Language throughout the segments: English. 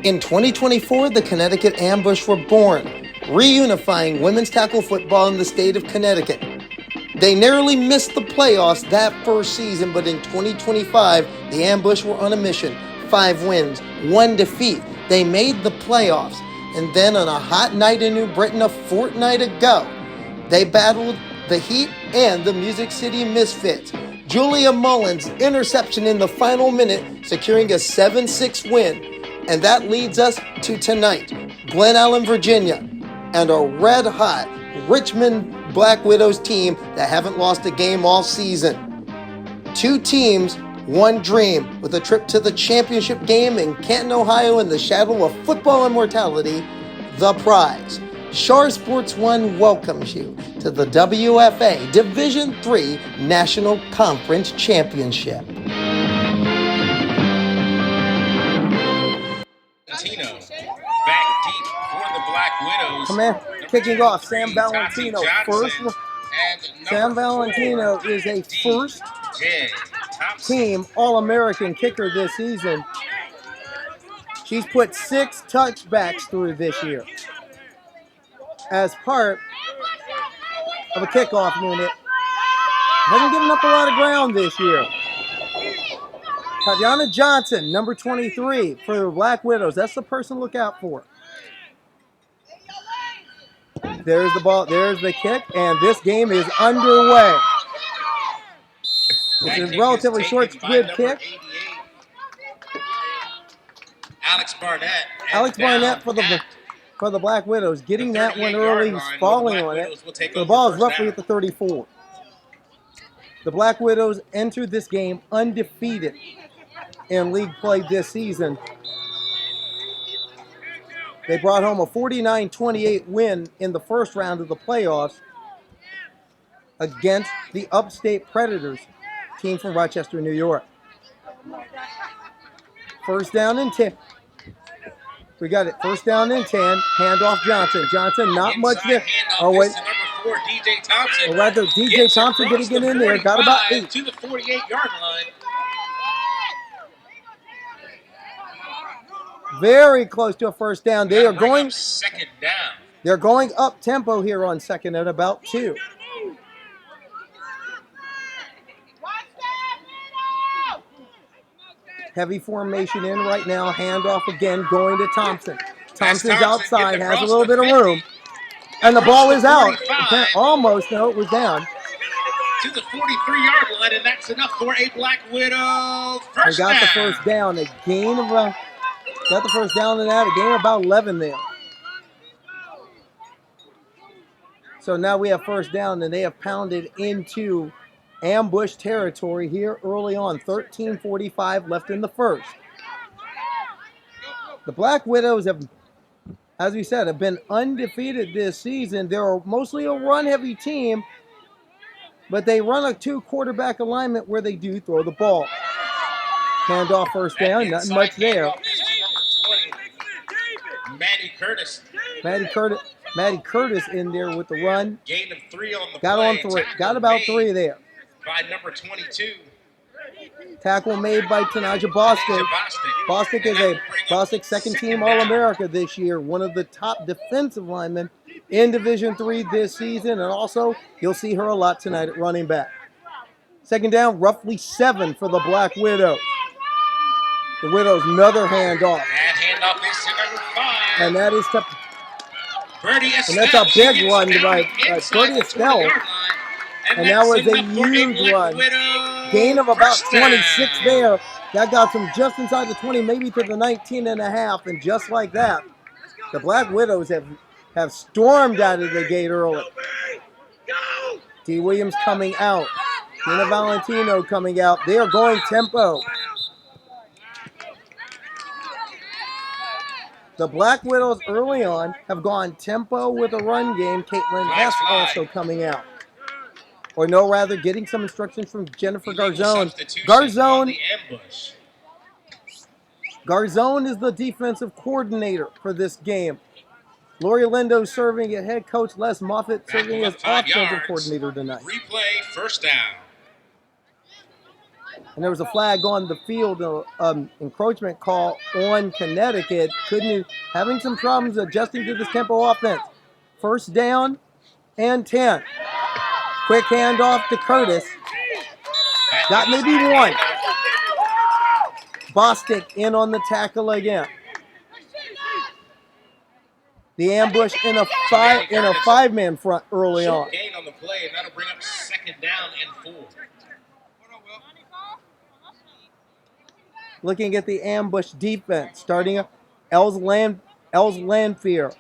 In 2024, the Connecticut Ambush were born, reunifying women's tackle football in the state of Connecticut. They narrowly missed the playoffs that first season, but in 2025, the Ambush were on a mission. 5 wins, 1 defeat. They made the playoffs. And then on a hot night in New Britain a fortnight ago, they battled the Heat and the Music City Misfits. Julia Mullins' interception in the final minute, securing a 7-6 win. And that leads us to tonight. Glen, Virginia, and a red-hot Richmond Black Widows team that haven't lost a game all season. 2 teams, 1 dream, with a trip to the championship game in Canton, Ohio in the shadow of football immortality, the prize. CharSports 1 welcomes you to the WFA Division III National Conference Championship. Back deep for the Black Widows. Come in, kicking off, Sam Valentino first. Sam Valentino is a first team All-American kicker this season. She's put 6 touchbacks through this year as part of a kickoff unit. Hasn't given up a lot of ground this year. Tatiana Johnson, number 23 for the Black Widows. That's the person to look out for. There's the ball, there's the kick, and this game is underway. It's a relatively short good kick. Alex Barnett for the Black Widows, getting that one early. He's falling on it. So the ball is roughly at the 34. The Black Widows entered this game undefeated in league play this season. They brought home a 49-28 win in the first round of the playoffs against the Upstate Predators, team from Rochester, New York. First down and 10. We got it. First down and 10. Handoff Johnson. Johnson, not much there. Oh, wait. DJ Thompson. Or rather, DJ Thompson didn't get in there. Got about 8. To the 48-yard line. Very close to a first down. They are going second down. They're going up tempo here on second at about 2. Heavy formation in right now. Handoff again, going to Thompson. Thompson's outside, has a little bit of room. And the ball is out. Almost, no, it was down. To the 43-yard line, and that's enough for a Black Widow first down. They got the down. first down. A gain of got the first down in that. A gain of about 11 there. So now we have first down, and they have pounded into ambush territory here early on. 13:45 left in the first. The Black Widows have, as we said, have been undefeated this season. They're mostly a run-heavy team, but they run a 2-quarterback alignment where they do throw the ball. Handoff first down, nothing much there. Maddie Curtis in there with the run. Gain of 3 on the got play. on 3. Got about 3 there. By number 22. Tackle made by Tanaja Bostic. Bostic second team All-America this year. One of the top defensive linemen in Division III this season. And also, you'll see her a lot tonight at running back. Second down, roughly 7 for the Black Widows. The Widows, another handoff. That handoff is to number 5. And that is tough. And that's a big one by Birdie Estelle. And that was a huge run. Gain of about 26 there. That got them just inside the 20, maybe to the 19.5. And just like that, the Black Widows have stormed out of the gate early. D. Williams coming out. Tina Valentino coming out. They are going tempo. The Black Widows early on have gone tempo with a run game. Caitlin Hess also coming out. Or no, rather, getting some instructions from Jennifer Garzone. Garzone is the defensive coordinator for this game. Lori Lindo serving as head coach. Les Moffitt serving as offensive coordinator tonight. Replay, first down. And there was a flag on the field, encroachment call on Connecticut. Having some problems adjusting to this tempo offense. First down and 10. Quick handoff to Curtis. Got maybe one. Bostic in on the tackle again. The ambush in a five-man front early on. Gain on the play, and that'll bring up second down and 4. Looking at the ambush defense, starting up Els Landfear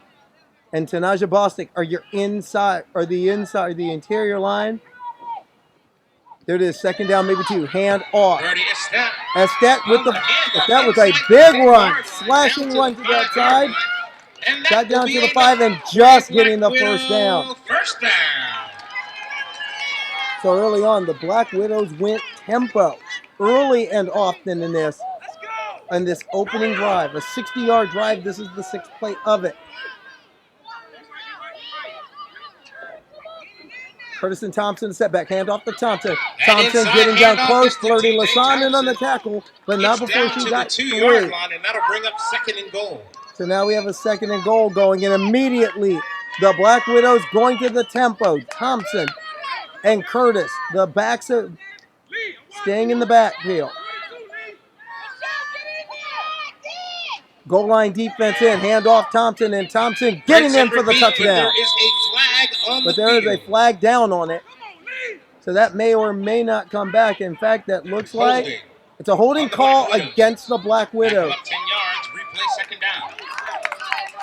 and Tanaja Bostic are your the interior line. There it is, second down, maybe 2. Hand off. Estet that was a big run, slashing run to that side. Got down to the 5 and just getting the first down. So early on, the Black Widows went tempo early and often in this opening drive. A 60-yard drive. This is the 6th play of it. Curtis and Thompson, setback, hand off to Thompson. Thompson getting down close, flirting Lasan on the tackle, but not before she got 3. And that'll bring up second and goal. So now we have a second and goal going, and immediately the Black Widows going to the tempo. Thompson and Curtis, the backs are staying in the backfield. Goal line defense in, hand off Thompson, and Thompson getting in for the touchdown. There is a flag on but there is a flag down on it. So that may or may not come back. In fact, that looks like it's a holding call against the Black Widows. 10 yards, replay second down.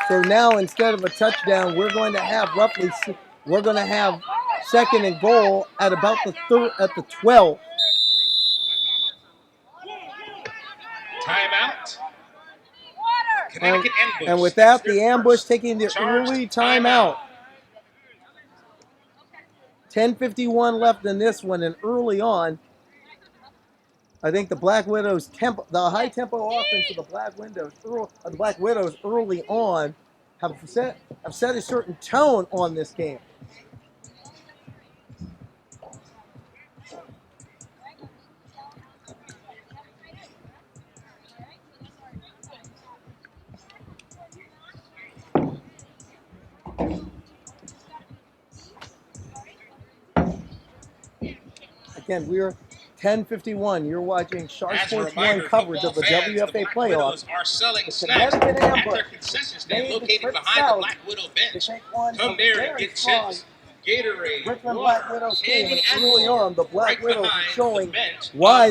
So now instead of a touchdown, we're going to have second and goal at about the 12. Timeout. And without the ambush taking the early timeout. 10:51 left in this one, and early on, I think the Black Widows the high tempo offense of the Black Widows early on have set a certain tone on this game. Again, we're 10:51. You're watching CharSports 1 coverage of the WFA playoffs. Are selling snacks at their concession stand located behind the Black Widow bench. Come there and get chips, Gatorade, Richmond Black Widows team, and early on, the Black Widows are showing why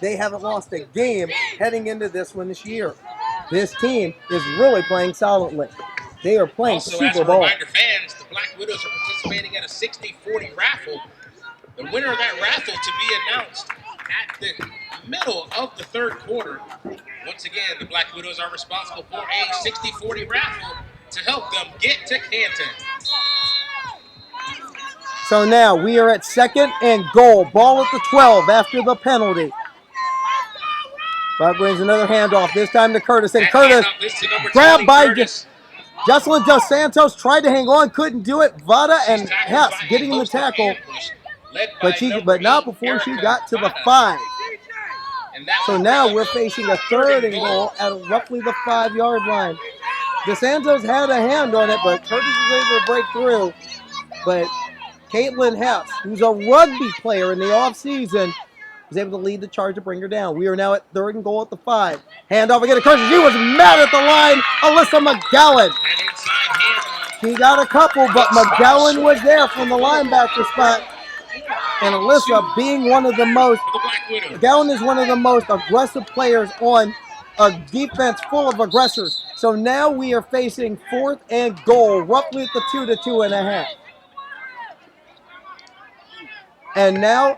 they haven't lost a game heading into this one this year. This team is really playing solidly. They are playing Super Bowl. Reminder fans, the Black Widows are participating at a 60-40 raffle. The winner of that raffle to be announced at the middle of the third quarter. Once again, the Black Widows are responsible for a 60-40 raffle to help them get to Canton. So now we are at second and goal. Ball at the 12 after the penalty. Bob brings another handoff, this time to Curtis. And Curtis grabbed by Jocelyn Dos Santos, tried to hang on, couldn't do it. Vada and Hess getting the tackle. But not before she got to the 5. So now we're facing a third and goal at roughly the 5-yard line. DeSantos had a hand on it, but Curtis was able to break through. But Caitlin Hess, who's a rugby player in the offseason, was able to lead the charge to bring her down. We are now at third and goal at the 5. Handoff again to Curtis. She was mad at the line. Alyssa McGowan. She got a couple, but McGowan was there from the linebacker spot. And Alyssa being McGowan is one of the most aggressive players on a defense full of aggressors. So now we are facing fourth and goal, roughly at the 2 to 2.5. And now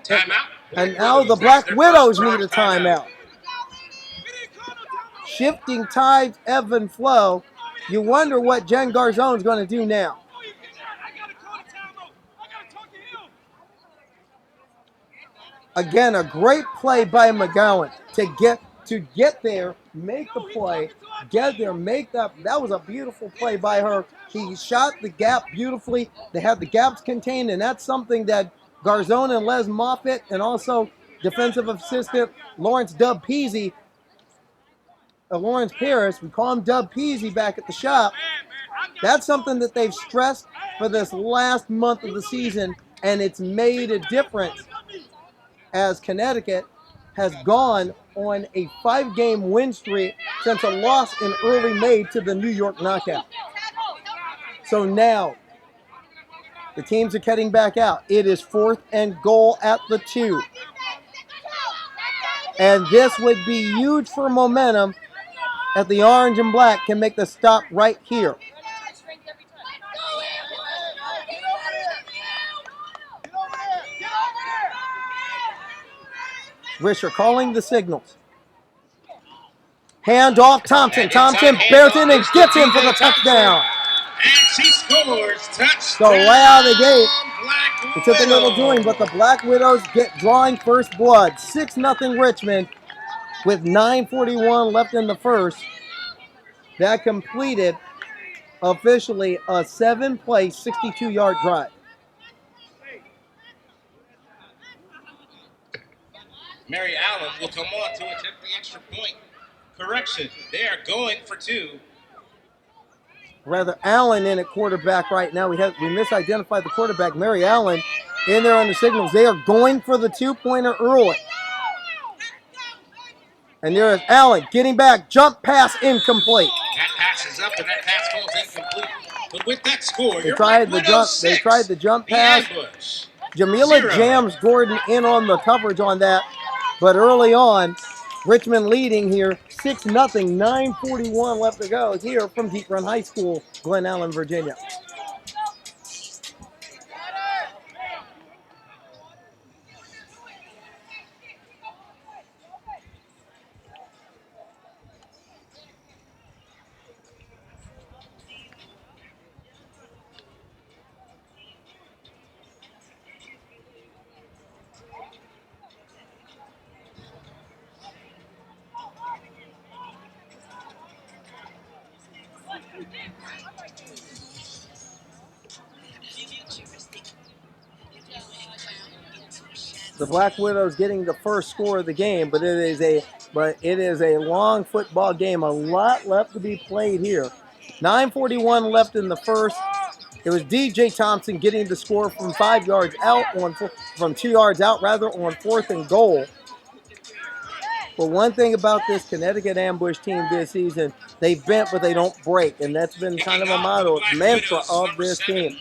the Black Widows need a timeout. Shifting tides, ebb and flow. You wonder what Jen Garzone is going to do now. Again, a great play by McGowan to get there, make the play, get there, make that. That was a beautiful play by her. She shot the gap beautifully. They had the gaps contained, and that's something that Garzone and Les Moffitt and also defensive assistant Lawrence Lawrence Paris, we call him Dub Peasy back at the shop. That's something that they've stressed for this last month of the season, and it's made a difference as Connecticut has gone on a 5-game win streak since a loss in early May to the New York Knockout. So now the teams are heading back out. It is 4th and goal at the 2. And this would be huge for momentum if the orange and black can make the stop right here. Risher calling the signals. Hand off Thompson. Thompson bears in and gets him for the touchdown. And she scores. Touchdown. So right out of the gate, it took a little doing, but the Black Widows get drawing first blood. 6-0 Richmond with 9:41 left in the first. That completed officially a 7-play, 62-yard drive. Mary Allen will come on to attempt the extra point. Correction, they are going for 2. Rather, Allen in at quarterback right now. We misidentified the quarterback. Mary Allen in there on the signals. They are going for the 2-pointer early. And there is Allen getting back. Jump pass incomplete. That pass is up and that pass falls incomplete. But with that score, They tried the jump pass. Ambush. Jamila 0. jams Gordon in on the coverage on that. But early on, Richmond leading here 6-0, 9:41 left to go here from Deep Run High School, Glen Allen, Virginia. The Black Widows getting the first score of the game, but it is a long football game. A lot left to be played here. 9:41 left in the first. It was DJ Thompson getting the score from 5 yards out from 2 yards out rather on 4th and goal. But one thing about this Connecticut ambush team this season, they bent but they don't break, and that's been kind of a motto, mantra of this team.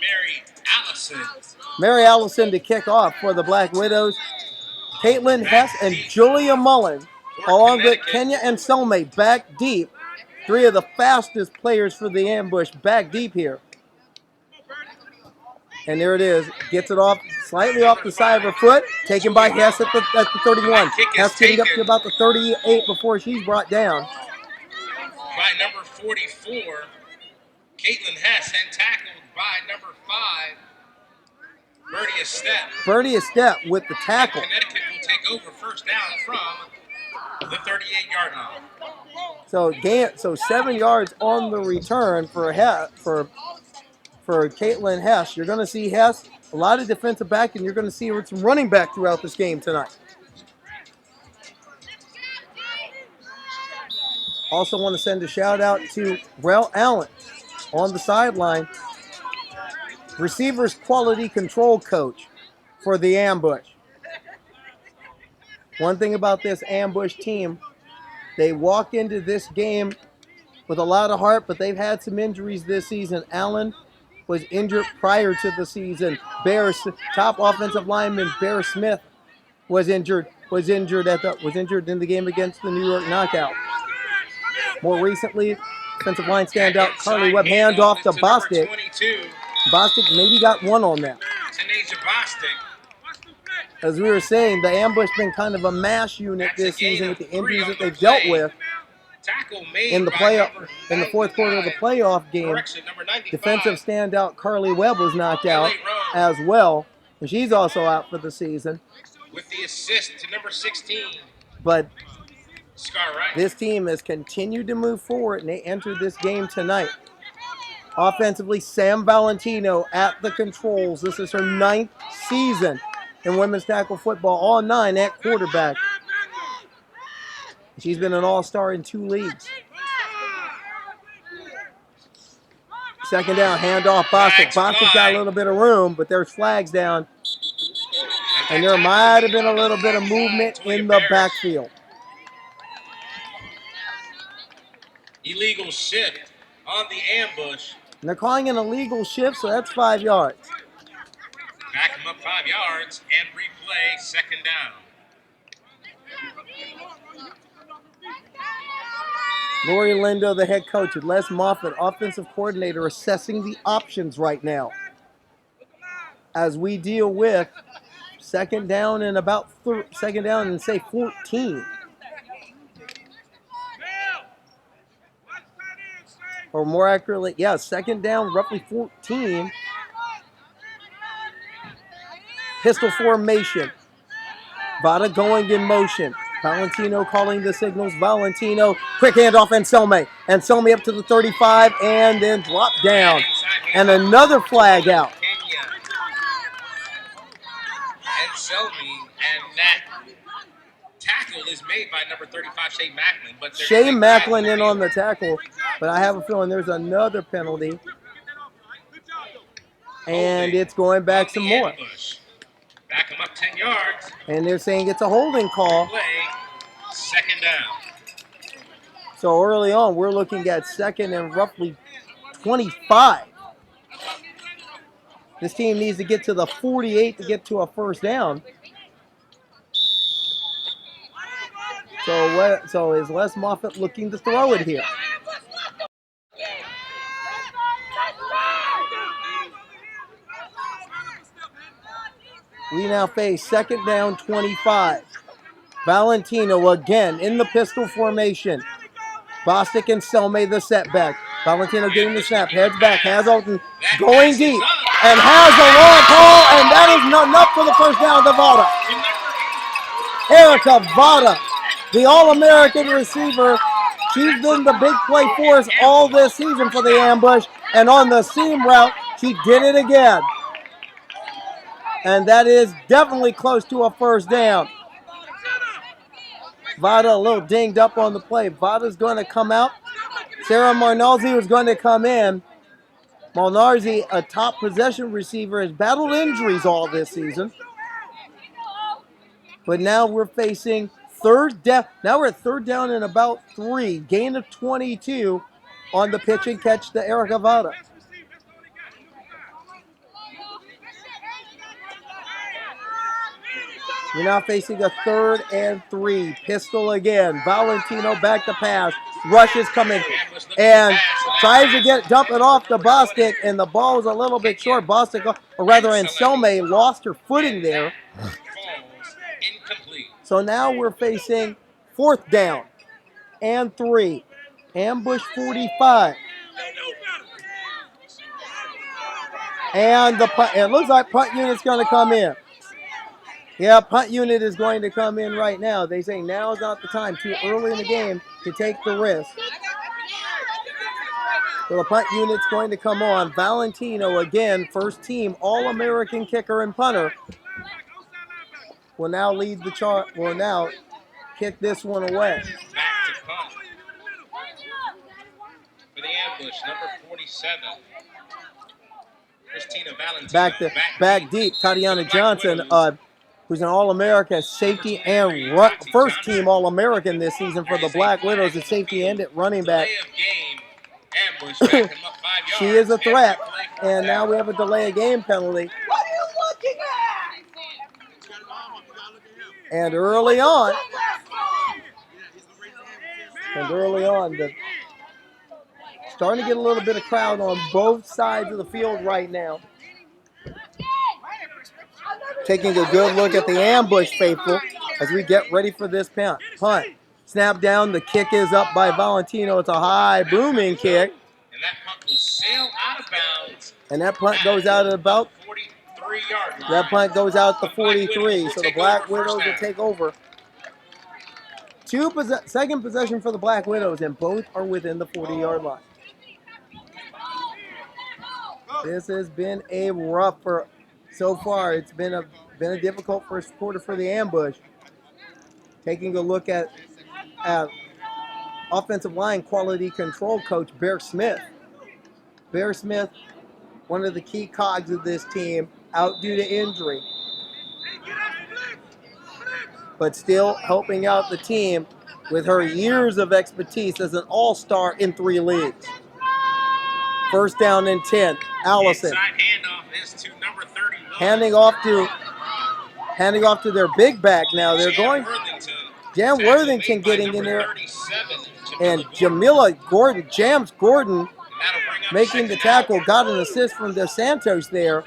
Mary Allison to kick off for the Black Widows. Caitlin Hess and Julia Mullen, along with Kenya and Selmay, back deep. 3 of the fastest players for the ambush back deep here. And there it is. Gets it off, slightly off the side of her foot. Taken by Hess at the 31. Hess getting up to about the 38 before she's brought down. By number 44, Caitlin Hess, and tackled by number 5, Birdie Estep. Birdie Estep with the tackle. And Connecticut will take over first down from the 38-yard line. So 7 yards on the return for Caitlin Hess. You're going to see Hess, a lot of defensive back, and you're going to see some running back throughout this game tonight. Also want to send a shout out to Rel Allen on the sideline. Receivers quality control coach for the ambush. One thing about this ambush team, they walk into this game with a lot of heart, but they've had some injuries this season. Allen was injured prior to the season. Bears top offensive lineman Bear Smith was injured in the game against the New York Knockout. More recently, defensive line standout Carly Webb, handoff to Bostic. Bostic maybe got one on that. As we were saying, the ambush been kind of a mash unit this season with the injuries that they've dealt with. In the fourth quarter of the playoff game, defensive standout Carly Webb was knocked out as well, and she's also out for the season. With the assist to number 16. But this team has continued to move forward, and they entered this game tonight. Offensively, Sam Valentino at the controls. This is her 9th season in women's tackle football, all 9 at quarterback. She's been an all-star in 2 leagues. Second down, handoff, Bostic. Bostic got a little bit of room, but there's flags down. And there might have been a little bit of movement in the backfield. Illegal shift on the ambush. And they're calling an illegal shift, so that's 5 yards. Back him up 5 yards and replay, second down. Lori Lindo, the head coach, and Les Moffitt, offensive coordinator, assessing the options right now as we deal with second down and say 14. Or more accurately, yeah, second down, roughly 14. Pistol formation. Vada going in motion. Valentino calling the signals. Valentino, quick handoff, and Selme. And Selme up to the 35 and then drop down. And another flag out. And Selme, and that tackle is made by number 35, Shea Macklin. But Shea Macklin in on the tackle, but I have a feeling there's another penalty. And it's going back some more. Back him up 10 yards. And they're saying it's a holding call. Play, second down. So early on, we're looking at second and roughly 25. This team needs to get to the 48 to get to a first down. So is Les Moffitt looking to throw it here? We now face second down 25. Valentino again in the pistol formation. Bostic and Selme the setback. Valentino getting the snap, heads back, has Alton going deep, and has a long ball, and that is not enough for the first down to Vada. Erica Vada, the All-American receiver. She's been the big play force all this season for the ambush, and on the seam route, she did it again. And that is definitely close to a first down. Vada a little dinged up on the play. Vada's going to come out. Sarah Marnalzi was going to come in. Marnalzi, a top possession receiver, has battled injuries all this season. But now we're facing third down. Now we're at third down and about 3. Gain of 22 on the pitch and catch to Erica Vada. We're now facing a third and 3. Pistol again. Valentino back to pass. Rush is coming and tries to dump it off to Bostic, and the ball was a little bit short. Bostic, or rather Anselme, lost her footing there. So now we're facing fourth down and 3. Ambush 45. And it looks like punt unit's going to come in. Yeah, punt unit is going to come in right now. They say now is not the time, too early in the game to take the risk. So the punt unit's going to come on. Valentino, again, first team All-American kicker and punter, will now lead the chart. Will now kick this one away. Back to punt. For the ambush, number 47. Christina Valentino. Back deep. Tatiana Johnson, who's an All-America safety and first-team All-American this season for the Black Widows, a safety and at running back. She is a threat, and now we have a delay of game penalty. What are you looking at? And early on, starting to get a little bit of crowd on both sides of the field right now. Taking a good look at the ambush, faithful, as we get ready for this punt. Snap down. The kick is up by Valentino. It's a high, booming kick. And that punt will sail out of bounds. And that punt goes out at about 43-yard line. That punt goes out to 43. So the Black Widows will take over. Second possession for the Black Widows, and both are within the 40-yard line. This has been a rough so far it's been a difficult first quarter for the Ambush. Taking a look at offensive line quality control coach Bear Smith. Bear Smith, one of the key cogs of this team, out due to injury, but still helping out the team with her years of expertise as an all-star in 3 leagues. First down and 10. Allison. Inside handoff is to number 31. Handing off to their big back now. They're going. Jan Worthington getting in there. And Jamila Gordon, Jams Gordon, making the tackle. Got an assist from DeSantos there.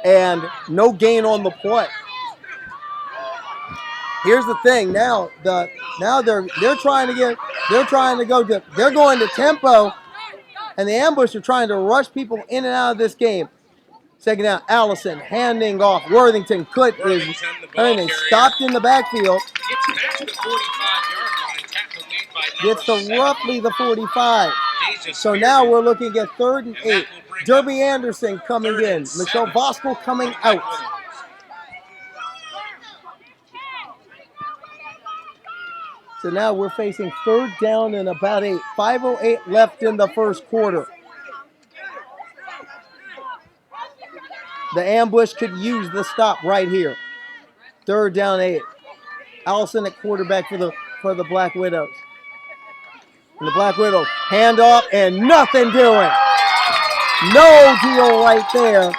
And no gain on the play. Here's the thing. Now they're going to tempo, and the Ambush are trying to rush people in and out of this game. Second down, Allison handing off. Worthington is stopped in the backfield. Gets to roughly the 45. So now we're looking at 3rd and 8. Derby Anderson coming in. Michelle Voskel coming out. So now we're facing 3rd down and about 8. 5:08 left in the first quarter. The Ambush could use the stop right here. 3rd down 8. Allison at quarterback for the Black Widows. And the Black Widows hand off and nothing doing. No deal right there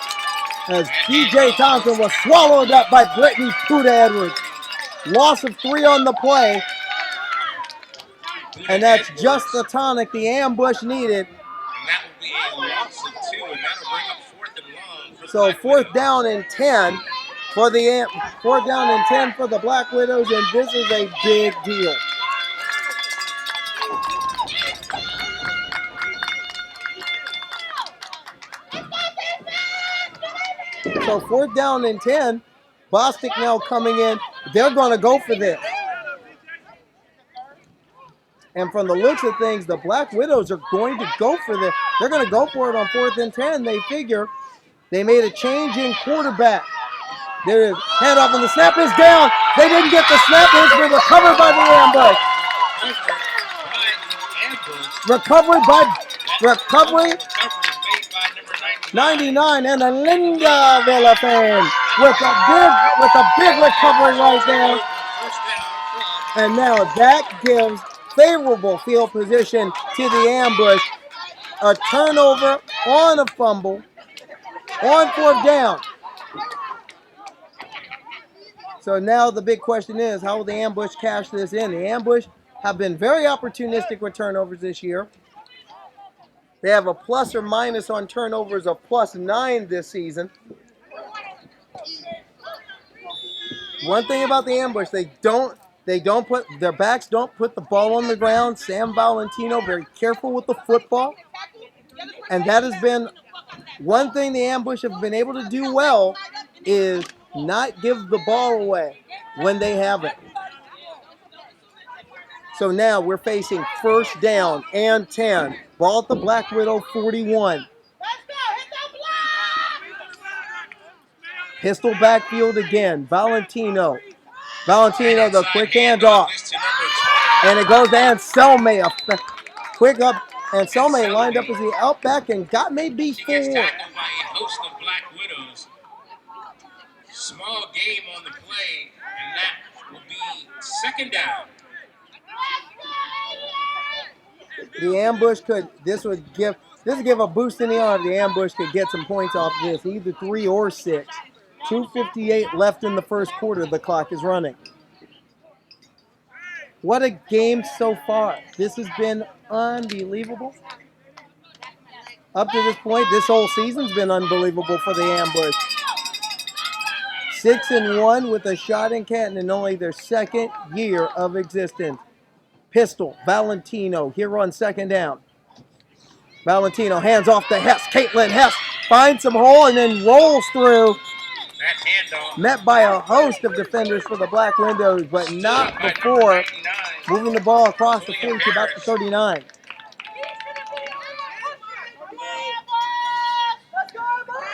as DJ Thompson was swallowed up by Brittany Puda Edwards. Loss of 3 on the play. And that's just the tonic the Ambush needed. And that will be a loss of 2, and that'll bring up 4th and long. So 4th down and 10 for the 4th down and 10 for the Black Widows, and this is a big deal. So 4th down and 10. Bostic now coming in. They're going to go for this. And from the looks of things, the Black Widows are going to go for this. They're going to go for it on 4th and 10. They figure they made a change in quarterback. There is handoff, and the snap is down. They didn't get the snap. It's been recovered by the Ambush. Recovery 99, and a Linda Villafan with a big recovery right there. And now that gives favorable field position to the Ambush. A turnover on a fumble on 4th down. So now the big question is, how will the Ambush cash this in? The Ambush have been very opportunistic with turnovers this year. They have a plus or minus on turnovers of +9 this season. One thing about the Ambush, their backs don't put the ball on the ground. Sam Valentino very careful with the football. And that has been one thing the Ambush have been able to do well, is not give the ball away when they have it. So now we're facing 1st down and 10. Ball at the Black Widow 41. Pistol backfield again. Valentino, the quick handoff. And it goes to Anselme. Quick up. Anselme lined up as the outback and got maybe 4. She gets tackled by a host of Black Widows. Small game on the play, and that will be 2nd down. The Ambush this would give a boost in the arm. The Ambush could get some points off this, either 3 or 6. 2:58 left in the first quarter. The clock is running. What a game so far. This has been unbelievable. Up to this point, this whole season's been unbelievable for the Ambush. 6-1 with a shot in Canton in only their 2nd year of existence. Pistol, Valentino here on 2nd down. Valentino hands off to Hess. Caitlin Hess finds some hole and then rolls through. That handoff. Met by a host of defenders for the Black Widows, but not before moving the ball across the 40 to about the 39.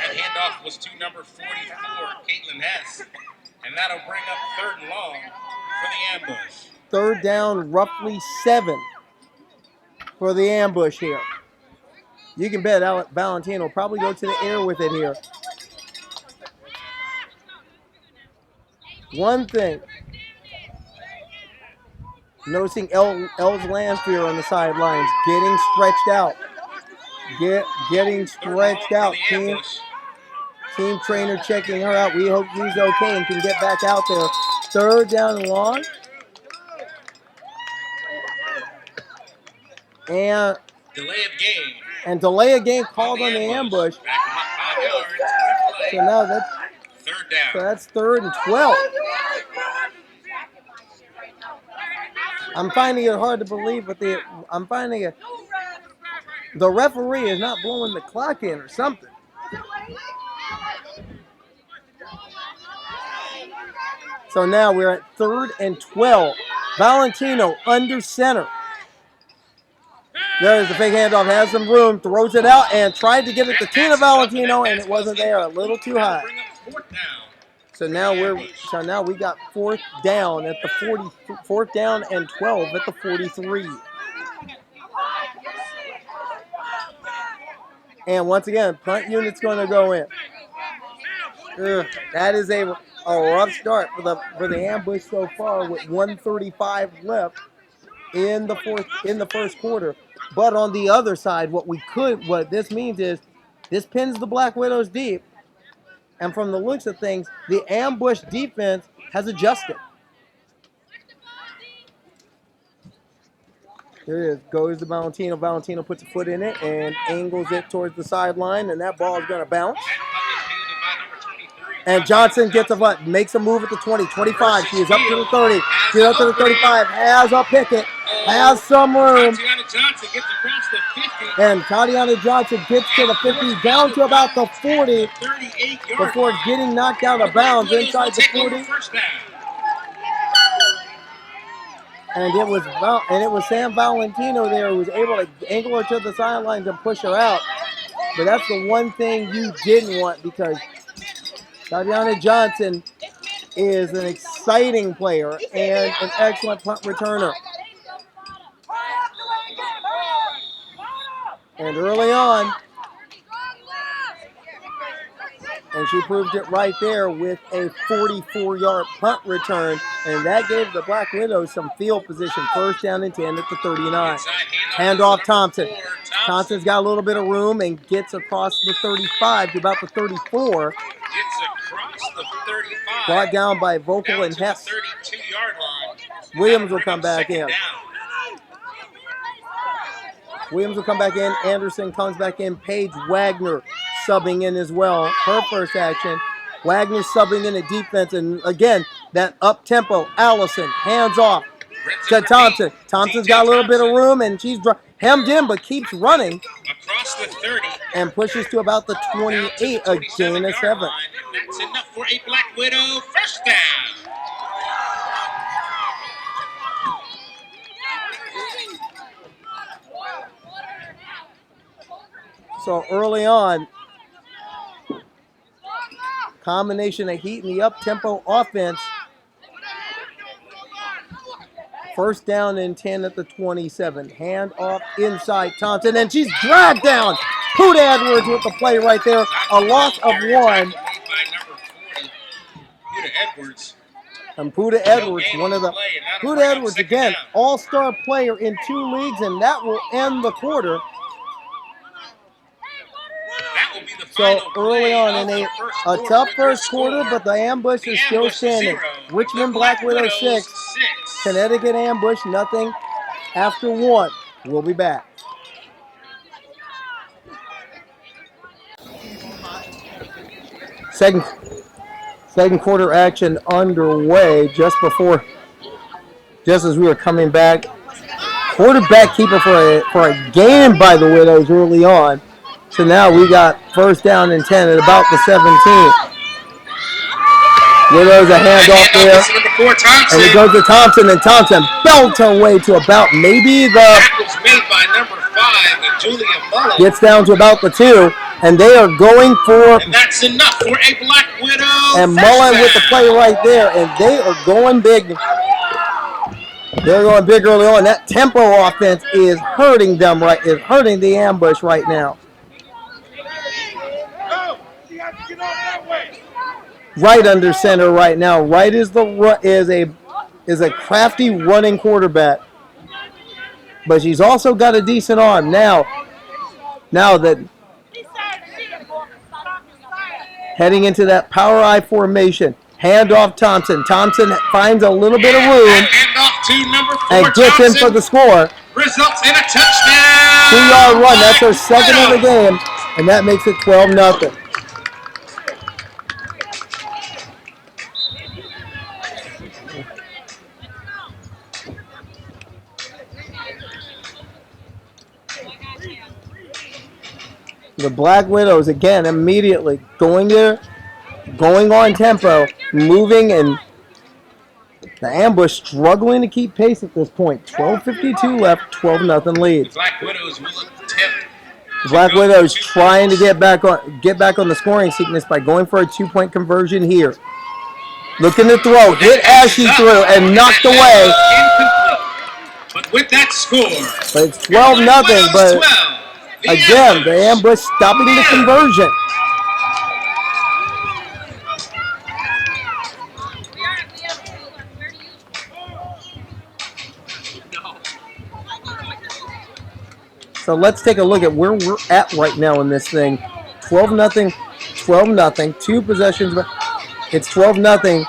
That number 44, Caitlin Hess. And that'll bring up 3rd and long for the ambush. 3rd down, roughly 7 for the ambush here. You can bet Valentino will probably go to the air with it here. One thing, noticing Els Lanfear on the sidelines, getting stretched out. Getting stretched out. Team trainer checking her out. We hope she's okay and can get back out there. 3rd down and long. And delay of game called on the ambush. So now that's 3rd down. So that's 3rd and 12. I'm finding it hard to believe, but the referee is not blowing the clock in or something. So now we're at 3rd and 12. Valentino under center. There's the fake handoff, has some room, throws it out, and tried to get it to Tina Valentino, and it wasn't there, a little too high. So now we got 4th down at the 4th down and 12 at the 43. And once again, punt unit's going to go in. That is a rough start for the ambush so far with 1:35 left in the first quarter. But on the other side, what this means is this pins the Black Widows deep. And from the looks of things, the ambush defense has adjusted. Here it is. Goes to Valentino. Valentino puts a foot in it and angles it towards the sideline, and that ball is going to bounce. And Johnson gets a foot, makes a move at the 20, 25. She is up to the 30. She's up to the 35. Has a picket. Has some room. And Tatiana Johnson gets to the 50, down to about the 40 before getting knocked out of bounds inside the 40. And it was Sam Valentino there who was able to angle her to the sidelines and push her out. But that's the one thing you didn't want, because Tatiana Johnson is an exciting player and an excellent punt returner. And early on, and she proved it right there with a 44-yard punt return, and that gave the Black Widows some field position. 1st down and 10 at the 39. Handoff Thompson. Thompson's got a little bit of room and gets across the 35 to about the 34. Gets across the 35. Brought down by Vocal and Hess. 32-yard line. Williams will come back in. Anderson comes back in. Paige Wagner subbing in as well. Her first action. Wagner subbing in a defense. And again, that up-tempo. Allison, hands off to Thompson. Thompson's got a little bit of room, and she's hemmed in but keeps running. Across the 30. And pushes to about the 28, a gain of 7. That's enough for a Black Widow 1st down. So early on, combination of heat and the up-tempo offense. 1st down and 10 at the 27. Hand off inside Thompson, and she's dragged down. Puda Edwards with the play right there. A loss of 1. And Puda Edwards, Puda Edwards again, all-star player in 2 leagues, and that will end the quarter. So early on in a tough first quarter, but the ambush is still standing. Richmond Black Widow 6, Connecticut ambush nothing after 1. We'll be back. Second quarter action underway just as we were coming back. Quarterback keeper for a game by the Widows early on. So now we got 1st down and 10 at about the 17. Widows a handoff there. And it goes to Thompson, and Thompson belts her way to about maybe the... That was made by number 5, Julia Mullen. Gets down to about the 2. And they are going for... And that's enough for a Black Widow. And Mullen with the play right there. And they are going big. They're going big early on. That tempo offense is hurting them is hurting the ambush right now. Right under center right now. Right is a crafty running quarterback. But she's also got a decent arm. Now that heading into that power I formation. Handoff Thompson. Thompson finds a little bit of room. Handoff to number 4, and gets in for the score. Results in a touchdown. 2-yard run. That's her second of the game. And that makes it 12-0. The Black Widows, again, immediately going on tempo, moving, and the ambush struggling to keep pace at this point. 12:52 left, 12-0 lead. Black Widows will attempt. Black Widows trying to get back on the scoring sequence by going for a 2-point conversion here. Looking to throw, hit as she threw, and knocked away. But with that score, but it's 12-0, but again, the ambush stopping the conversion. So let's take a look at where we're at right now in this thing. 12-0, 12-0, 2 possessions. It's 12-0.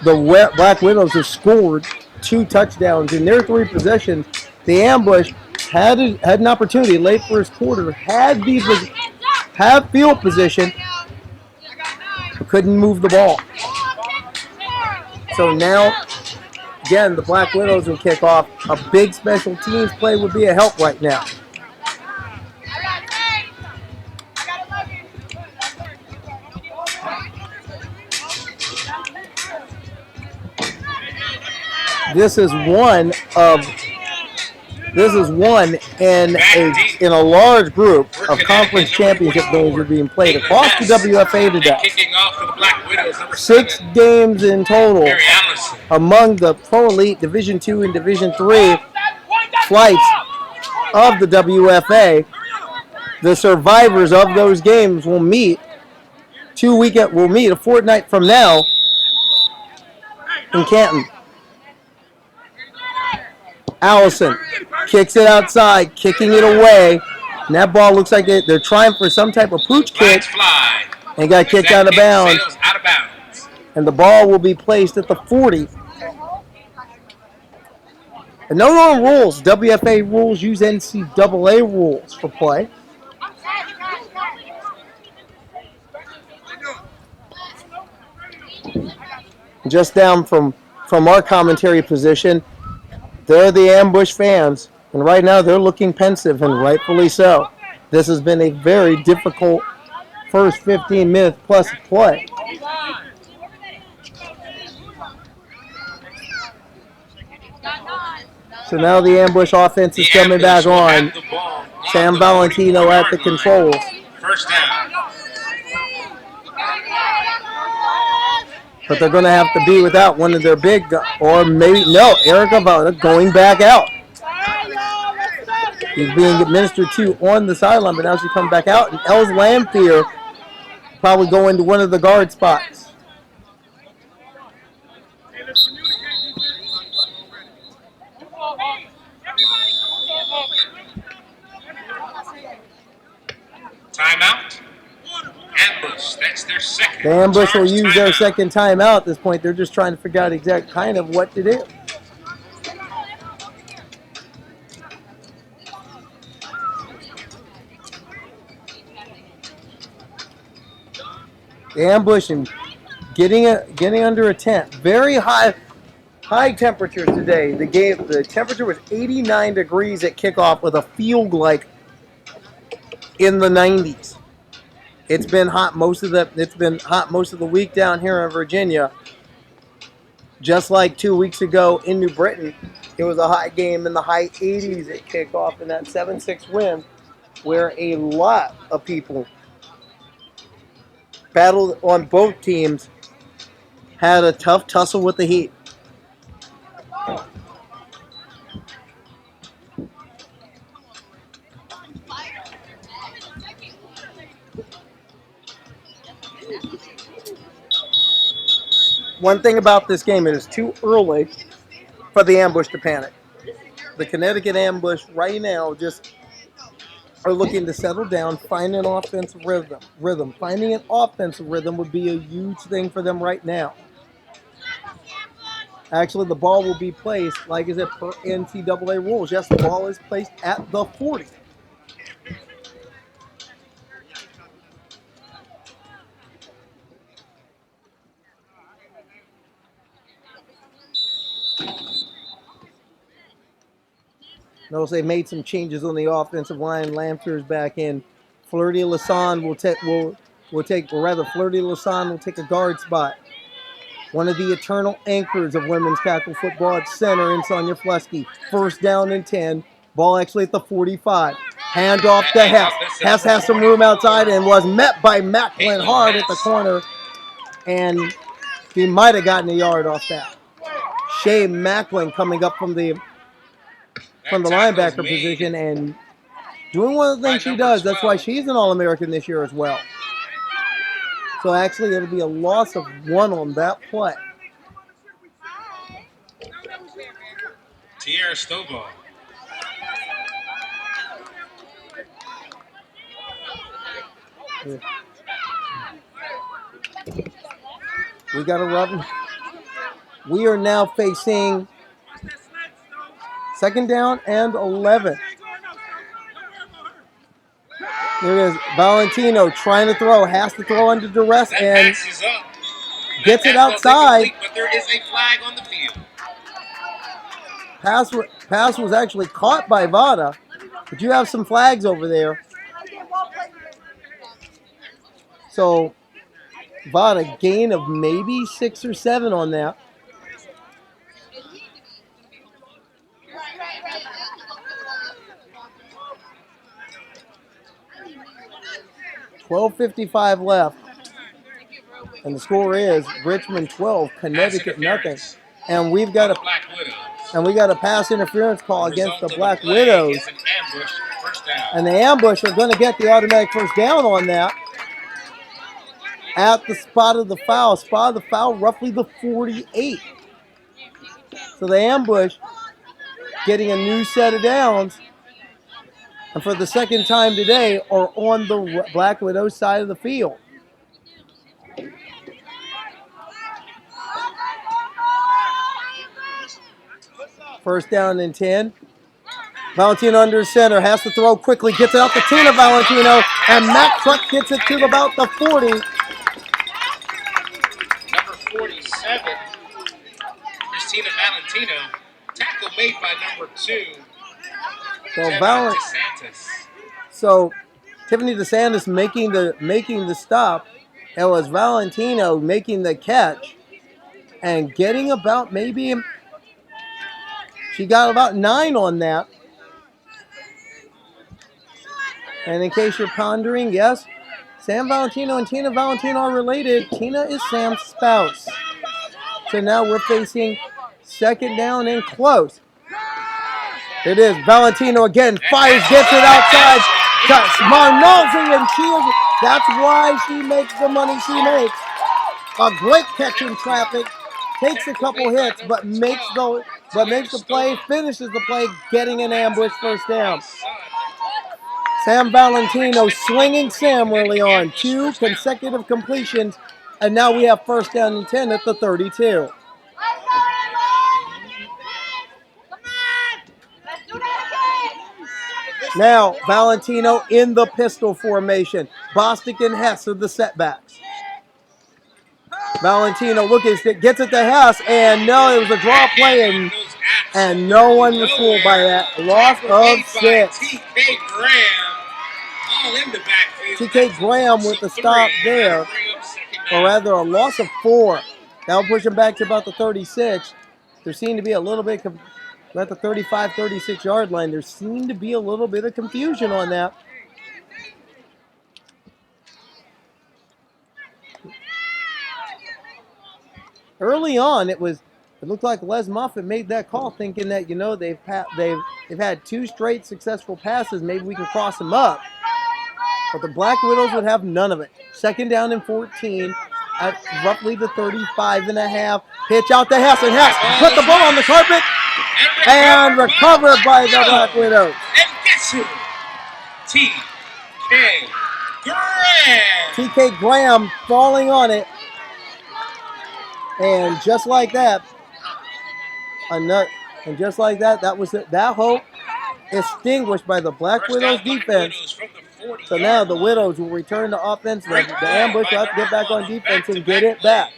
The Black Widows have scored 2 touchdowns in their 3 possessions. The ambush had an opportunity late first quarter, had field position, but couldn't move the ball. So now, again, the Black Widows will kick off. A big special teams play would be a help right now. This is one in a large group of conference championship games that are being played across the WFA today. 6 games in total among the Pro Elite Division II and Division III flights of the WFA. The survivors of those games will meet a fortnight from now in Canton. Allison kicks it outside, kicking it away. And that ball looks like they're trying for some type of pooch kick and got kicked out of bounds. And the ball will be placed at the 40. And no known rules. WFA rules use NCAA rules for play. Just down from our commentary position, they're the ambush fans, and right now they're looking pensive, and rightfully so. This has been a very difficult first 15 minutes plus of play. So now the ambush offense is coming back on. Sam Valentino at the controls. First down. But they're going to have to be without one of their big, or maybe, no, Erica Vona going back out. He's being administered to on the sideline, but now she comes back out, and Els Lamphere probably go into one of the guard spots. Timeout. Ambush. That's their second. The ambush will use their second timeout at this point. They're just trying to figure out exact kind of what to do. The ambush and getting under a tent. Very high temperatures today. The temperature was 89 degrees at kickoff with a field like in the 90s. It's been hot most of the week down here in Virginia. Just like 2 weeks ago in New Britain, it was a hot game in the high 80s at kickoff in that 7-6 win, where a lot of people battle on both teams had a tough tussle with the heat. One thing about this game, it is too early for the ambush to panic. The Connecticut ambush right now just are looking to settle down, find an offensive rhythm. Finding an offensive rhythm would be a huge thing for them right now. Actually, the ball will be placed, like is it per NCAA rules. Yes, the ball is placed at the 40. Notice they made some changes on the offensive line. Lampher's back in. Flirty Lassonde Flirty Lassonde will take a guard spot. One of the eternal anchors of women's tackle football at center in Sonia Flesky. First down and 10. Ball actually at the 45. Hand off to Hess. Hess has some room outside and was met by Macklin hard at the corner. And he might have gotten a yard off that. Shay Macklin coming up from the linebacker position and doing one of the things she does. That's why she's an All-American this year as well. So actually, it'll be a loss of 1 on that play. Tierra Stovall. We got to run. We are now facing second down and 11. There it is. Valentino trying to throw. Has to throw under duress and gets it outside. But there is a flag on the field. Pass was actually caught by Vada. But you have some flags over there. So Vada gain of maybe 6 or 7 on that. .55 left. And the score is Richmond 12, Connecticut nothing. And we've got a pass interference call against the Black Widows. And the ambush are going to get the automatic first down on that. At the spot of the foul. Spot of the foul, roughly the 48. So the ambush getting a new set of downs. And for the second time today are on the Black Widows side of the field. First down and 10. Valentino under center, has to throw quickly, gets it out to Tina Valentino, and Matt Truck gets it to about the 40. Number 47, Christina Valentino. Tackle made by number 2, So Tiffany DeSantis making the stop. It was Valentino making the catch and getting about maybe, she got about 9 on that. And in case you're pondering, yes, Sam Valentino and Tina Valentino are related. Tina is Sam's spouse. So now we're facing second down and close. It is Valentino again, fires, gets it outside. Marnolzi, and that's why she makes the money she makes. A great catch in traffic, takes a couple hits, but makes the play, finishes the play, getting an ambush first down. Sam Valentino slinging Sam early on, 2 consecutive completions, and now we have first down and 10 at the 32. Now, Valentino in the pistol formation. Bostic and Hess are the setbacks. Valentino gets it to Hess, and no, it was a draw play, and no one was fooled by that. Loss of 6. T.K. Graham, all in the backfield. T.K. Graham with the stop there, or rather a loss of 4. That'll push him back to about the 36. There seemed to be a little bit at the 35, 36 yard line. There seemed to be a little bit of confusion on that. early on, it looked like Les Moffitt made that call, thinking that they've had 2 straight successful passes. Maybe we can cross them up. But the Black Widows would have none of it. 2nd down and 14 at roughly the 35.5. Pitch out to Hess, and Hess put the ball on the carpet and recovered by the Black Widows. And guess who? T.K. Graham. T.K. Graham falling on it. And just like that, that was it. That hope extinguished by the Black Widows defense. So now the Widows will return to offense. The ambush will have to get back on defense and get it back.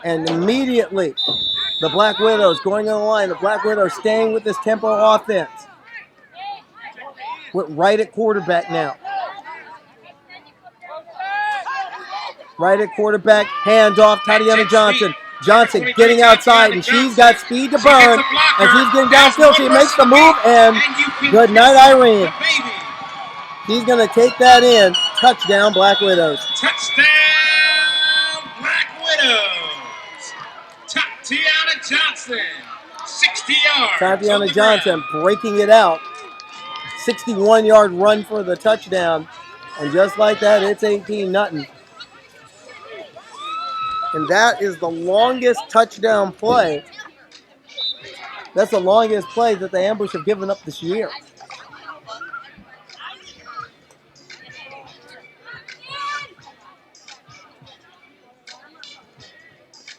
And immediately, the Black Widows going on the line. The Black Widows staying with this tempo offense. We're right at quarterback now. Right at quarterback, handoff, Tatiana Johnson. Johnson getting outside, and she's got speed to burn. And she's getting downfield. She makes the move, and good night, Irene. She's going to take that in. Touchdown, Black Widows. Touchdown, Black Widows. Tatiana Johnson, 60 yards. Tatiana Johnson breaking it out. 61-yard run for the touchdown. And just like that, it's 18-0. And that is the longest touchdown play. That's the longest play that the Ambush have given up this year.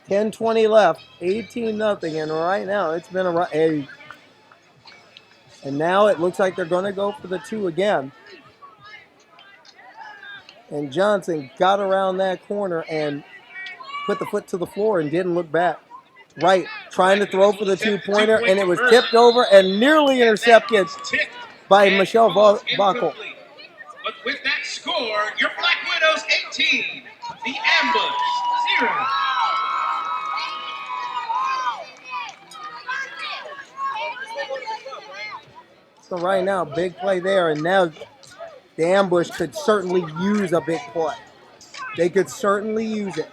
$10:20 left, 18-0, and right now it's been and now it looks like they're going to go for the 2 again. And Johnson got around that corner and put the foot to the floor and didn't look back. Right, trying to throw for the 2-pointer, and it was tipped over and nearly intercepted by Michelle Buckle. But with that score, your Black Widows 18, the Ambush 0. So right now, big play there, and now the Ambush could certainly use a big play. They could certainly use it.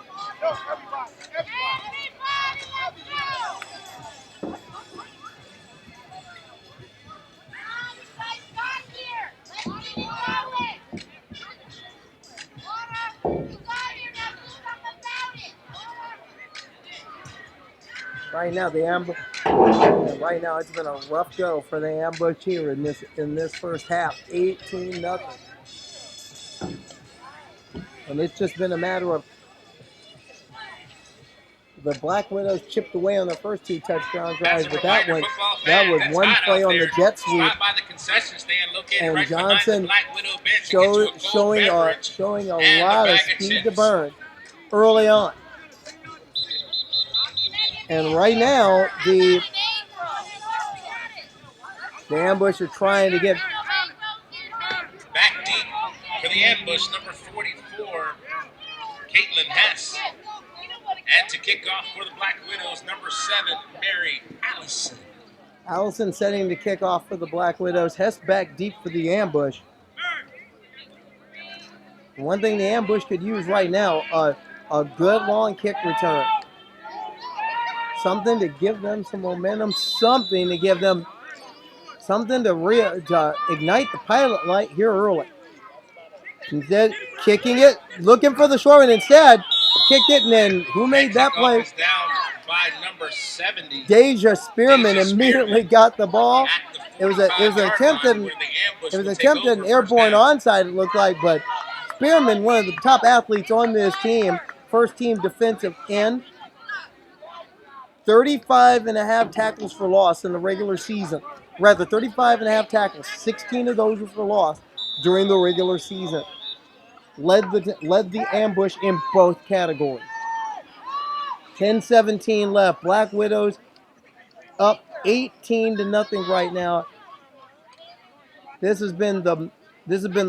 Right now, right now it's been a rough go for the Ambush here in this first half. 18-0. And it's just been a matter of the Black Widows chipped away on their first 2 touchdown drives, but that was one play on the jet sweep. And Johnson showing a lot of speed to burn early on. And right now, the Ambush are trying to get back deep for the Ambush, number 44, Caitlin Hess. And to kick off for the Black Widows, number 7, Mary Allison. Allison setting the kickoff for the Black Widows. Hess back deep for the Ambush. One thing the Ambush could use right now, a good long kick return. Something to give them some momentum, something to give them something to ignite the pilot light here early. Instead, kicking it, looking for the short one. Instead, kicked it, and then who made that play? Down by number 70. Deja Spearman immediately got the ball. It was an attempted airborne onside, it looked like, but Spearman, one of the top athletes on this team, first team defensive end, 35.5 tackles for loss in the regular season. Rather, 35.5 tackles. 16 of those were for loss during the regular season. Led the Ambush in both categories. 10:17 left. Black Widows up 18-0 right now. This has been the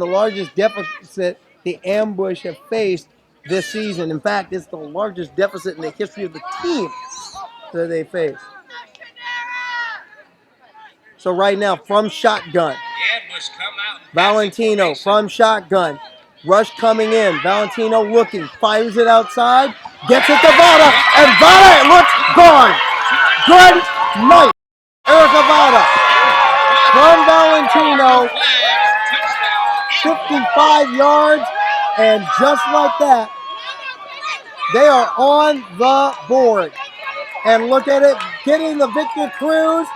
largest deficit the Ambush have faced this season. In fact, it's the largest deficit in the history of the team that they face. So right now, from shotgun, The ambush come out. Valentino from shotgun. Rush coming in. Valentino looking. Fires it outside. Gets it to Vada. And Vada looks gone. Good night. Erica Vada from Valentino. 55 yards. And just like that, they are on the board. And look at it. Getting the Victor Cruz.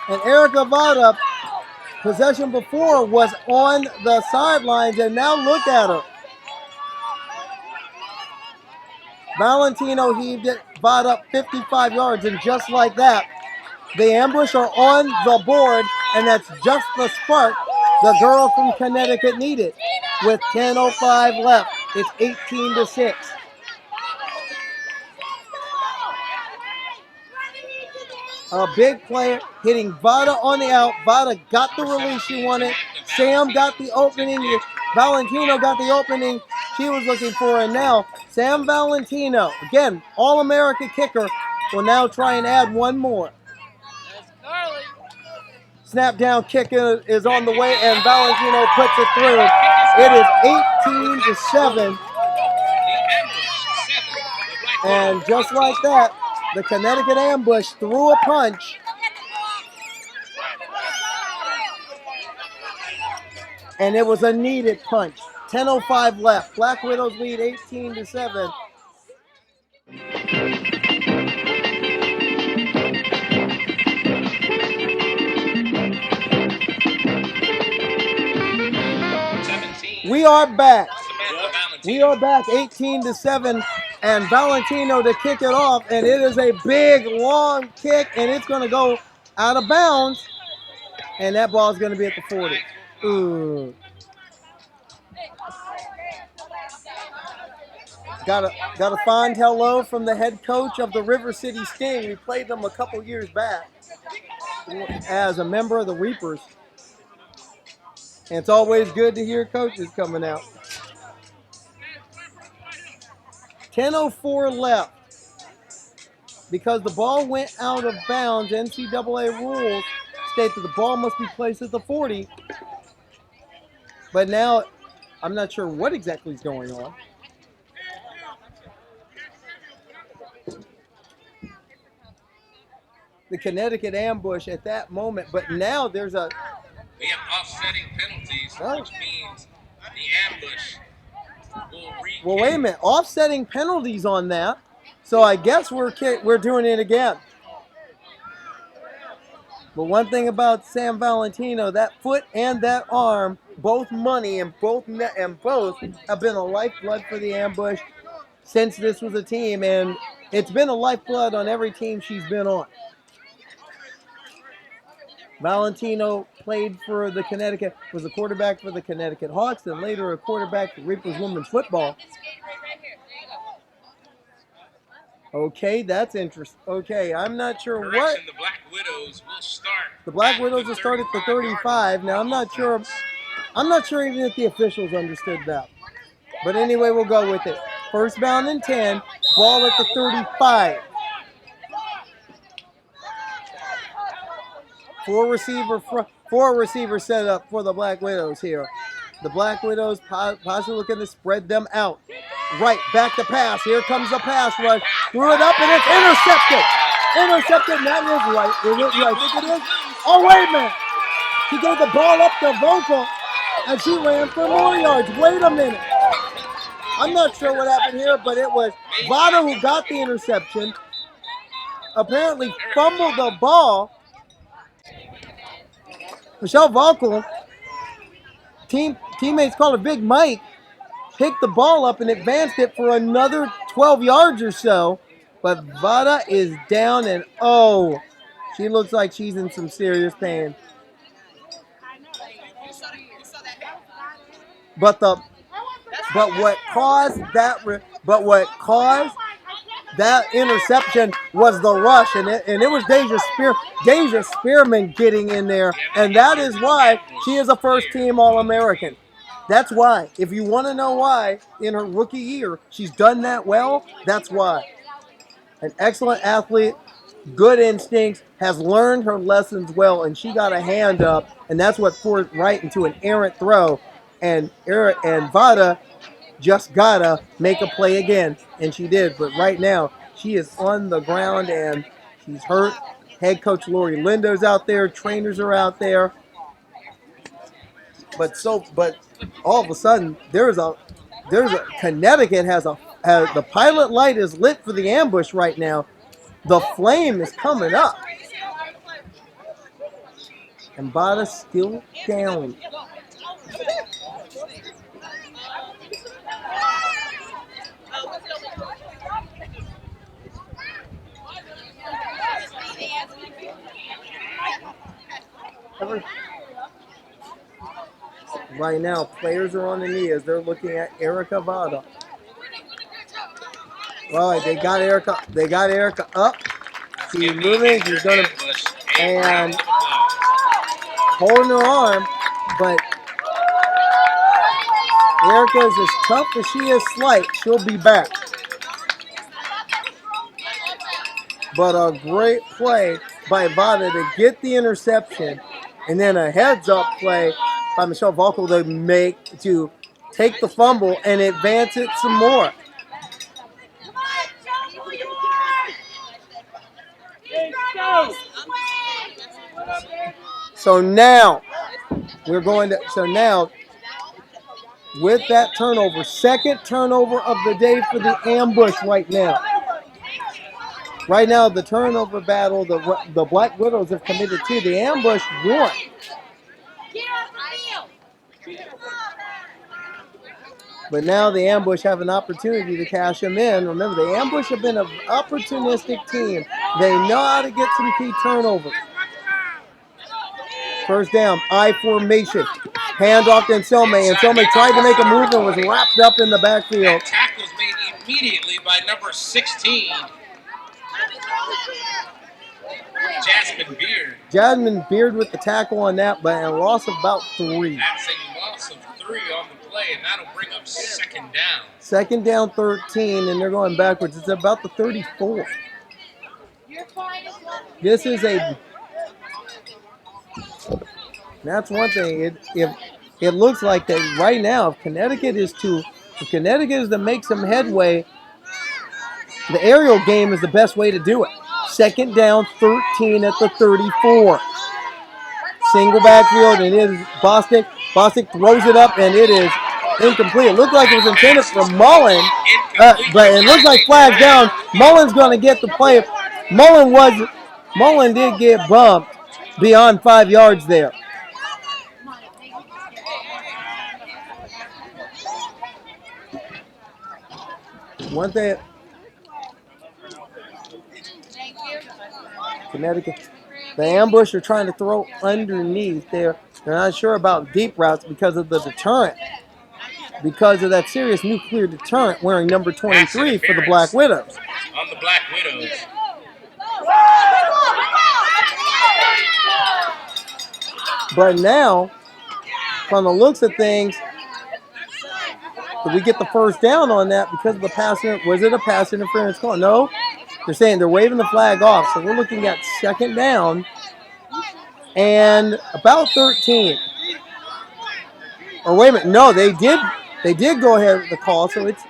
And Erica Vada, possession before, was on the sidelines, and now look at her. Valentino heaved it, Vada 55 yards, and just like that, the ambush are on the board, and that's just the spark the girl from Connecticut needed. With 10:05 left, it's 18-6. A big play hitting Vada on the out. Vada got the release she wanted. Sam got the opening. Valentino got the opening she was looking for. And now Sam Valentino, again, All-America kicker, will now try and add one more. Snap down kick is on the way, and Valentino puts it through. It is 18-7. And just like that, the Connecticut ambush threw a punch. And it was a needed punch. 10:05 left. Black Widows lead 18-7. We are back. We are back 18-7. And Valentino to kick it off. And it is a big, long kick. And it's going to go out of bounds. And that ball is going to be at the 40. Ooh. Got a fond hello from the head coach of the River City Sting. We played them a couple years back as a member of the Reapers. And it's always good to hear coaches coming out. 10:04 left. Because the ball went out of bounds, NCAA rules state that the ball must be placed at the 40. But now, I'm not sure what exactly is going on. The Connecticut ambush at that moment, but now there's a... We have offsetting penalties, which means the ambush will re-kick. Well, wait a minute. Offsetting penalties on that. So I guess we're doing it again. But one thing about Sam Valentino, that foot and that arm, both money and both have been a lifeblood for the ambush since this was a team, and it's been a lifeblood on every team she's been on. Valentino played for the Connecticut, was a quarterback for the Connecticut Hawks, and later a quarterback for Reapers women's football. Okay, that's interesting. Okay, I'm not sure what. The Black Widows will start. The Black Widows will start at the 35. Now I'm not sure even if the officials understood that. But anyway, we'll go with it. First down and 10, ball at the 35. Four receiver set up for the Black Widows here. The Black Widows possibly looking to spread them out. Right, back to pass. Here comes the pass rush. Threw it up and it's intercepted. Intercepted, that is right. Is it right? I think it is. Oh, wait a minute. She gave the ball up to Vocal and she ran for more yards. Wait a minute. I'm not sure what happened here, but it was Vada who got the interception. Apparently fumbled the ball. Michelle Vocal, teammates called her Big Mike, picked the ball up and advanced it for another 12 yards or so. But Vada is down and she looks like she's in some serious pain. But what caused that interception was the rush, and it was Deja Spearman getting in there, and that is why she is a first-team All-American. That's why. If you want to know why, in her rookie year, she's done that well, that's why. An excellent athlete, good instincts, has learned her lessons well, and she got a hand up, and that's what forced right into an errant throw. And Vada just gotta make a play again, and she did. But right now, she is on the ground and she's hurt. Head coach Lori Lindo's out there, trainers are out there. But all of a sudden, there's a Connecticut has the pilot light is lit for the ambush right now. The flame is coming up. And Bada's still down. Right now, players are on the knee as they're looking at Erica Vada. Well, they got Erica up. She's moving. She's gonna and holding her arm, but Erica's as tough as she is slight. She'll be back. But a great play by Vada to get the interception, and then a heads-up play by Michelle Volkel to take the fumble and advance it some more. So now with that turnover, second turnover of the day for the ambush right now. Right now, the turnover battle, the Black Widows have committed to. The ambush won. But now the ambush have an opportunity to cash them in. Remember, the ambush have been an opportunistic team. They know how to get some key turnovers. First down, I formation. Handoff to Selma. And Selma tried to make a move and was wrapped up in the backfield. That tackle was made immediately by number 16. Jasmine Beard with the tackle on that, but a loss of about 3. That's a loss of 3 on the play, and that'll bring up second down. Second down 13, and they're going backwards. It's about the 34. This is that's one thing. It looks like that right now, if Connecticut is to make some headway, the aerial game is the best way to do it. Second down, 13 at the 34. Single backfield, and it is Bostic. Bostic throws it up, and it is incomplete. It looked like it was intended for Mullen, but it looks like flag down. Mullen's going to get the play. Mullen did get bumped beyond 5 yards there. One thing, Connecticut, the ambush are trying to throw underneath there. They're not sure about deep routes because of the deterrent, because of that serious nuclear deterrent wearing number 23 for the Black Widows. On the Black Widows. But now, from the looks of things, did we get the first down on that because of the pass? Was it a pass interference call? No. They're saying they're waving the flag off. So we're looking at second down and about 13. Or wait a minute. No, they did go ahead with the call. So it's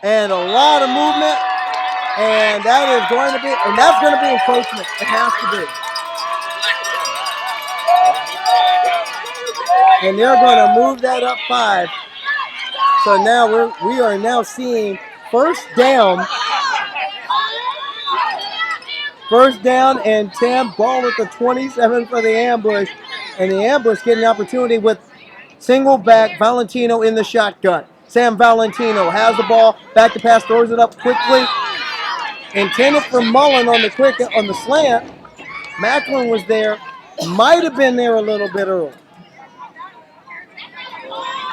and a lot of movement. And that is going to be, and that's going to be encroachment. It has to be. And they're going to move that up 5. So now we are now seeing first down and 10. Ball at the 27 for the ambush. And the ambush getting an opportunity with single back Valentino in the shotgun. Sam Valentino has the ball, back to pass, throws it up quickly. Intended for Mullen on the slant. Macklin was there, might have been there a little bit early.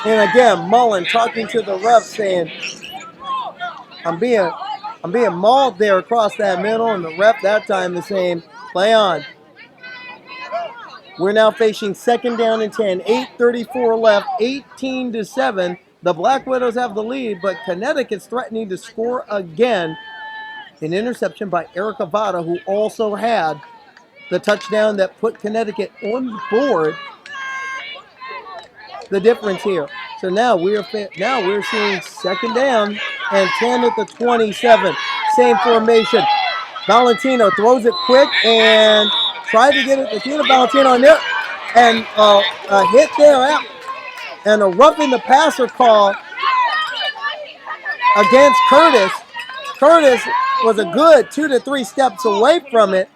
And again, Mullen talking to the ref saying, I'm being mauled there across that middle, and the ref that time is saying, play on. We're now facing second down and 10, 8:34 left, 18-7. The Black Widows have the lead, but Connecticut's threatening to score again. An interception by Eric Avada, who also had the touchdown that put Connecticut on the board. The difference here. So now we're seeing second down and 10 at the 27. Same formation. Valentino throws it quick and tried to get it to Tina Valentino on there, and a hit there out, and a roughing the passer call against Curtis. Curtis was a good 2 to 3 steps away from it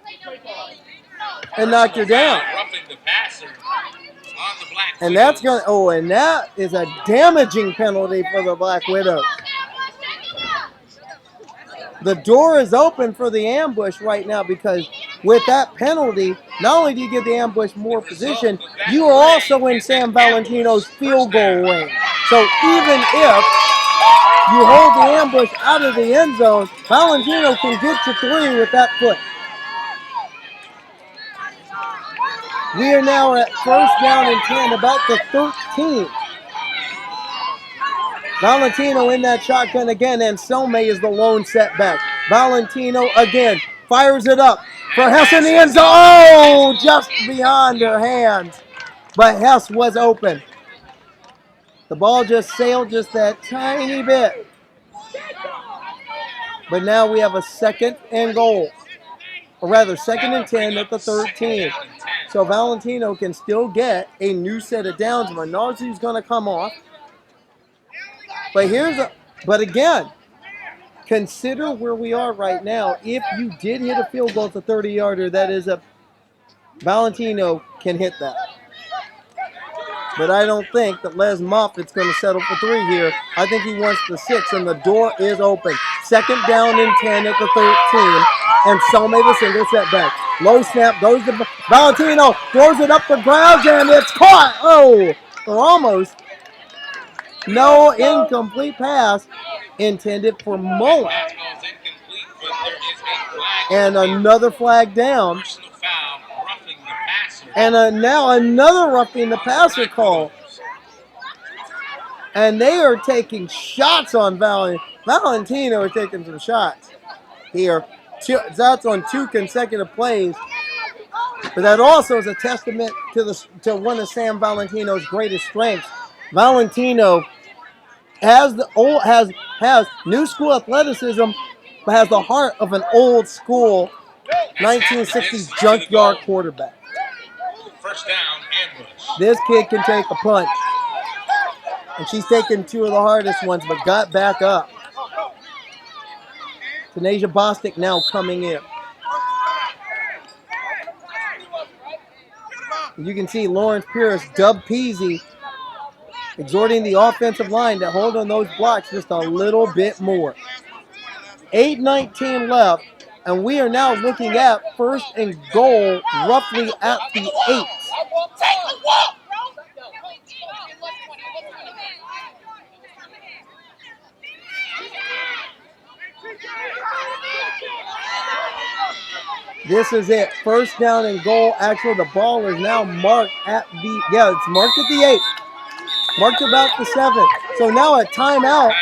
and knocked her down. And that's going to, and that is a damaging penalty for the Black Widows. The door is open for the ambush right now, because with that penalty, not only do you give the ambush more position, you are also in Sam Valentino's field goal range. So even if you hold the ambush out of the end zone, Valentino can get to 3 with that foot. We are now at first down and 10, about the 13. Valentino in that shotgun again, and Selme is the lone setback. Valentino again fires it up for Hess in the end zone. Oh, just beyond her hands. But Hess was open. The ball just sailed just that tiny bit. But now we have a second and goal. Or rather, second and 10 at the 13. So Valentino can still get a new set of downs. Menarzi's going to come off. But again, consider where we are right now. If you did hit a field goal at the 30-yarder, that is Valentino can hit that. But I don't think that Les Moffitt's going to settle for 3 here. I think he wants the 6, and the door is open. Second down and 10 at the 13, and Selme the single setback. Low snap goes to Valentino, throws it up for grabs, and it's caught. Oh, or almost. No, incomplete pass intended for Mullen. And another flag down. And now another roughing the passer call. And they are taking shots on Valentino are taking some shots here. That's on 2 consecutive plays. But that also is a testament to one of Sam Valentino's greatest strengths. Valentino has new school athleticism, but has the heart of an old school 1960s junkyard quarterback. First down, ambush. This kid can take a punch. And she's taken 2 of the hardest ones, but got back up. Tanasia Bostic now coming in. You can see Lawrence Pierce, Dub Peasy, exhorting the offensive line to hold on those blocks just a little bit more. 8:19 left, and we are now looking at first and goal roughly at the 8. This is it. First down and goal. Actually, the ball is now marked at it's marked at the 8. Marked about the 7. So now a timeout.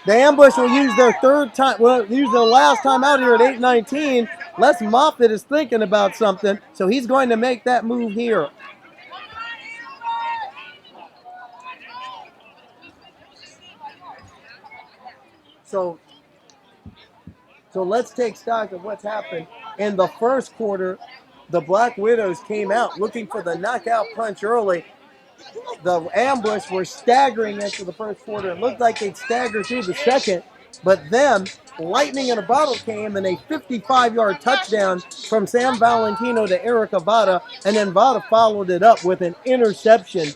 The ambush will use their use their last time out here at 8:19. Les Moffitt is thinking about something, so he's going to make that move here. So let's take stock of what's happened. In the first quarter, the Black Widows came out looking for the knockout punch early. The ambush were staggering into the first quarter. It looked like they'd stagger through the second, but then lightning in a bottle came and a 55-yard touchdown from Sam Valentino to Eric Avada, and then Avada followed it up with an interception.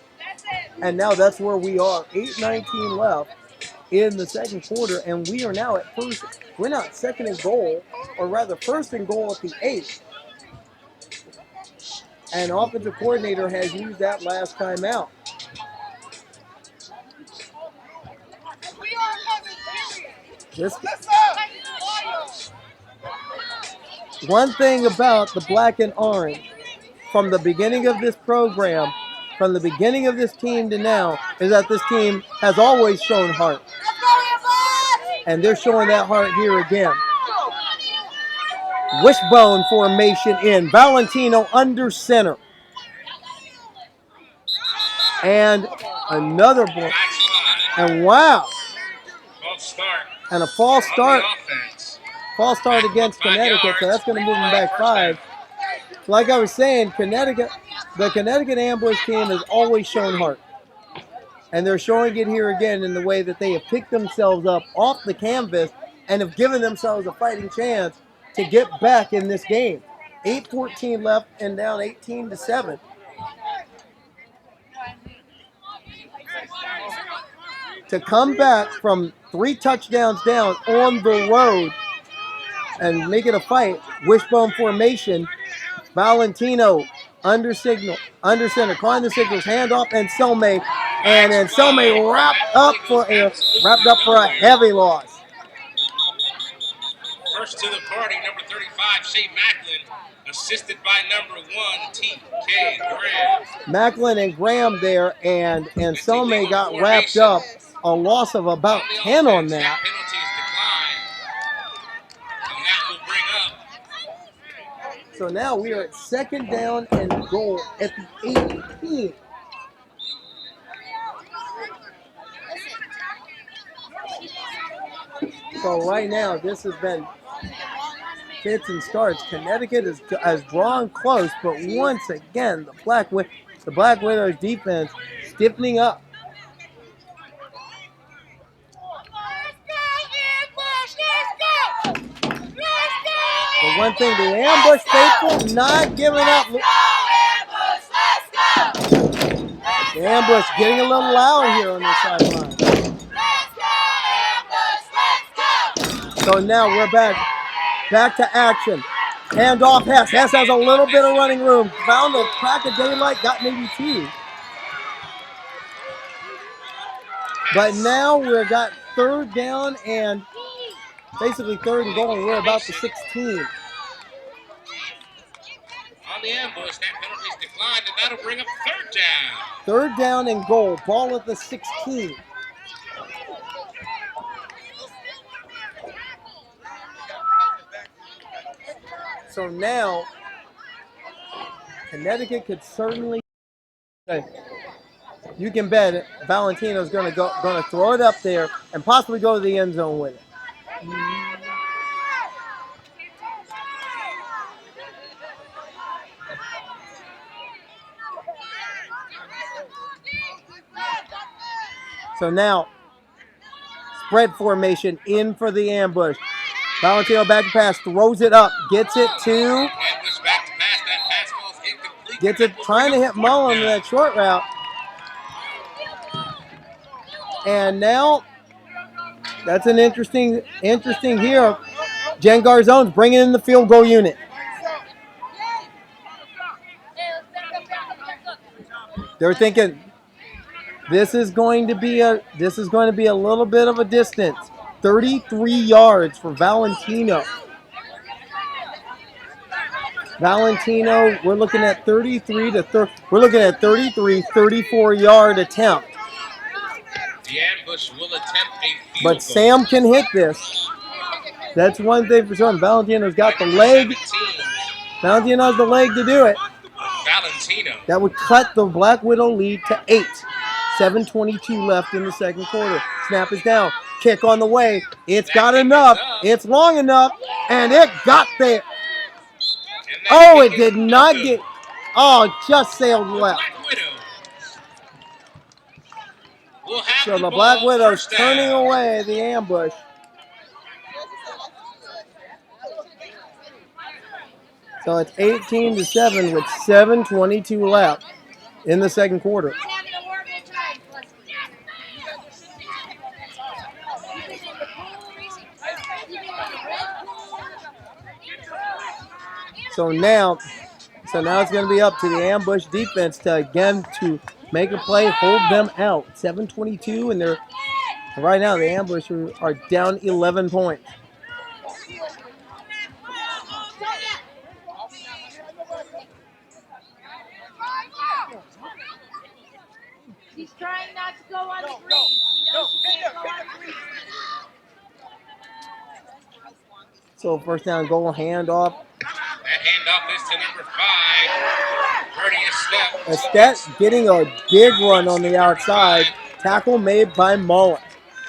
And now that's where we are. 8:19 left in the second quarter, and we are now at first. We're not second and goal, or rather first and goal at the 8. And offensive coordinator has used that last time out. One thing about the black and orange from the beginning of this program, from the beginning of this team to now, is that this team has always shown heart. And they're showing that heart here again. Wishbone formation in. Valentino under center. And another ball. And wow. And a false start. False start against Connecticut, so that's going to move them back 5. Like I was saying, the Connecticut ambush team has always shown heart. And they're showing it here again in the way that they have picked themselves up off the canvas and have given themselves a fighting chance to get back in this game. 8:14 left and down 18-7. To come back from 3 touchdowns down on the road and make it a fight. Wishbone formation. Valentino under center, calling the signals, handoff, and Selmay. And then Selmay wrapped up for a heavy loss. First to the party, number 35, Shea Macklin, assisted by number 1, T.K. Graham. Macklin and Graham there, and Selmay got wrapped up. A loss of about 10 on that. Penalties decline, and that will bring up. So now we are at 2nd down and goal at the 18. So right now, this has been fits and starts. Connecticut has drawn close, but once again, the Black Widows defense stiffening up. But one thing, the ambush faithful not giving up. The ambush getting a little loud here on this sideline. So now we're back to action. Handoff Hess. Hess has a little bit of running room. Found a crack of daylight, got maybe 2. But now we've got 3rd down and basically 3rd and goal, and we're about the 16. On the ambush, that penalty's declined, and that'll bring up 3rd down. 3rd down and goal, ball at the 16. So now, Connecticut could certainly. You can bet it. Valentino's going to throw it up there and possibly go to the end zone with it. So now, spread formation in for the ambush. Valentino back to pass, throws it up, gets it to. Gets it, trying to hit Mullen with that short route. And now, that's an interesting here. Jen Garzone's bringing in the field goal unit. They're thinking this is going to be a little bit of a distance. 33 yards for Valentino. Valentino, we're looking at 34-yard attempt. The ambush will attempt a field but Sam can hit this. That's one thing for certain. Valentino's got the leg. Valentino has the leg to do it. Valentino. That would cut the Black Widow lead to 8. 7:22 left in the 2nd quarter. Snap is down. Kick on the way. It's got enough. It's long enough. And it got there. Oh, it did not get. Oh, just sailed left. So the Black Widow's turning away the ambush. So it's 18-7 with 7:22 left in the 2nd quarter. So now it's going to be up to the ambush defense to make a play, hold them out. 7:22, and they're right now the ambush are down 11 points. She's trying not to go on the green. She knows she can't go on the green. So first down goal, handoff. That handoff is to number 5, Birdie Estet getting a big run on the outside. Tackle made by Mullen.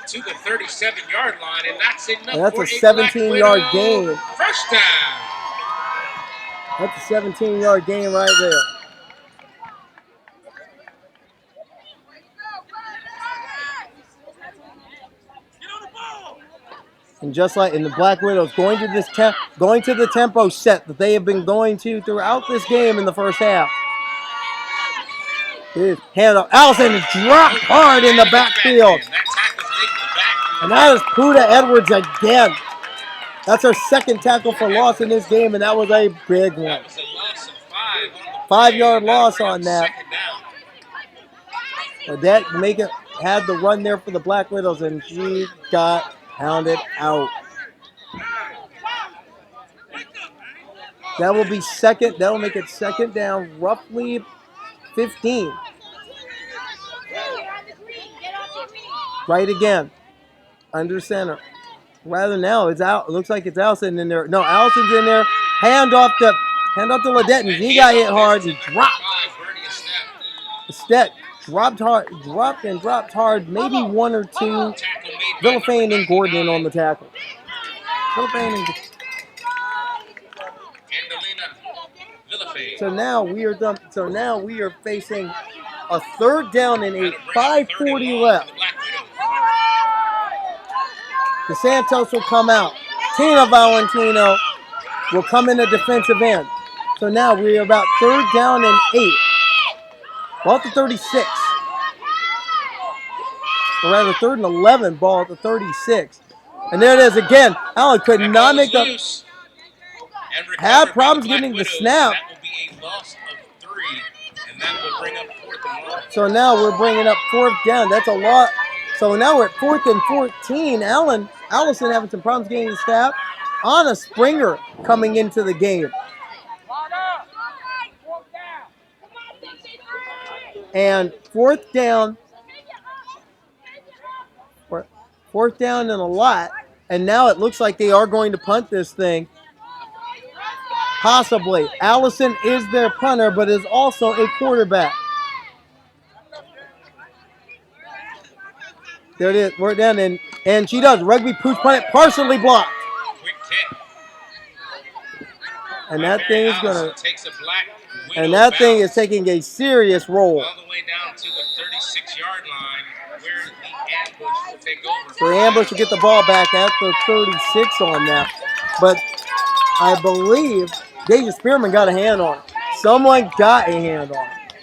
To the 37-yard line, and that's enough And that's for a 17-yard gain. First down. That's a 17-yard gain right there. And just like in the Black Widows, going to the tempo set that they have been going to throughout this game in the first half. His handoff. Allison is dropped hard in the backfield. And that is Puda Edwards again. That's her second tackle for loss in this game, and that was a big one. That was a loss of 5. 5-yard loss on that. Odette had the run there for the Black Widows, and she got pounded out. That will be second. That will make it second down, roughly 15. Right again, under center. Rather now, it's out. It looks like it's Allison in there. No, Allison's in there. Hand off to Ledet, and he got hit hard. He dropped. Estet dropped hard. Maybe one or two. Villafane and Gordon on the tackle. So now we are done. So now we are facing a third down and 5:40 left. DeSantos will come out. Tina Valentino will come in a defensive end. So now we are about third down and 8. Ball at the 36. Or rather, third and 11, ball at the 36. And there it is again. Allen could not make up. Had problems getting the snap. That will be a loss of 3, and that will bring up 4th and 1. So now we're bringing up 4th down. That's a lot. So now we're at 4th and 14. Allison having some problems getting the snap. Anna Springer coming into the game. And 4th down. 4th down and a lot. And now it looks like they are going to punt this thing. Possibly. Allison is their punter, but is also a quarterback. There it is. We're down, and she does. Rugby pooch punt it, partially blocked. Quick kick. And that thing is going to. Takes a Black Widow And that thing bounce is taking a serious roll. all the way down to the 36-yard line, where the ambush will take over. So the ambush will get the ball back at the 36 on that. But I believe Deja Spearman got a hand on it. Someone got a hand on it.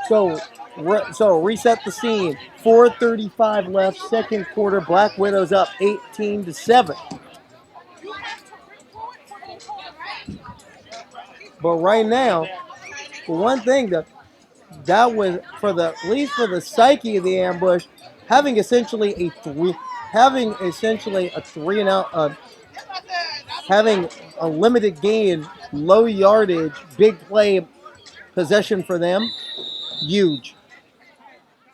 So reset the scene. 4:35 left, second quarter. Black Widows up 18-7. But right now, for one thing, that was at least for the psyche of the ambush, having essentially a 3 and out, having a limited gain, low yardage, big play possession for them, huge.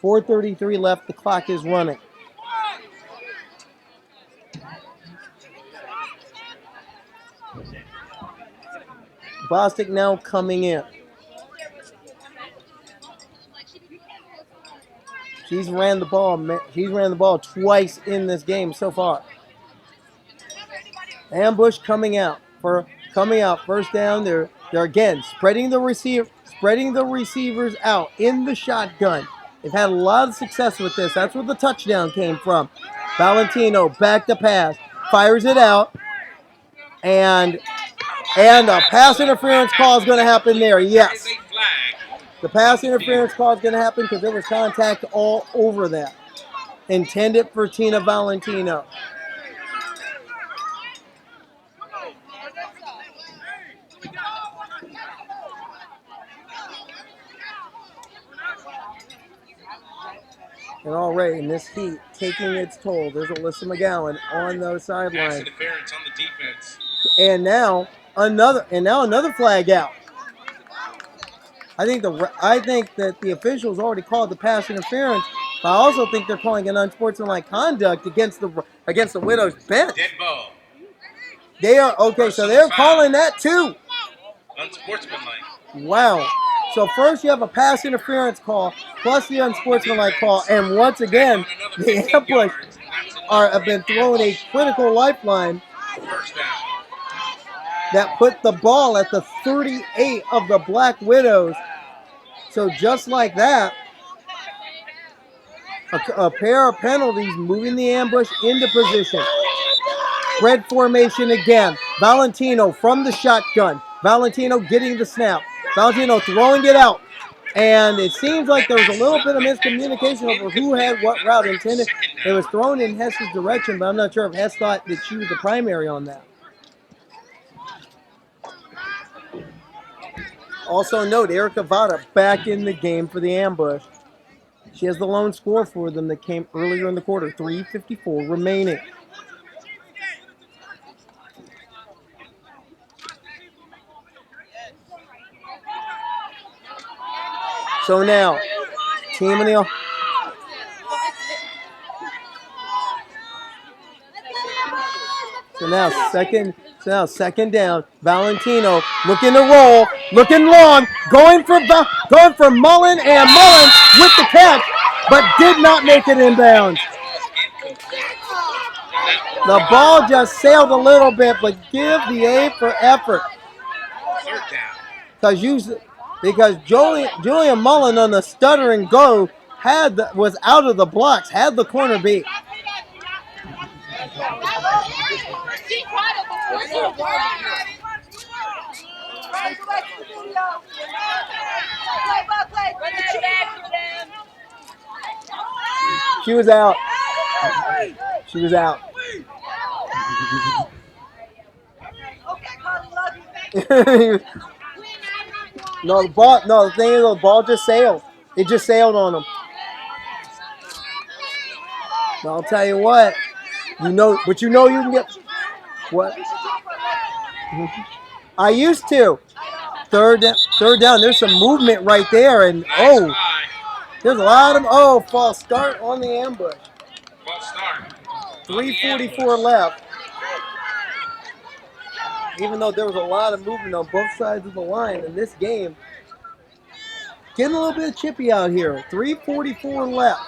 4:33 left, the clock is running. Bostic now coming in. She's ran the ball twice in this game so far. Ambush coming out. First down. They're again spreading the receivers out in the shotgun. They've had a lot of success with this. That's where the touchdown came from. Valentino back to pass, fires it out, and a pass interference call is going to happen there. Yes, the pass interference call is going to happen because there was contact all over that. Intended for Tina Valentino. And already in this heat, taking its toll. There's Alyssa McGowan on the sideline. Pass interference on the defense. And now another flag out. I think that the officials already called the pass interference. But I also think they're calling an unsportsmanlike conduct against the Widows bench. Dead ball. They are okay, so they're calling that too. Unsportsmanlike. Wow. So first you have a pass interference call, plus the unsportsmanlike call, and once again, the ambush have been throwing a critical lifeline First down. that put the ball at the 38 of the Black Widows. So just like that, a pair of penalties moving the ambush into position. Spread formation again. Valentino from the shotgun. Valentino getting the snap. Valentino throwing it out. And it seems like there was a little bit of miscommunication over who had what route intended. It was thrown in Hess's direction, but I'm not sure if Hess thought that she was the primary on that. Also note, Erica Vada back in the game for the ambush. She has the lone score for them that came earlier in the quarter. 3:54 remaining. So now, team in the... So now second down. Valentino looking to roll, looking long, going for Mullen, and Mullen with the catch, but did not make it inbounds. The ball just sailed a little bit, but give the A for effort. Because Julian Mullen on the stutter and go was out of the blocks, had the corner beat. She was out. She was out. The thing is, the ball just sailed. It just sailed on him. I'll tell you what. But you can get what? I used to. Third down. There's some movement right there, and there's a lot of false start on the ambush. False start. 3:44 left. Even though there was a lot of movement on both sides of the line in this game, getting a little bit chippy out here. 3:44 left.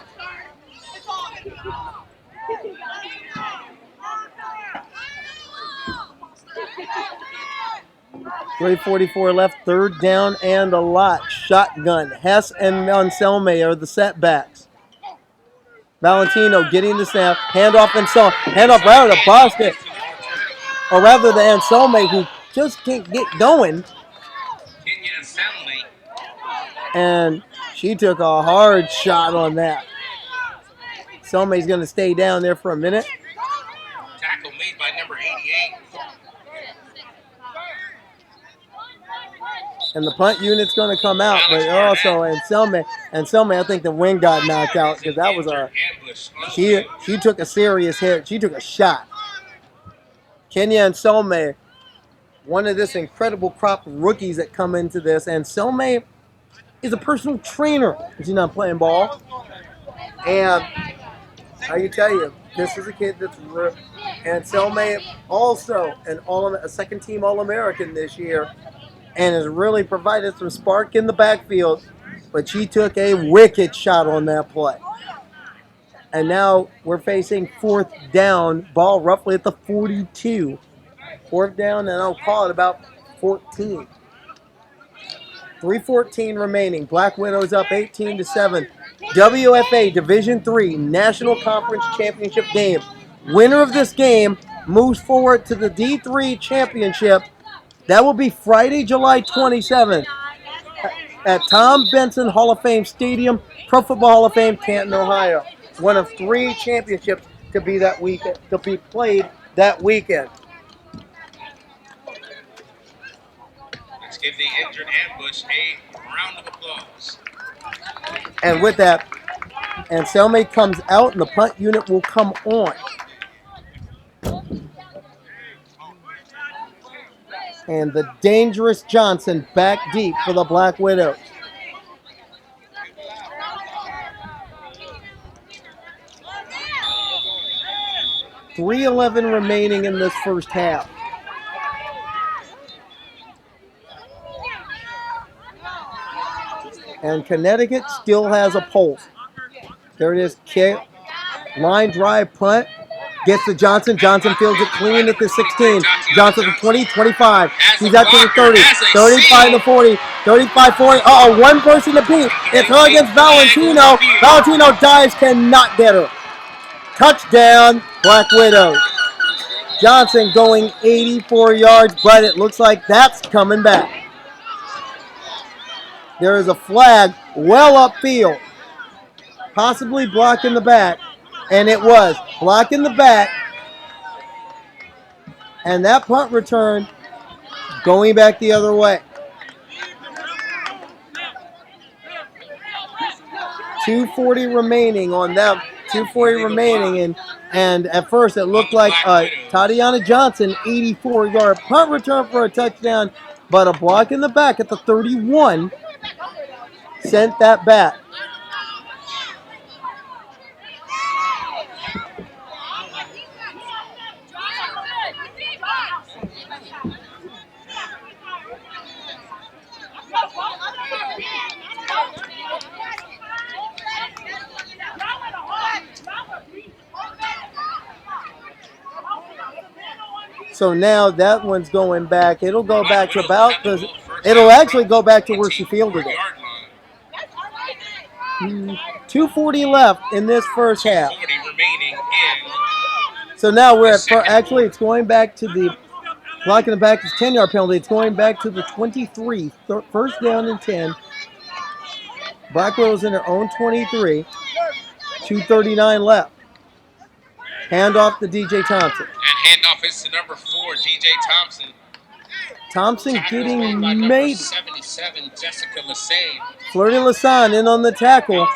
.344 left, third down and a lot. Shotgun. Hess and Anselme are the setbacks. Valentino getting the snap. Handoff right to Boston. Or rather the Anselme, who just can't get going. And she took a hard shot on that. Selmay's going to stay down there for a minute. Tackle made by number 88. And the punt unit's going to come out, but also Anselme, I think the wing got knocked out because that was she took a serious hit. She took a shot. Kenya Anselme, one of this incredible crop of rookies that come into this. Anselme is a personal trainer. She's not playing ball. And I can tell you, this is a kid that's Anselme also a second team All-American this year. And has really provided some spark in the backfield. But she took a wicked shot on that play. And now we're facing fourth down, ball roughly at the 42. Fourth down, and I'll call it about 14. 3:14 remaining. Black Widows up 18-7. WFA Division III National Conference Championship game. Winner of this game moves forward to the D3 Championship. That will be Friday, July 27th at Tom Benson Hall of Fame Stadium, Pro Football Hall of Fame, Canton, Ohio. One of 3 championships to be played that weekend. Let's give the injured ambush a round of applause. And with that, Anselme comes out and the punt unit will come on. And the dangerous Johnson back deep for the Black Widows. .3:11 remaining in this first half. And Connecticut still has a pulse. There it is, kick, line drive, punt. Gets to Johnson. Johnson fields it clean at the 16. Johnson to 20, 25. He's out to the 30. 35 to 40. 35, 40. Uh-oh, one person to beat. It's her against Valentino. Valentino dives, cannot get her. Touchdown, Black Widows. Johnson going 84 yards, but it looks like that's coming back. There is a flag well upfield, possibly blocking the back, and it was blocking the back. And that punt return going back the other way. 2:40 remaining on them. 2:40 remaining, and at first it looked like Tatiana Johnson 84-yard punt return for a touchdown, but a block in the back at the 31 sent that back. So now that one's going back. It'll go back to about, because it'll actually go back to where she fielded it. 2:40 left in this first half. So now we're at, actually it's going back to the, blocking the back is 10-yard penalty. It's going back to the 23, first down and 10. Black Widows in their own 23. 2:39 left. Handoff to DJ Thompson. And handoff is to number 4, DJ Thompson. Thompson getting maybe 77, Jessica Lassane. Flirty Lassane in on the tackle.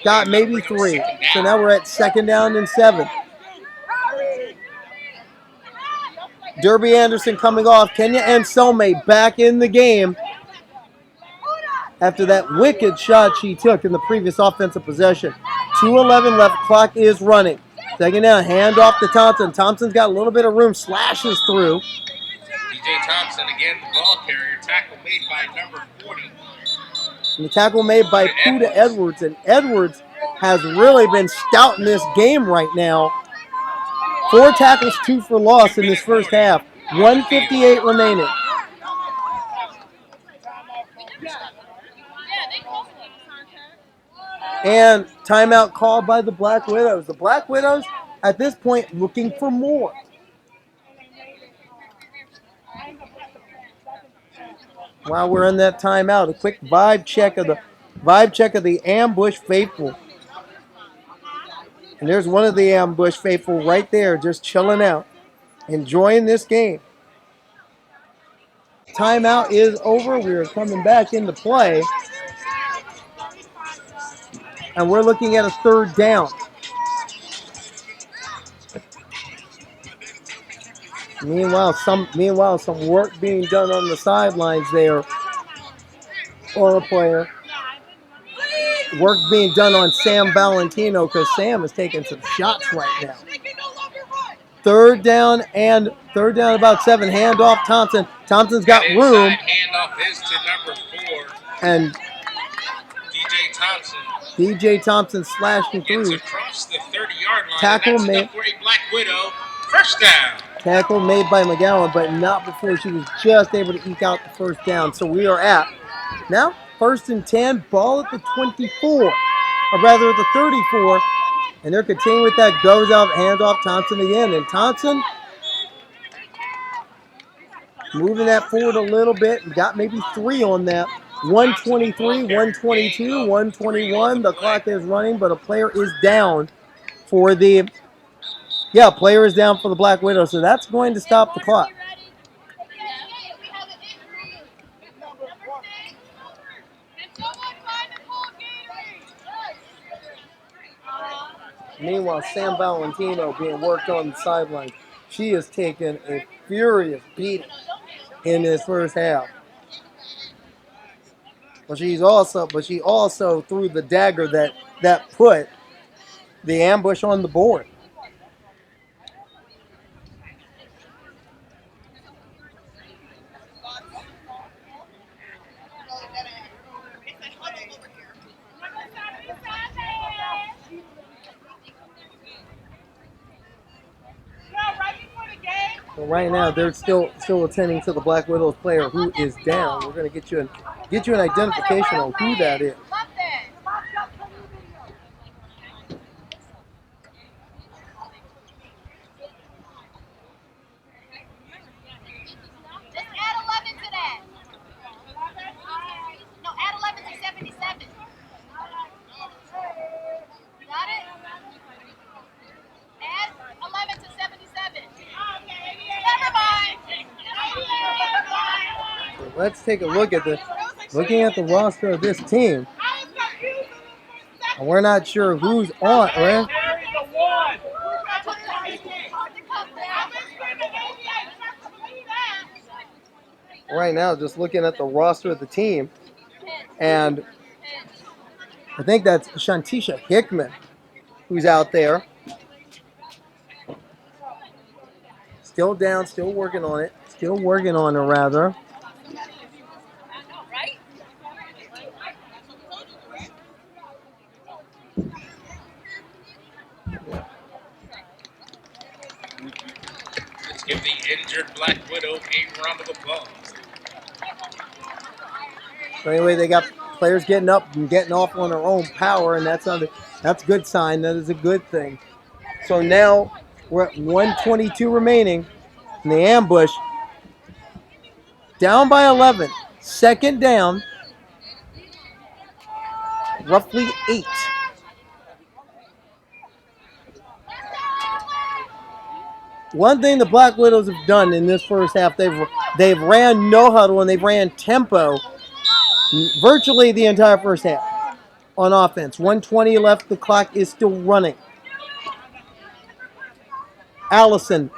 Got maybe 3. So now we're at second down and 7. Derby Anderson coming off. Kenya Anselme back in the game after that wicked shot she took in the previous offensive possession. 2:11 left. Clock is running. Second down. Hand off to Thompson. Thompson's got a little bit of room. Slashes through. DJ Thompson again, the ball carrier. Tackle made by number 40. And the tackle made by Puda Edwards. And Edwards has really been stout in this game right now. 4 tackles, 2 for loss in this first half. 1:58 remaining. And timeout called by the Black Widows. The Black Widows, at this point, looking for more. While we're in that timeout, a quick vibe check of the ambush faithful. And there's one of the ambush faithful right there, just chilling out, enjoying this game. Timeout is over. We're coming back into play. And we're looking at a third down. Meanwhile, some work being done on the sidelines there for a player. Work being done on Sam Valentino because Sam is taking some shots right now. Third down about 7. Handoff Thompson. Thompson's got room. Handoff is to number 4. And DJ Thompson slashing through. It's across the 30-yard line. Tackle made for a Black Widow. First down. Tackle made by McGowan, but not before she was just able to eke out the first down. So we are at now 1st and 10. Ball at the 24, or rather at the 34. And they're continuing with that. Goes out, handoff Thompson again. And Thompson moving that forward a little bit. And got maybe 3 on that. 123, 122, 121. The clock is running, but a player is down for the... Yeah, player is down for the Black Widow, so that's going to stop the clock. Meanwhile, Sam Valentino being worked on the sidelines. She has taken a furious beating in this first half. But she also threw the dagger that put the ambush on the board. right now they're still attending to the Black Widows player who is down. We're going to get you an identification on who that is. Just add 11 to that. No, add 11 to 77. Got it? Add 11 to 77. Never mind. Let's take a look at looking at the roster of this team. And we're not sure who's on, right? Right now, just looking at the roster of the team, and I think that's Shantisha Hickman who's out there. Still down, still working on it. Still working on it, rather. Let's give the injured Black Widow a round of applause. So anyway, they got players getting up and getting off on their own power, and that's a good sign. That is a good thing. So now we're at 1:22 remaining in the ambush. Down by 11. Second down. Roughly 8. One thing the Black Widows have done in this first half, they've ran no huddle and they've ran tempo virtually the entire first half on offense. 1:20 left. The clock is still running. Allison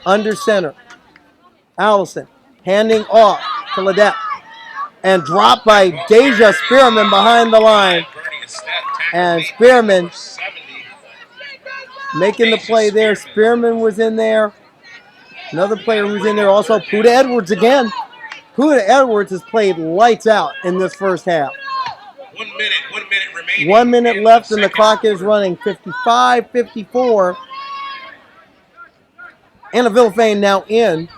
under center. Allison handing off to Ledette. And dropped by Deja Spearman behind the line. And Spearman making the play there. Spearman was in there. Another player who's in there also, Puda Edwards again. Puda Edwards has played lights out in this first half. 1 minute remaining. 1 minute left and the clock is running. 55-54. Anna Villafane now in.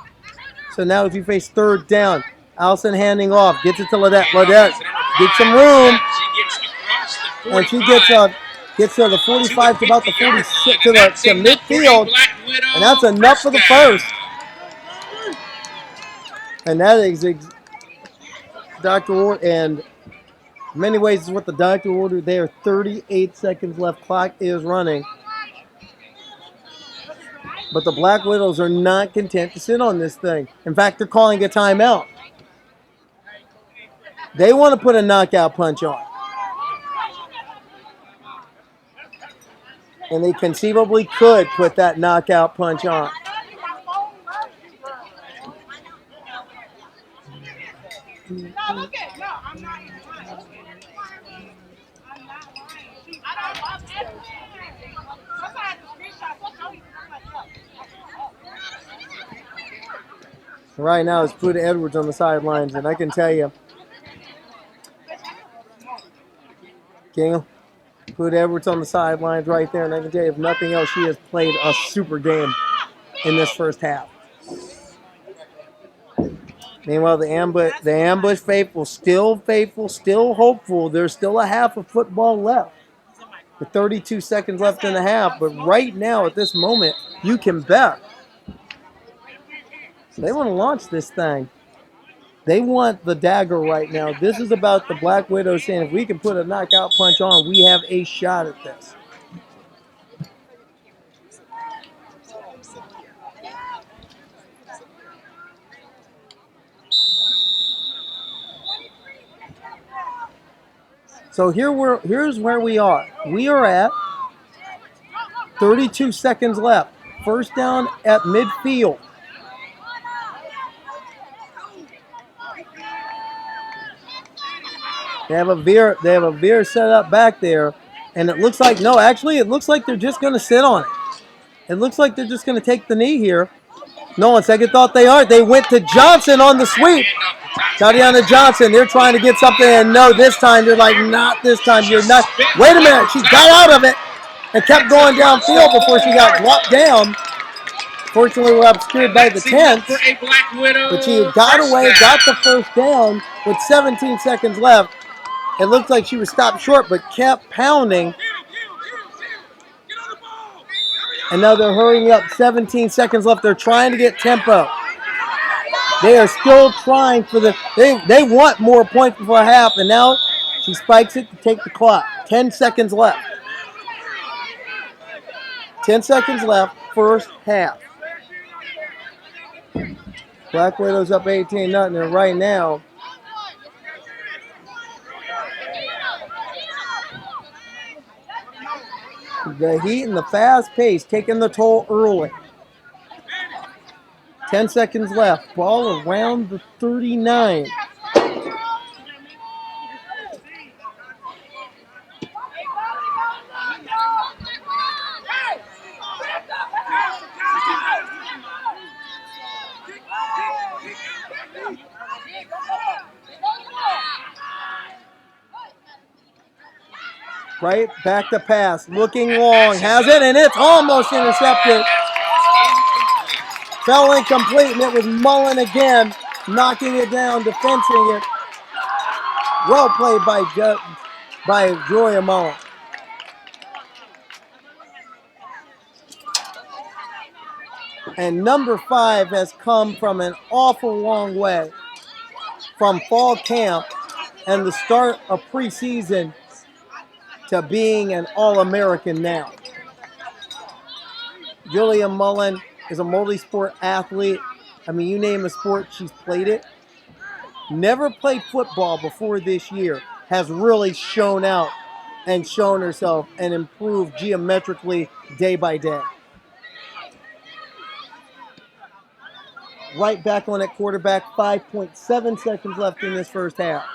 So now if you face third down, Allison handing off, gets it to Ledette. Ledette gets some room. And she gets to the 45 to about the 46 to midfield. And that's enough for the first. And that is Dr. Ward, and in many ways is what the doctor ordered there. 38 seconds left. Clock is running. But the Black Widows are not content to sit on this thing. In fact, they're calling a timeout. They want to put a knockout punch on. And they conceivably could put that knockout punch on. Right now it's Puda Edwards on the sidelines, and I can tell you, Puda Edwards on the sidelines right there, and I can tell you, if nothing else, she has played a super game in this first half. Meanwhile, the ambush faithful, still hopeful. There's still a half of football left. With 32 seconds left in the half, but right now, at this moment, you can bet they want to launch this thing. They want the dagger right now. This is about the Black Widows saying, if we can put a knockout punch on, we have a shot at this. So here's where we are. We are at 32 seconds left. First down at midfield. They have a veer set up back there, and it looks like it looks like they're just going to sit on it. It looks like they're just going to take the knee here. No, on second thought they aren't. They went to Johnson on the sweep. Tatiana Johnson, they're trying to get something, and no, this time they're like, not this time. You're not. Wait a minute, she got out of it and kept going downfield before she got dropped down Fortunately, we're obscured by the That seems up tents. for a Black Widow. But she got first away, down. got the first down with 17 seconds left. It looked like she was stopped short, but kept pounding. And now they're hurrying up. 17 seconds left. They're trying to get tempo. They are still trying for the... They want more points before half. And now she spikes it to take the clock. 10 seconds left. 10 seconds left. First half. Black Widow's up 18-0. And right now... the heat and the fast pace taking the toll early. 10 seconds left. Ball around the 39. Right back to pass. Looking long. Has it, and it's almost intercepted. Fell incomplete, and it was Mullen again, knocking it down, defensing it. Well played by Joya Mullen. And number 5 has come from an awful long way from fall camp and the start of preseason to being an All-American now. Julia Mullen is a multi-sport athlete. I mean, you name a sport, she's played it. Never played football before this year. Has really shown out and shown herself and improved geometrically day by day. Right back on at quarterback, 5.7 seconds left in this first half.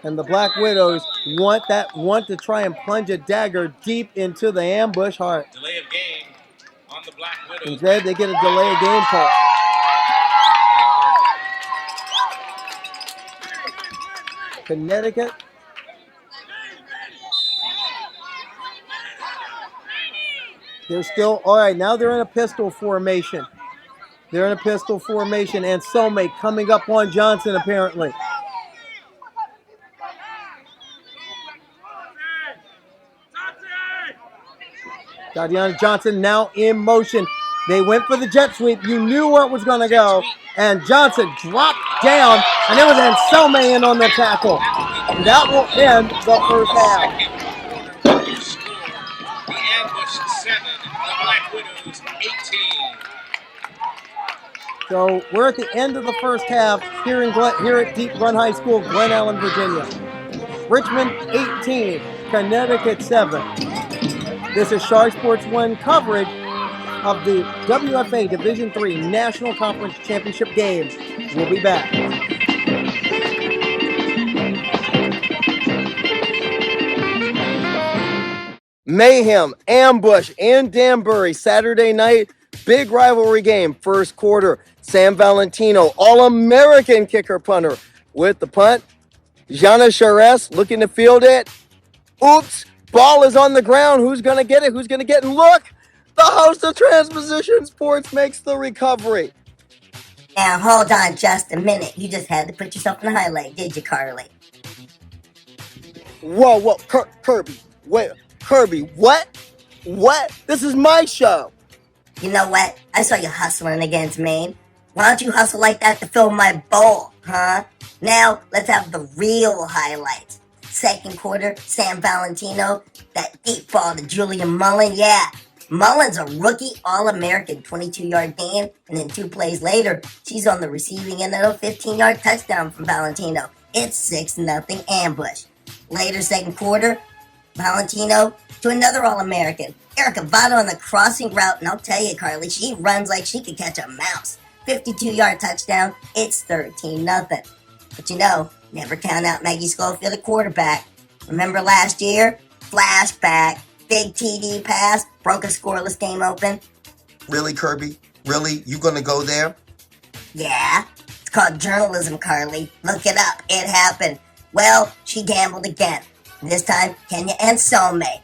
And the Black Widows want to try and plunge a dagger deep into the ambush heart. Delay of game on the Black Widows. Instead, they get a delay of game call. Connecticut. They're still, all right, now they're in a pistol formation. They're in a pistol formation, and Somé coming up on Johnson, apparently. Tatiana Johnson now in motion. They went for the jet sweep. You knew where it was going to go. And Johnson dropped down, and it was Somé in on the tackle. And that will end the first half. The ambush 7, the Black Widows 18. So we're at the end of the first half here at Deep Run High School, Glen Allen, Virginia. Richmond 18, Connecticut 7. This is CharSports 1 coverage of the WFA Division III National Conference Championship game. We'll be back. Mayhem, ambush in Danbury, Saturday night. Big rivalry game, first quarter. Sam Valentino, All-American kicker punter with the punt. Jana Charest looking to field it. Oops, ball is on the ground. Who's going to get it? Who's going to get it? And look, the host of Transposition Sports makes the recovery. Now, hold on just a minute. You just had to put yourself in the highlight, did you, Carly? Whoa, Kirby. Wait, Kirby, what? What? This is my show. You know what? I saw you hustling against Maine. Why don't you hustle like that to fill my bowl, huh? Now, let's have the real highlights. Second quarter, Sam Valentino, that deep ball to Julia Mullen, yeah. Mullen's a rookie All-American 22-yard gain, and then 2 plays later, she's on the receiving end of a 15-yard touchdown from Valentino. It's 6-0 ambush. Later second quarter, Valentino to another All-American, Erica Vada on the crossing route, and I'll tell you, Carly, she runs like she could catch a mouse. 52-yard touchdown, it's 13-0. But you know, never count out Maggie Schofield at quarterback. Remember last year? Flashback, big TD pass, broke a scoreless game open. Really, Kirby? Really? You gonna go there? Yeah, it's called journalism, Carly. Look it up, it happened. Well, she gambled again. This time, Kenya and Somé.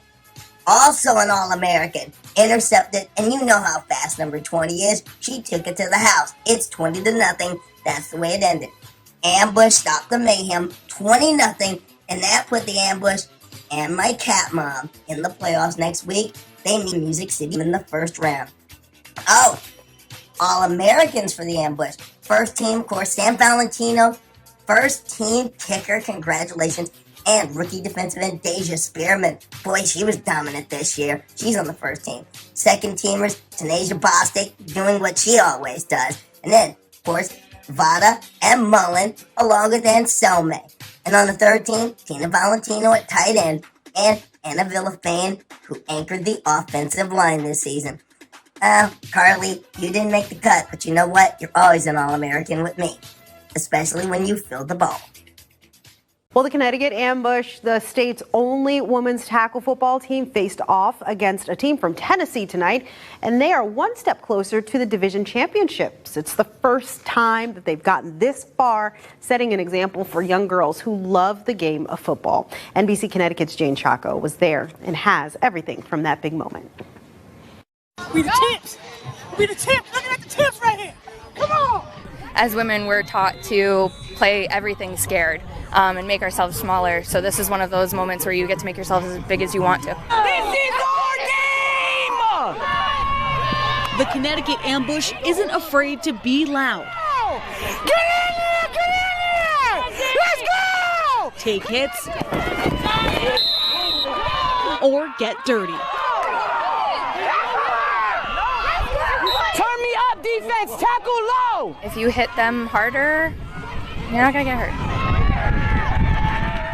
Also an All-American. Intercepted, and you know how fast number 20 is. She took it to the house. It's 20-0. That's the way it ended. Ambush stopped the mayhem, 20-0, and that put the Ambush and my cat mom in the playoffs next week. They meet Music City in the first round. Oh, All-Americans for the Ambush. First team, of course, San Valentino. First team kicker, congratulations. And rookie defensive end Deja Spearman. Boy, she was dominant this year. She's on the first team. Second teamers, Tanasia Bostic, doing what she always does. And then, of course, Vada and Mullen, along with Anselme. And on the third team, Tina Valentino at tight end, and Anna Villafane, who anchored the offensive line this season. Carly, you didn't make the cut, but you know what? You're always an All-American with me, especially when you fill the ball. Well, the Connecticut Ambush, the state's only women's tackle football team, faced off against a team from Tennessee tonight, and they are one step closer to the division championships. It's the first time that they've gotten this far, setting an example for young girls who love the game of football. NBC Connecticut's Jane Chaco was there and has everything from that big moment. We the champs! We the champs! Looking at the champs right here! Come on! As women, we're taught to play everything scared and make ourselves smaller. So this is one of those moments where you get to make yourself as big as you want to. This is our game! The Connecticut Ambush isn't afraid to be loud. Get in here! Get in here! Let's go! Take hits. Or get dirty. Turn me up, defense! Tackle low! If you hit them harder, you're not going to get hurt.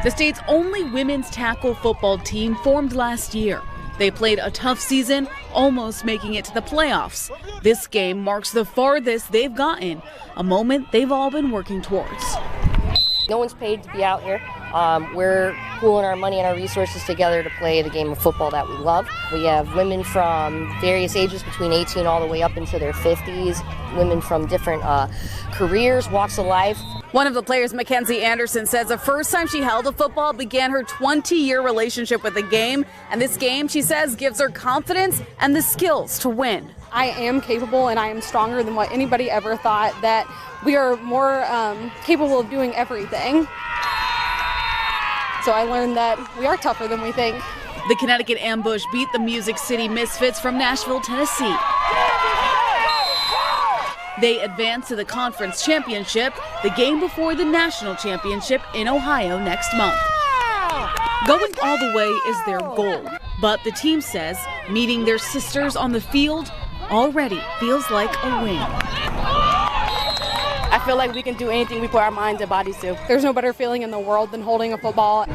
The state's only women's tackle football team formed last year. They played a tough season, almost making it to the playoffs. This game marks the farthest they've gotten, a moment they've all been working towards. No one's paid to be out here. We're pooling our money and our resources together to play the game of football that we love. We have women from various ages, between 18 all the way up into their 50s, women from different careers, walks of life. One of the players, Mackenzie Anderson, says the first time she held a football began her 20-year relationship with the game. And this game, she says, gives her confidence and the skills to win. I am capable and I am stronger than what anybody ever thought, that we are more capable of doing everything. So I learned that we are tougher than we think. The Connecticut Ambush beat the Music City Misfits from Nashville, Tennessee. They advance to the conference championship, the game before the national championship in Ohio next month. Going all the way is their goal, but the team says meeting their sisters on the field already feels like a win. I feel like we can do anything we put our minds and bodies to. There's no better feeling in the world than holding a football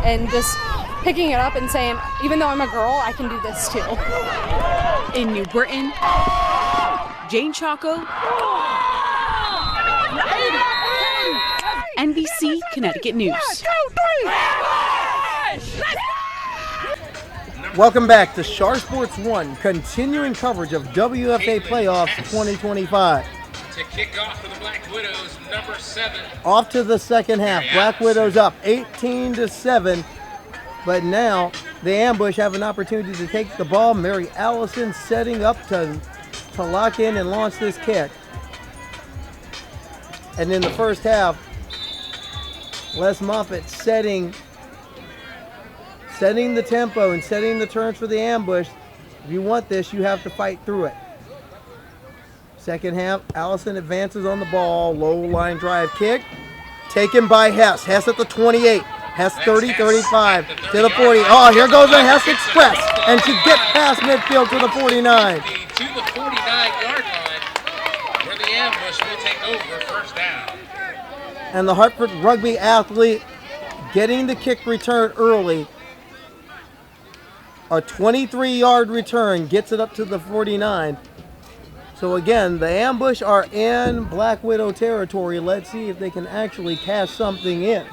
and just picking it up and saying, even though I'm a girl, I can do this too. In New Britain, Jane Chaco, NBC Connecticut News. Welcome back to CharSports 1, continuing coverage of WFA Playoffs 2025. To kick off for the Black Widows, number 7. Off to the second half. Black Widows up 18-7. But now the Ambush have an opportunity to take the ball. Mary Allison setting up to lock in and launch this kick. And in the first half, Les Moffitt setting the tempo and setting the turns for the Ambush. If you want this, you have to fight through it. Second half, Allison advances on the ball. Low line drive kick. Taken by Hess. Hess at the 28. Hess 30-35 to the 40. Oh, here goes the Hess Express. And she gets past midfield to the 49. To the 49-yard line, where the Ambush will take over first down. And the Hartford rugby athlete getting the kick return early. A 23-yard return gets it up to the 49. So again, the Ambush are in Black Widow territory. Let's see if they can actually cash something in.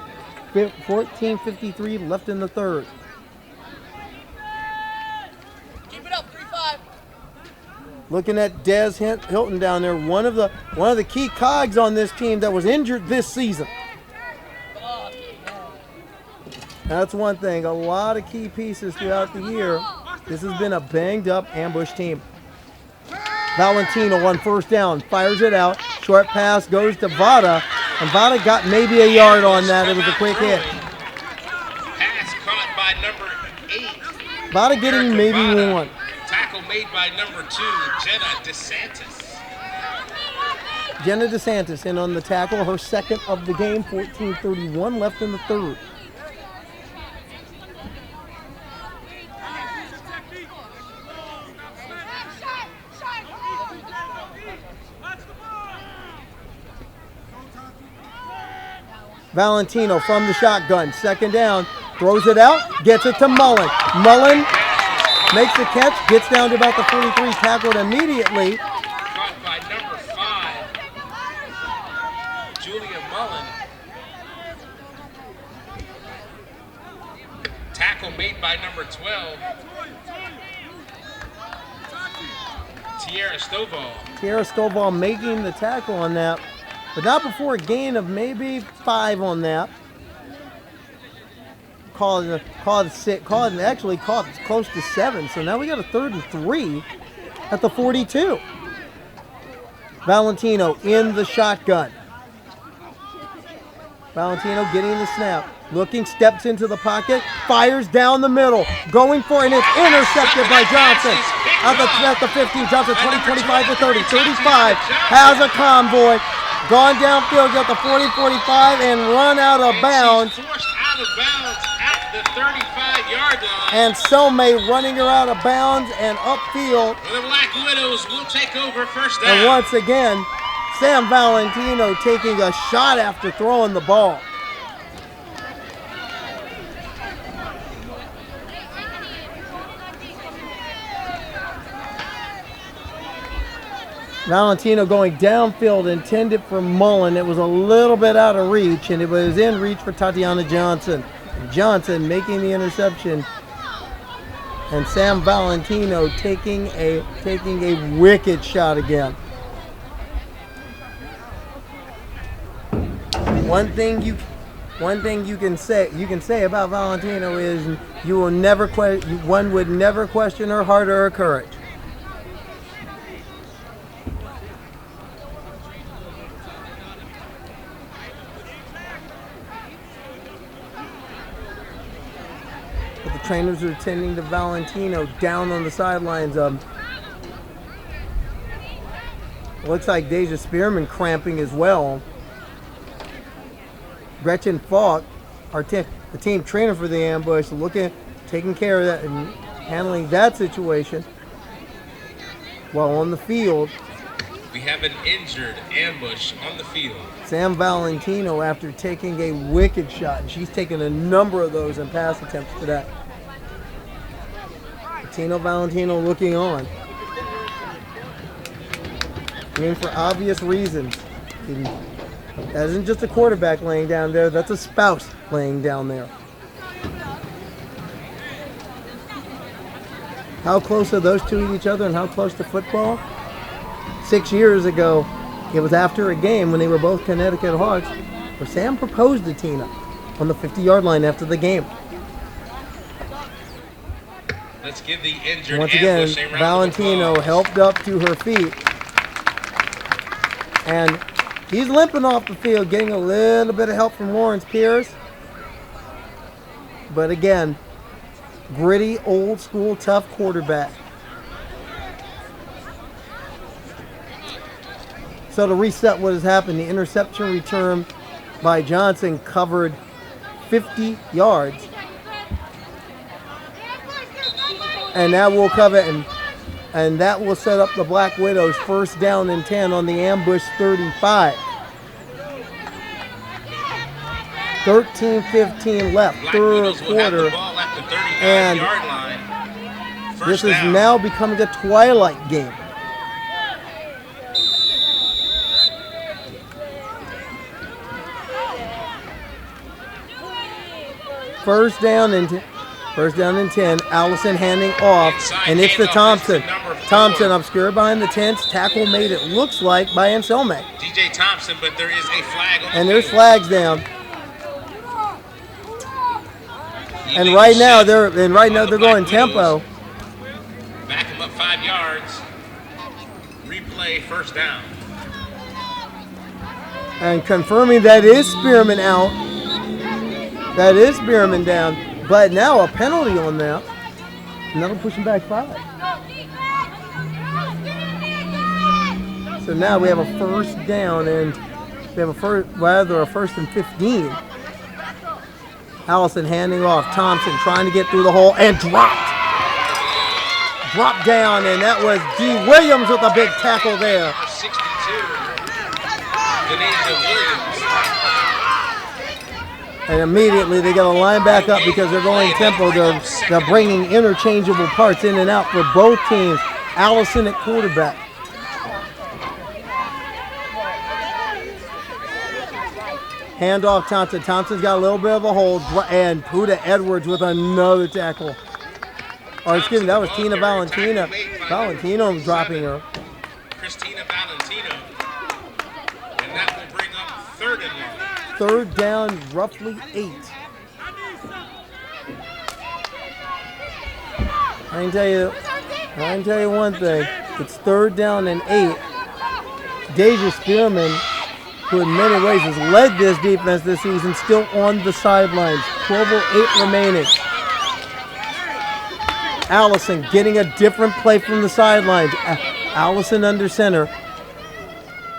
14:53 left in the third. Keep it up, 3-5. Looking at Des Hilton down there, one of the key cogs on this team that was injured this season. That's one thing. A lot of key pieces throughout the year. This has been a banged-up ambush team. Valentino on first down, fires it out. Short pass goes to Vada, and Vada got maybe a yard on that. It was a quick hit. Pass caught by number 8. Vada getting maybe one. Tackle made by number 2, Jenna DeSantis. Jenna DeSantis in on the tackle, her second of the game, 14:31 left in the third. Valentino from the shotgun, second down, throws it out, gets it to Mullen. Mullen makes the catch, gets down to about the 43, tackled immediately. Caught by number 5, Julia Mullen. Tackle made by number 12, Tiara Stovall. Tiara Stovall making the tackle on that, but not before a gain of maybe 5 on that. Called close to 7. So now we got a 3rd and 3 at the 42. Valentino in the shotgun. Valentino getting the snap. Looking, steps into the pocket, fires down the middle, going for it, and it's intercepted by Johnson. At the 15, Johnson 20, 25 to 30, 35, has a convoy, gone downfield at the 40, 45, and run out of bounds. She's forced out of bounds at the 35-yard line. And Selmay running her out of bounds and upfield. The Black Widows will take over first down. And once again, Sam Valentino taking a shot after throwing the ball. Valentino going downfield, intended for Mullen. It was a little bit out of reach, and it was in reach for Tatiana Johnson. Johnson making the interception, and Sam Valentino taking a wicked shot again. One thing you can say about Valentino is one would never question her heart or her courage. But the trainers are attending to Valentino down on the sidelines. Looks like Deja Spearman cramping as well. Gretchen Falk, the team trainer for the ambush, taking care of that and handling that situation. While on the field, We have an injured ambush on the field. Sam Valentino, after taking a wicked shot, and she's taken a number of those in pass attempts today. Tino Valentino looking on. And for obvious reasons. That isn't just a quarterback laying down there, that's a spouse laying down there. How close are those two to each other and how close to football? 6 years ago, it was after a game when they were both Connecticut Hawks, where Sam proposed to Tina on the 50-yard line after the game. Let's give the injured Once again, ambush a round Valentino of applause. helped up to her feet. And he's limping off the field, getting a little bit of help from Lawrence Pierce. But again, gritty, old school, tough quarterback. So to reset what has happened, the interception return by Johnson covered 50 yards. And that will cover and that will set up the Black Widows first down and 10 on the ambush 35. 13-15 left, third quarter. And this is now becoming a twilight game. First down and 10. Allison handing off, and it's to Thompson. Thompson obscured behind the tents. Tackle made, it looks like, by Anselme. DJ Thompson, but there is a flag on And the there's field. flags down. And right now they're going tempo. Back him up 5 yards. Replay first down. And confirming that is Spearman out. That is Spearman down. But now a penalty on that. And that'll push him back 5. So now we have a first down, and we have a first and 15. Allison handing off. Thompson trying to get through the hole and dropped. Dropped down, and that was D. Williams with a big tackle there. 62. Denasia Williams. And immediately they got to line back up because they're going tempo. They're bringing interchangeable parts in and out for both teams. Allison at quarterback. Handoff Thompson. Thompson's got a little bit of a hold, and Puda Edwards with another tackle. Or excuse me, that was Tina Valentina. Valentino dropping her. Christina Valentino. And that will bring up 3rd and long. 3rd down, roughly 8. I can tell you one thing. It's 3rd down and 8. Deja Spearman, who in many ways has led this defense this season, still on the sidelines. 12:08 remaining. Allison getting a different play from the sidelines. Allison under center.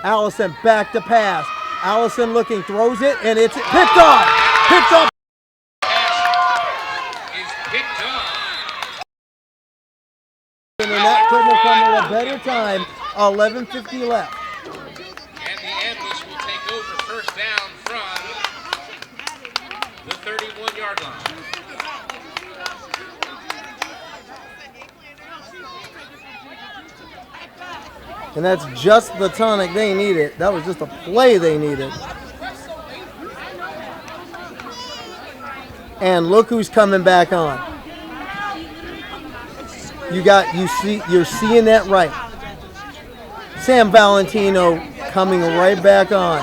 Allison back to pass. Allison looking, throws it, and it's picked off. Picked off. Is picked off. And that couldn't have come at a better time. 11:50 left. And the ambush will take over first down from the 31-yard line. And that's just the tonic they needed. That was just a play they needed. And look who's coming back on. You're seeing that right. Sam Valentino coming right back on.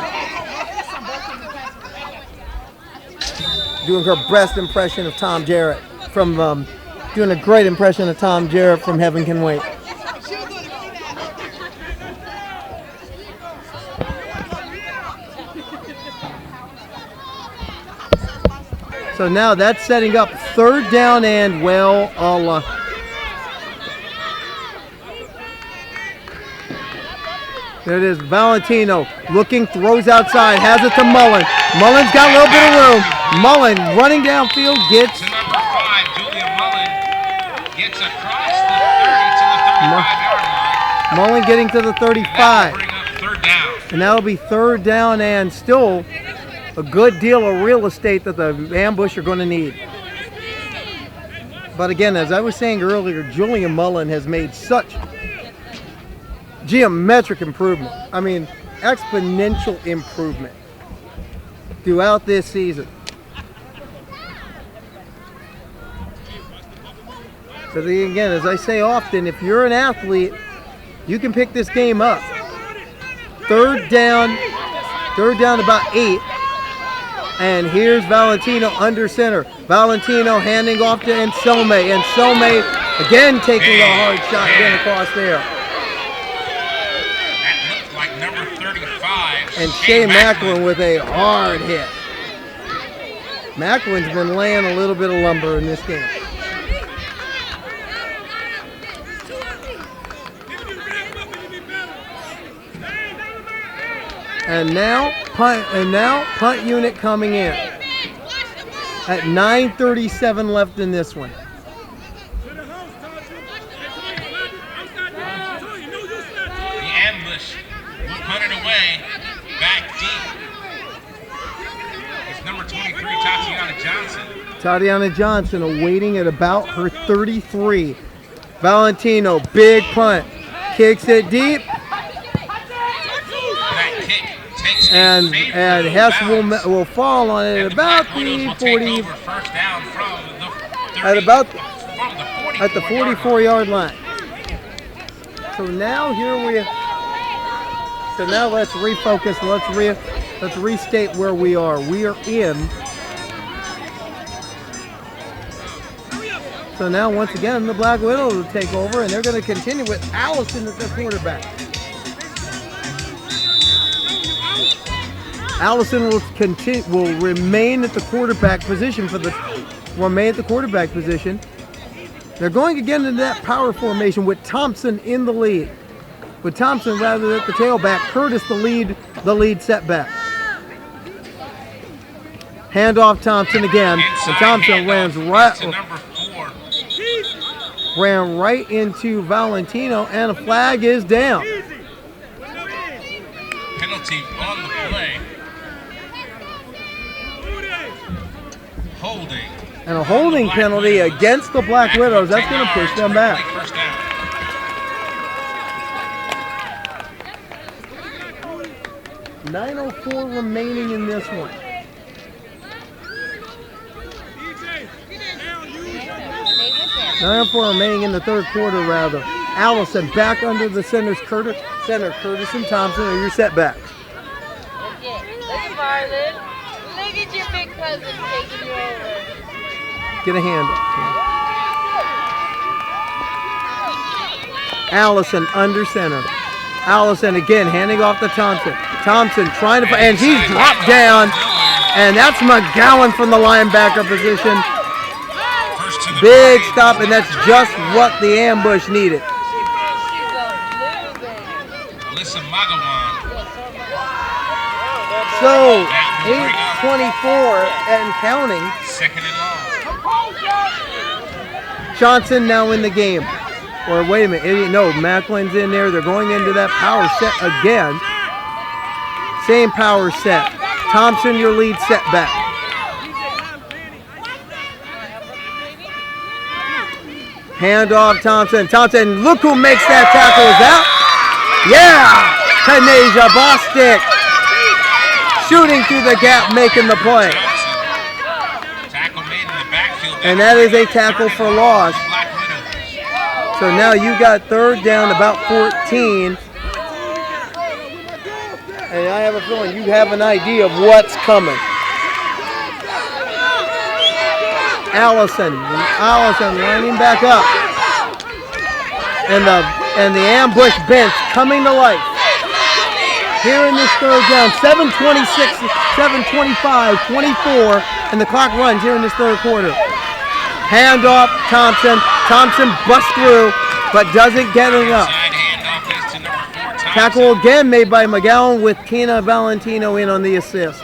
Doing her best impression of Tom Jarrett doing a great impression of Tom Jarrett from Heaven Can Wait. So now that's setting up 3rd down and there it is. Valentino looking, throws outside, has it to Mullen. Mullen's got a little bit of room. Mullen running downfield gets. To number 5, Julia Mullen gets across the 30 to the 35-yard line. Mullen getting to the 35. Bring up 3rd down. And that'll be 3rd down and still a good deal of real estate that the ambush are going to need. But again, as I was saying earlier, Julia Mullen has made such geometric improvement. I mean, exponential improvement throughout this season. So again, as I say often, if you're an athlete, you can pick this game up. 3rd down about 8. And here's Valentino under center. Valentino handing off to Ensome. Ensome again taking a hard shot again across there. That looks like number 35. And Shea Macklin with a hard hit. Macklin's been laying a little bit of lumber in this game. And now punt unit coming in at 9:37 left in this one. The ambush will punt it away back deep. It's number 23, Tatiana Johnson. Tatiana Johnson awaiting at about her 33. Valentino, big punt, kicks it deep. And Hess will fall on it at about the 40, at the 44-yard line. So now let's refocus. Let's restate where we are. We are in So now once again the Black Widows will take over, and they're going to continue with Allison as the quarterback. Allison will remain at the quarterback position They're going again into that power formation with Thompson in the lead. With Thompson rather at the tailback, Curtis the lead setback. Handoff Thompson again, and Thompson ran right into Valentino, and a flag is down. Penalty on the play. Holding. And a holding penalty against the Black Widows. That's going to push them back. First down. .904 remaining in this one. 904 remaining in the third quarter, rather. Allison back under the center. Curtis and Thompson are your setbacks. Look at Marlon. Look at your big cousin taking you over. Get a hand up. Allison under center. Allison again handing off to Thompson. Thompson trying to, and he's dropped down. And that's McGowan from the linebacker position. Big stop, and that's just what the ambush needed. So 8:24 and counting. Second and long. Johnson now in the game. Or wait a minute, no, Macklin's in there. They're going into that power set again. Same power set. Thompson, your lead setback. Handoff Thompson. Thompson, look who makes that tackle. Is that? Yeah! Kanaja Bostic. Shooting through the gap, making the play. And that is a tackle for loss. So now you got third down, about 14. And I have a feeling you have an idea of what's coming. Allison lining back up. And the ambush bench coming to life. Here in this third down, 7:26, 7:25, 24, and the clock runs here in this third quarter. Handoff Thompson. Thompson busts through, but doesn't get it up. Tackle again made by McGowan with Tina Valentino in on the assist.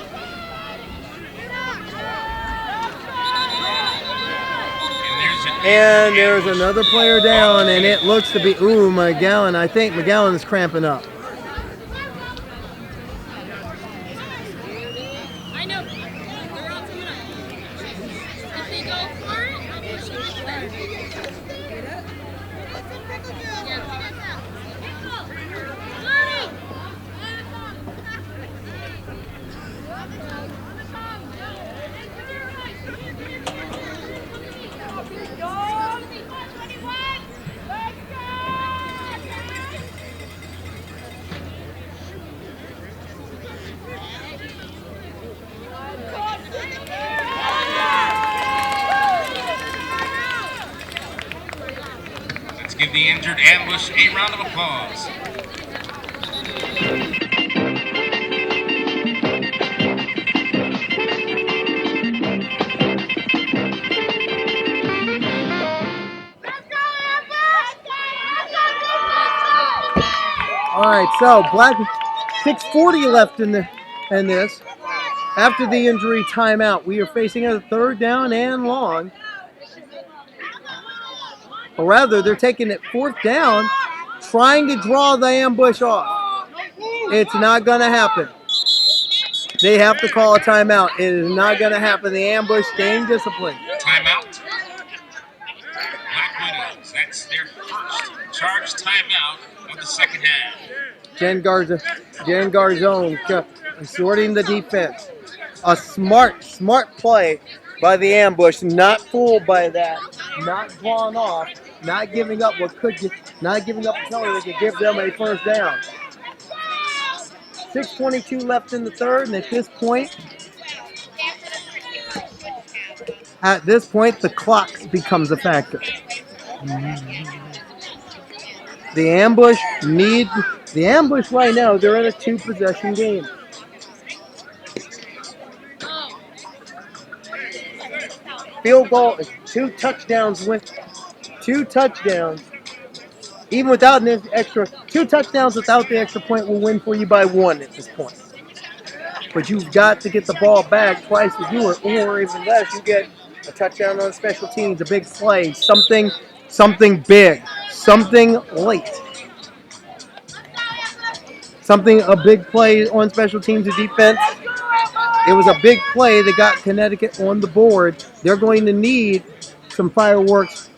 And there's another player down, and it looks to be, McGowan. I think McGowan is cramping up. Give the injured ambush a round of applause. All right, so Black 6:40 left in this. After the injury timeout, we are facing a third down and long. Or rather, they're taking it fourth down, trying to draw the ambush off. It's not going to happen. They have to call a timeout. It is not going to happen. The ambush staying disciplined. Timeout. Black Widows. That's their first charge timeout of the second half. Jen Garzone sorting the defense. A smart play by the ambush. Not fooled by that. Not drawn off. Not giving up not giving up a penalty that could give them a first down. 6:22 left in the third, and at this point, At this point, the clock becomes a factor. The ambush right now, they're in a 2-possession game. Field goal is 2 touchdowns even without an extra 2 touchdowns without the extra point will win for you by 1 at this point. But you've got to get the ball back twice to do it, or even less, you get a touchdown on special teams, a big play, something big, something late. A big play on special teams of defense. It was a big play that got Connecticut on the board. They're going to need some fireworks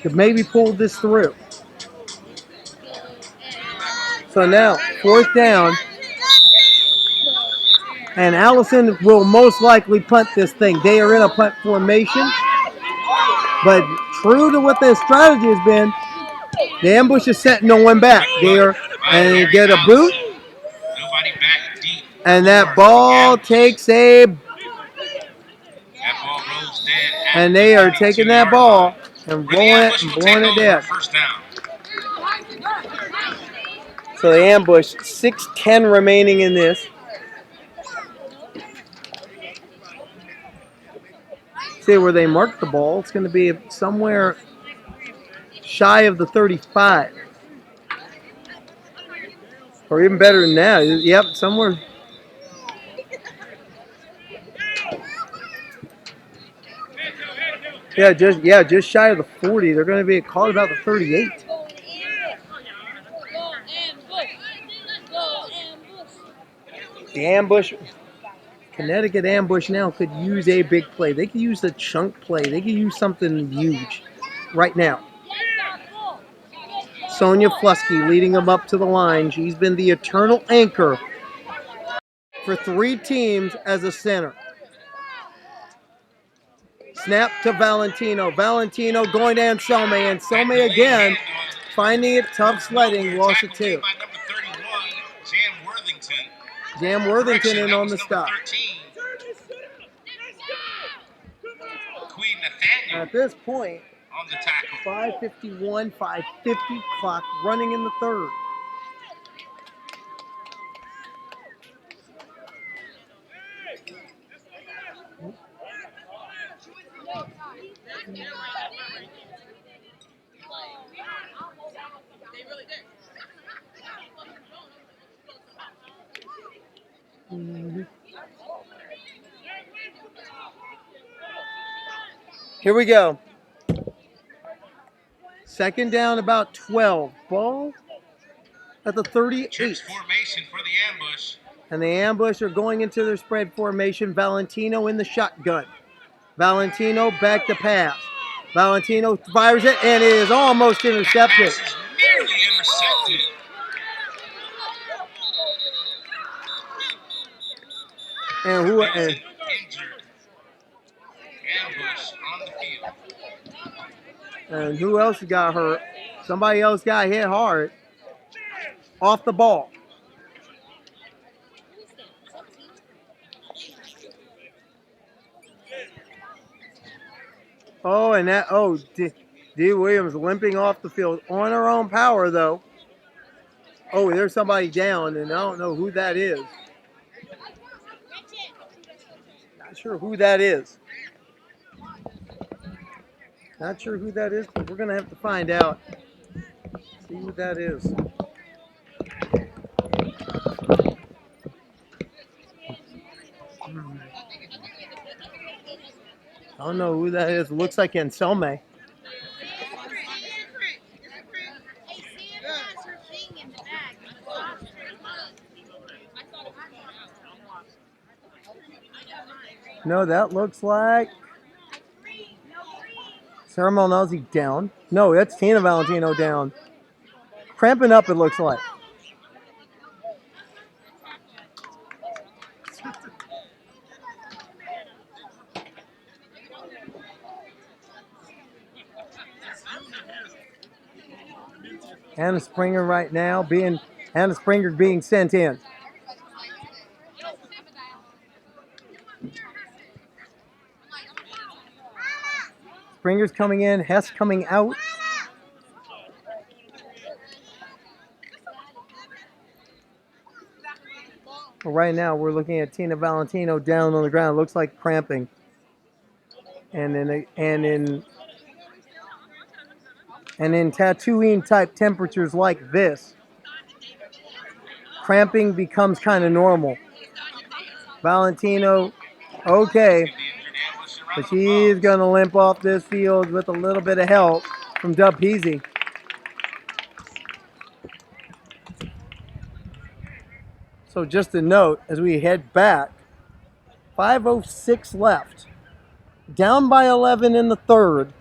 to maybe pull this through. So now, 4th down. And Allison will most likely punt this thing. They are in a punt formation. But true to what their strategy has been, the ambush is setting no one back. And get a boot. Nobody back deep. And that ball takes a... That ball rolls dead. And they are taking that ball and rolling it and blowing it dead. First down. So the ambush, 6:10 remaining in this. See where they marked the ball. It's going to be somewhere shy of the 35. Or even better than that. Yep, somewhere. Just shy of the 40. They're going to be called about the 38. The ambush, Connecticut ambush now could use a big play. They could use a chunk play. They could use something huge right now. Sonia Flusky leading them up to the line. She's been the eternal anchor for 3 teams as a center. Snap to Valentino. Valentino going to Anselme. Anselme again, finding it tough sledding. Lost it 2. Jam Worthington in on the stop. At this point, on the tackle. 5:51, 5:50 clock running in the 3rd. Here we go. 2nd down, about 12. Ball at the 38. Trips formation for the ambush. And the ambush are going into their spread formation. Valentino in the shotgun. Valentino back to pass. Valentino fires it, and it is almost intercepted. That pass is nearly intercepted. And who? Injured. Ambush on the field. And who else got hurt? Somebody else got hit hard. Off the ball. Oh, and that, Dee Williams limping off the field on her own power, though. Oh, there's somebody down, and I don't know who that is. Not sure who that is. Not sure who that is, but we're going to have to find out. See who that is. I don't know who that is. It looks like Anselme. No, that looks like Sarah Malnazzi down. No, that's Tina Valentino down. Cramping up, it looks like. Hannah Springer right now being sent in. Springer's coming in, Hess coming out. But right now, we're looking at Tina Valentino down on the ground. Looks like cramping. And in Tatooine type temperatures like this, cramping becomes kind of normal. Valentino, okay, but she's going to limp off this field with a little bit of help from Dub Peasy. So just a note, as we head back, 5:06 left, down by 11 in the third.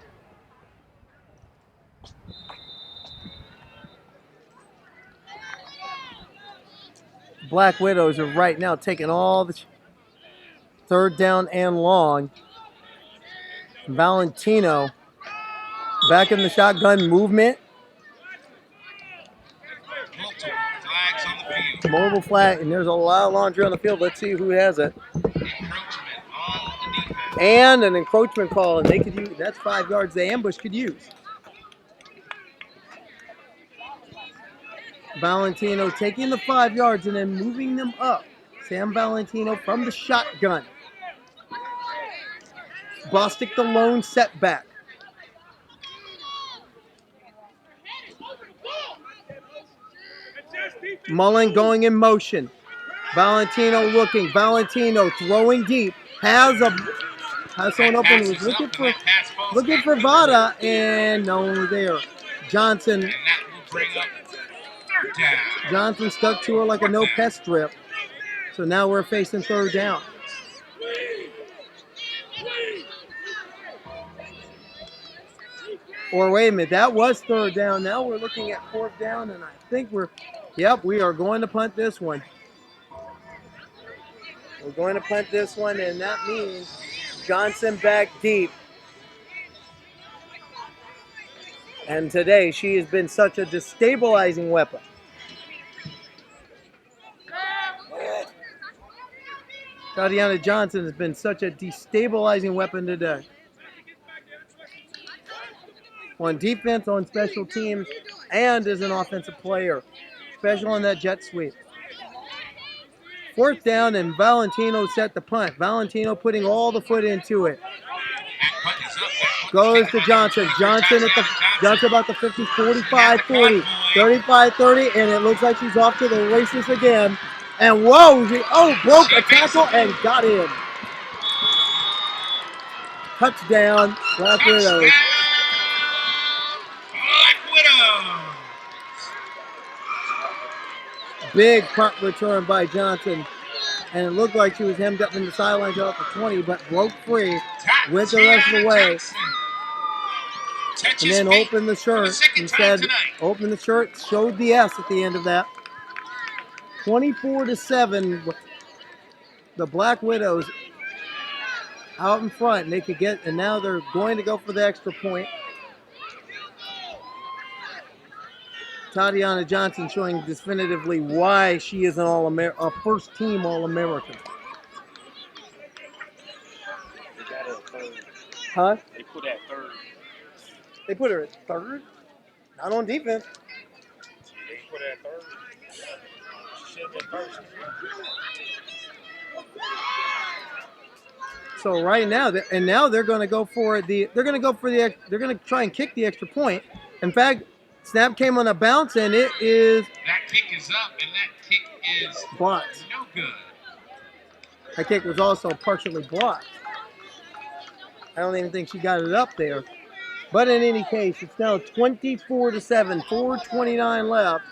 Black Widows are right now taking all the third down and long. Valentino back in the shotgun movement. Mobile flag, and there's a lot of laundry on the field. Let's see who has it. And an encroachment call, and they could use, that's 5 yards the ambush could use. Valentino taking the 5 yards and then moving them up. Sam Valentino from the shotgun. Bostic the lone setback. Mullen going in motion. Valentino looking. Valentino throwing deep. Has someone open. Was looking for Vada, and no one was there. Johnson stuck to her like a no pest strip. So now we're facing third down. Or wait a minute, that was third down. Now we're looking at fourth down, and I think we are going to punt this one. We're going to punt this one, and that means Johnson back deep. And today, she has been such a destabilizing weapon. Tatiana Johnson has been such a destabilizing weapon today. On defense, on special teams, and as an offensive player. Special on that jet sweep. Fourth down, and Valentino set the punt. Valentino putting all the foot into it. Goes to Johnson. Johnson about the 50, 45, 40, 35, 30, and it looks like she's off to the races again. And whoa, broke a tackle and got in. Touchdown, Black Widows. Big punt return by Johnson. And it looked like she was hemmed up in the sidelines off the 20, but broke free, went the rest of the way. And then opened the shirt instead. Opened the shirt, showed the S at the end of that. 24-7, the Black Widows out in front, and they could get, and now they're going to go for the extra point. Tatiana Johnson showing definitively why she is a first-team All-American. Huh? They put her at third. They put her at third? Not on defense. They put her at third. She should have been first. So right now, they're going to go for they're going to try and kick the extra point. In fact, snap came on a bounce, and it is... That kick is up, and that kick is blocked. No good. That kick was also partially blocked. I don't even think she got it up there. But in any case, it's now 24-7, 4:29 left.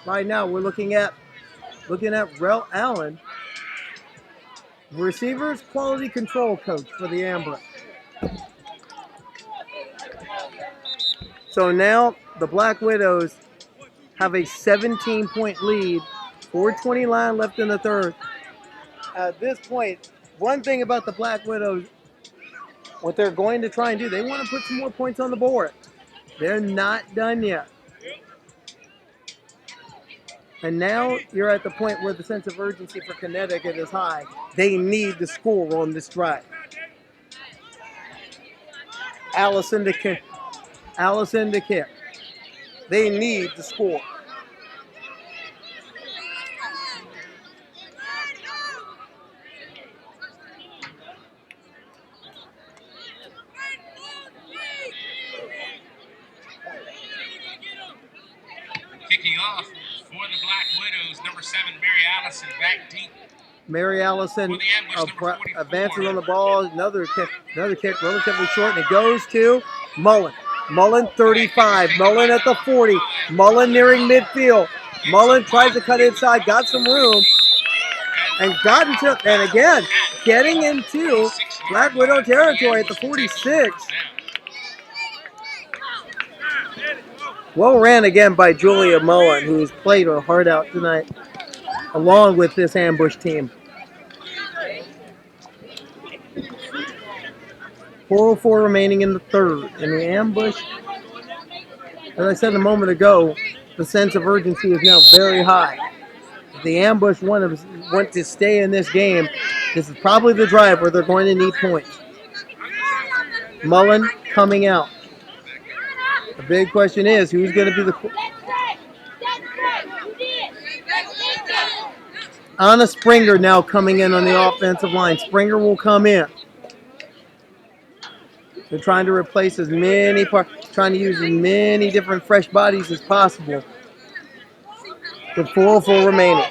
Right now, we're looking at Rel Allen, receivers quality control coach for the Amber. So now the Black Widows have a 17-point lead, 4:29 left in the third. At this point, one thing about the Black Widows what they're going to try and do, they want to put some more points on the board. They're not done yet. And now you're at the point where the sense of urgency for Connecticut is high. They need to score on this drive. Allison to kick. Allison to kick. They need to score. Kicking off for the Black Widows, number 7, Mary Allison, back deep. Mary Allison advances on the ball. Another kick, relatively short, and it goes to Mullen. Mullen 35. Mullen at the 40. Mullen nearing midfield. Mullen tries to cut inside, got some room, and got into, and again, getting into Black Widow territory at the 46. Well ran again by Julia Mullen, who's played her heart out tonight, along with this ambush team. 4:04 remaining in the third. In the ambush, as I said a moment ago, the sense of urgency is now very high. If the ambush want to stay in this game, this is probably the drive where they're going to need points. Mullen coming out. The big question is, who's going to be the... Anna Springer now coming in on the offensive line. Springer will come in. They're trying to replace as many parts, trying to use as many different fresh bodies as possible. With 4:04 remaining.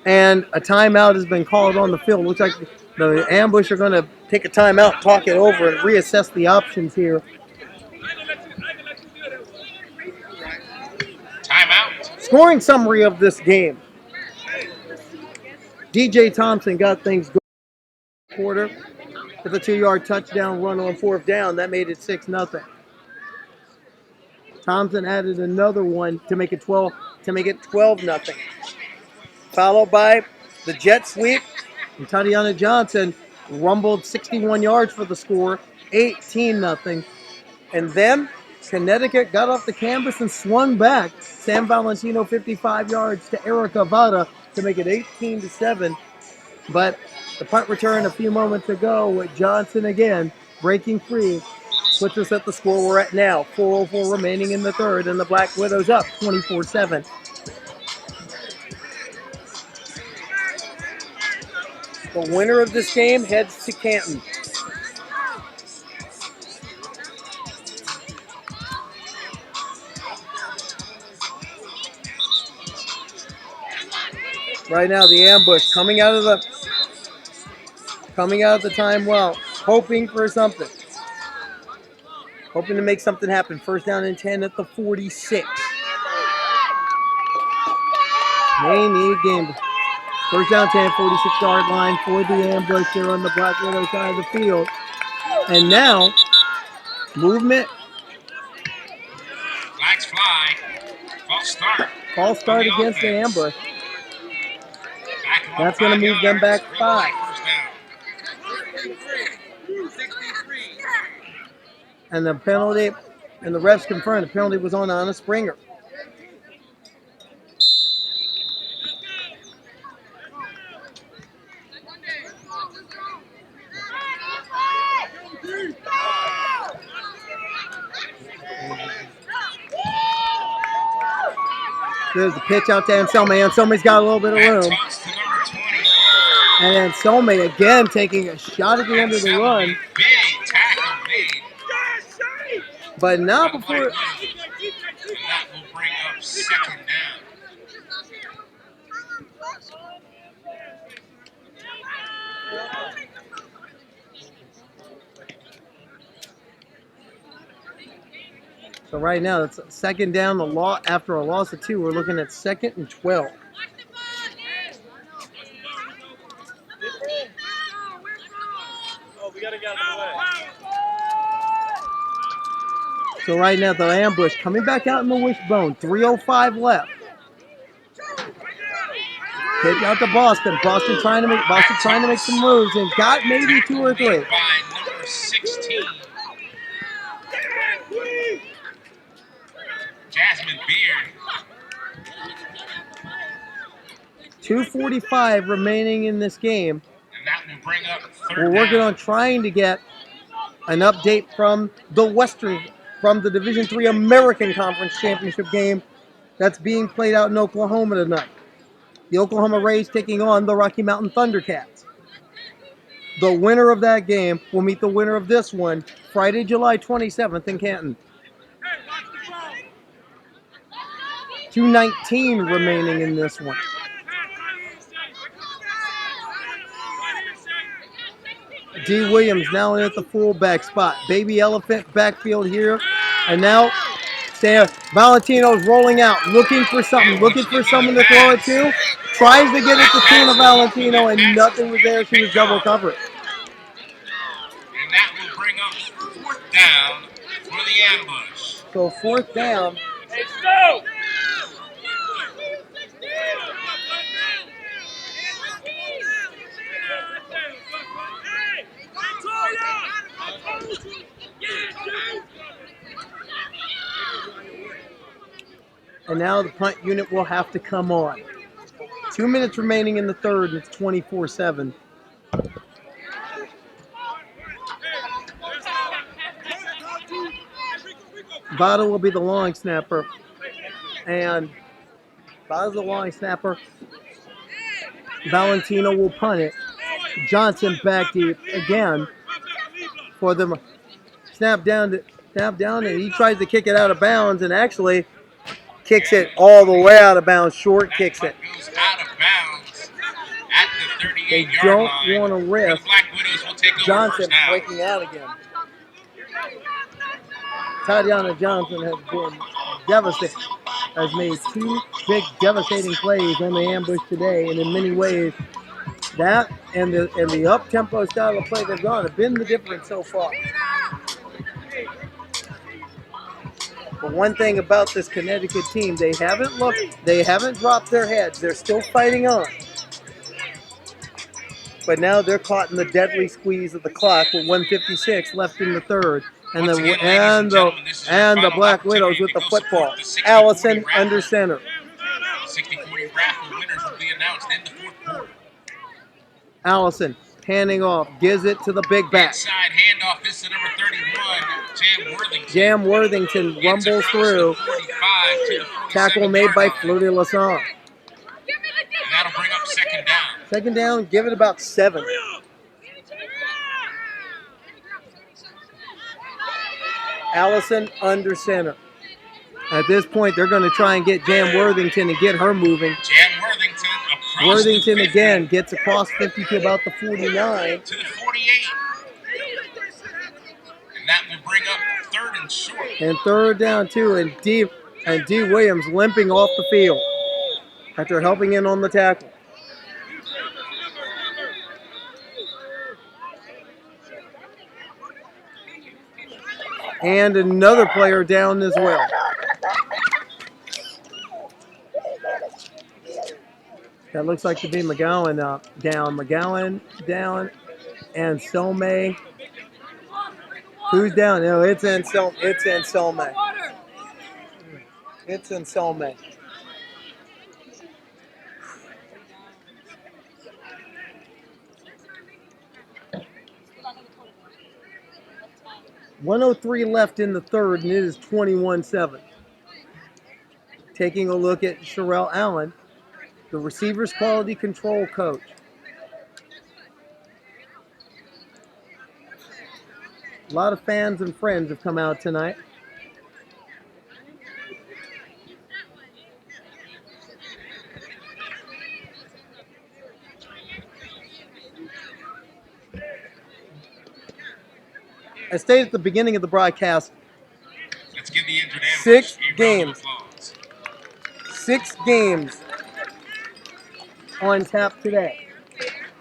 And a timeout has been called on the field. Looks like the ambush are going to take a timeout, talk it over, and reassess the options here. Timeout. Scoring summary of this game. DJ Thompson got things going in the quarter with a 2-yard touchdown run on 4th down. That made it 6-0. Thompson added another one to make it 12-0. Followed by the jet sweep, and Tatiana Johnson rumbled 61 yards for the score, 18-0. And then Connecticut got off the canvas and swung back. San Valentino 55 yards to Erica Vada to make it 18-7. But the punt return a few moments ago with Johnson again breaking free puts us at the score we're at now. 4:04 remaining in the third, and the Black Widows up 24-7. The winner of this game heads to Canton. Right now, the ambush coming out of the time well, hoping for something. Hoping to make something happen. First down and 10 at the 46. They need game. First down 10, 46-yard line for the ambush here on the Black Widow side of the field. And now, movement. Flags fly. False start. False start against the ambush. That's going to move them back 5. And the penalty, and the refs confirmed the penalty was on Anna Springer. There's the pitch out to Anselme. Anselme's got a little bit of room. And Anselme again taking a shot at the end of the run. Big tackle made. But not before. And that will bring up 2nd down. So right now, it's 2nd down. After a loss of 2, we're looking at 2nd and 12. So right now, the ambush coming back out in the wishbone. 3:05 left. Kick out to Boston. Boston trying to make some moves and got maybe 2 or 3. By number 16. Jasmine Beard. 2:45 remaining in this game. And that will bring up third We're working down. on trying to get an update from the Division III American Conference Championship game that's being played out in Oklahoma tonight. The Oklahoma Rays taking on the Rocky Mountain Thundercats. The winner of that game will meet the winner of this one Friday, July 27th in Canton. 2:19 remaining in this one. D. Williams now in at the fullback spot. Baby Elephant backfield here. And now Valentino's rolling out, looking for someone to throw it to. Tries to get it to Tina Valentino, and nothing was there. She was double covered. And that will bring up fourth down for the ambush. So fourth down. Hey, Stu! And now the punt unit will have to come on. 2 minutes remaining in the third, and it's 24-7. Vada will be the long snapper. And Vada's the long snapper. Valentino will punt it. Johnson back deep again for them. Snap down, and he tries to kick it out of bounds, and actually kicks it all the way out of bounds. Short kicks it. Goes out of bounds at the 38-yard They line. don't want to risk The Black Widows will take over Johnson first down. breaking out again. Tatiana Johnson has been devastating. Has made 2 big devastating plays on the ambush today, and in many ways, that and the up-tempo style of play they've gone have been the difference so far. But one thing about this Connecticut team, they haven't dropped their heads. They're still fighting on. But now they're caught in the deadly squeeze of the clock with 1:56 left in the third. And the Black Widows with the football. Allison under center. 60-40 raffle winners will be announced in the fourth quarter. Allison handing off, gives it to the big back. Inside handoff, this is number 31, Jam Worthington. Jam Worthington rumbles through. 45 to the 47 Tackle made by Flutie Lasson. And that'll bring up second down. Second down, give it about 7. Allison under center. At this point, they're going to try and get Jam Worthington and get her moving. Jam Worthington across Worthington the 50, again gets across 50 to about the 49. to the 48. And that will bring up third and short. And third down, too. And D. Williams limping off the field after helping in on the tackle. And another player down as well. That looks like to be McGowan down. McGowan down. And Somé. Who's down? No, it's in Somé. It's in Somé. 1:03 left in the third, and it is 21-7. Taking a look at Sherelle Allen, the receivers quality control coach. A lot of fans and friends have come out tonight. I stated at the beginning of the broadcast, Let's give the injured ambush 6 a round of games. applause. 6 games on tap today.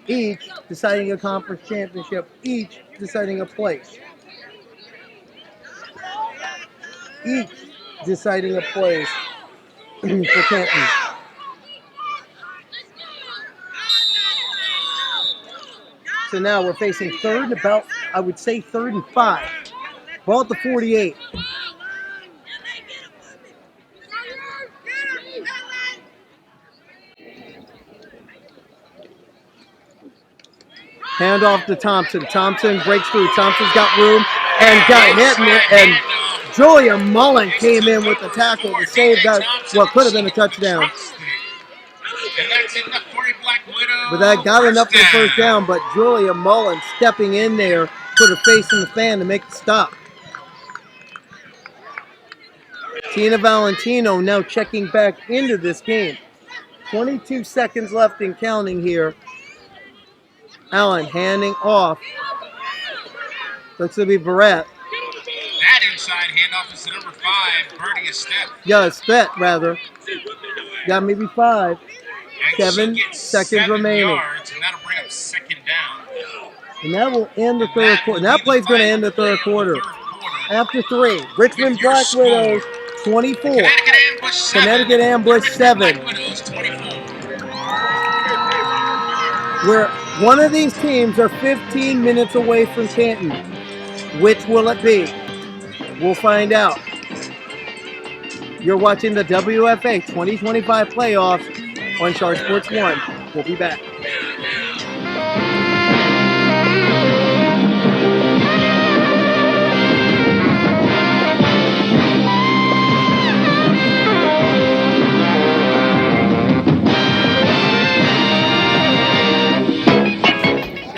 Each deciding a conference championship, each deciding a place. Each deciding a place for Canton. So now we're facing third and about, I would say, 3rd and 5. Ball at the 48. Hand off to Thompson. Thompson breaks through. Thompson's got room and got hit. And Julia Mullen came in with the tackle to save that what could have been a touchdown. And that's enough for a Black Widow. But that got enough for the first down. But Julia Mullen stepping in there, put her face in the fan to make the stop. Tina Valentino now checking back into this game. 22 seconds left and counting here. Allen handing off. Looks to be Barrett. That inside handoff is to number 5, Birdie Estep. Yeah, Spet rather. Got maybe 5. And 7 seconds remaining. Yards, and that'll bring up 2nd down. And that will end the third quarter. That play's going to end the third quarter. After 3, Richmond Black Widows 24. Connecticut Ambush 7. Where one of these teams are 15 minutes away from Canton. Which will it be? We'll find out. You're watching the WFA 2025 playoffs on CharSports 1. We'll be back.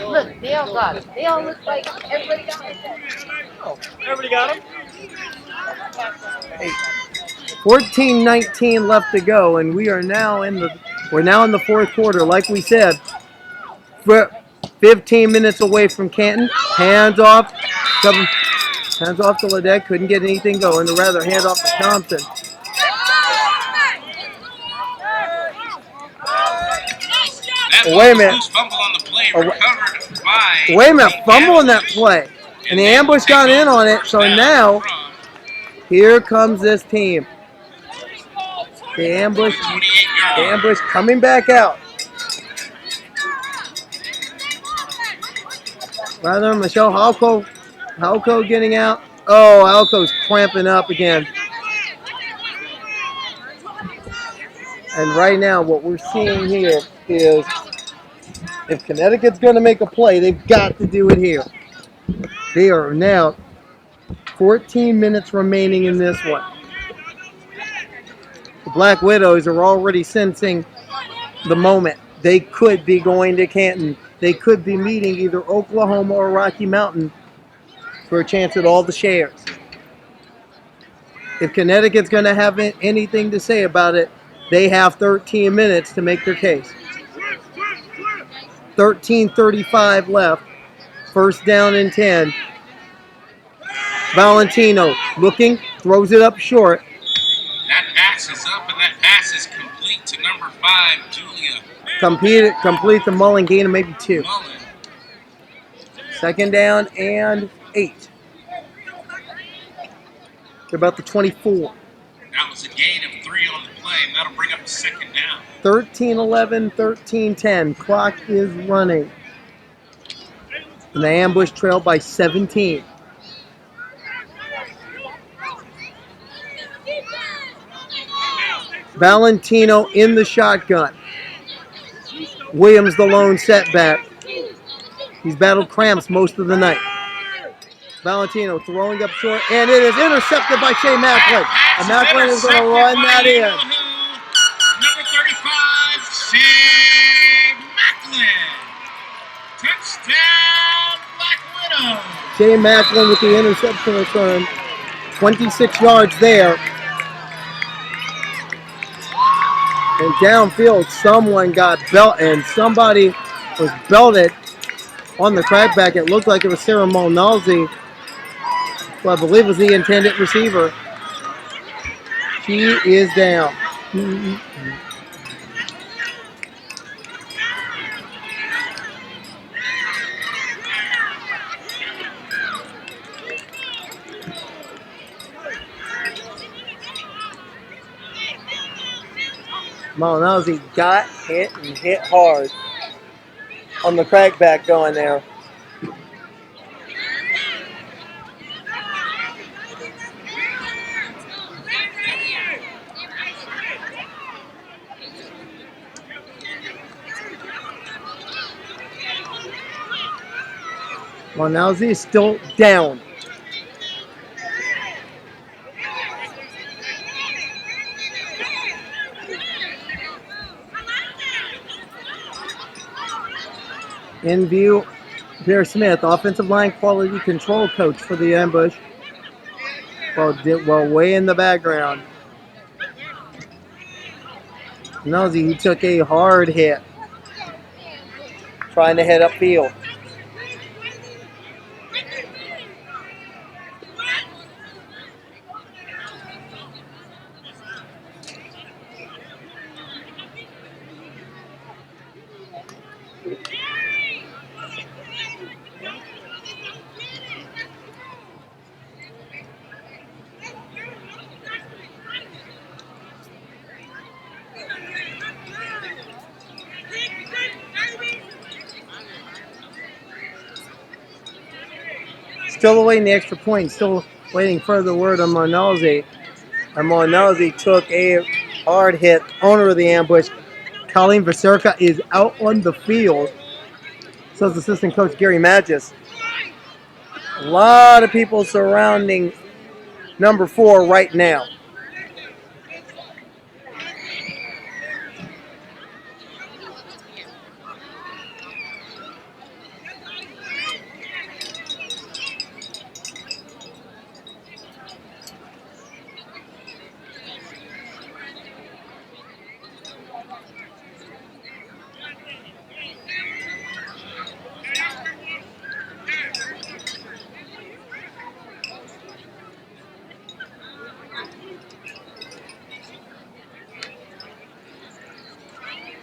Look, they all got it. They all look like everybody got it. Oh, everybody got them? 14-19 left to go, and we're now in the fourth quarter. Like we said, we're 15 minutes away from Canton. Hands off to Ledet. Couldn't get anything going. Or rather, hand off to Thompson. Wait a minute. Fumble on the play, recovered by Wait a minute. Fumble on that play. And the ambush got in on it. So now, here comes this team. The ambush coming back out. Rather, Michelle Halco getting out. Oh, Halco's cramping up again. And right now, what we're seeing here is if Connecticut's going to make a play, they've got to do it here. They are now 14 minutes remaining in this one. The Black Widows are already sensing the moment. They could be going to Canton. They could be meeting either Oklahoma or Rocky Mountain for a chance at all the shares. If Connecticut's going to have anything to say about it, they have 13 minutes to make their case. 13:35 left. First down and 10. Valentino looking, throws it up short. That pass is up, and that pass is complete to number 5, Julia. Complete the Mullen gain of maybe 2. Mullen. Second down and 8. They're about the 24. That was a gain of 3 on the play, and that'll bring up a 2nd down. 13-11, 13-10. Clock is running. And the ambush trailed by 17. Valentino in the shotgun. Williams the lone setback. He's battled cramps most of the night. Valentino throwing up short, and it is intercepted by Shea Macklin. And Macklin is going to run that in. Number 35, Shea Macklin. Touchdown, Black Widow. Shea Macklin with the interception return. 26 yards there. And downfield, someone got belted, and somebody was belted on the crackback. It looked like it was Sarah Molnalzi, who I believe was the intended receiver. She is down. Molnalzi got hit and hit hard. on the crackback going there. Monalzi is still down. In view, Pierre Smith, offensive line quality control coach for the ambush. Well, way in the background. Monalzi, he took a hard hit trying to head upfield. Still awaiting the extra point, still waiting further word on Monalzi. And Monalzi took a hard hit, owner of the ambush. Colleen Vaserka is out on the field. So is assistant coach Gary Magis. A lot of people surrounding number 4 right now.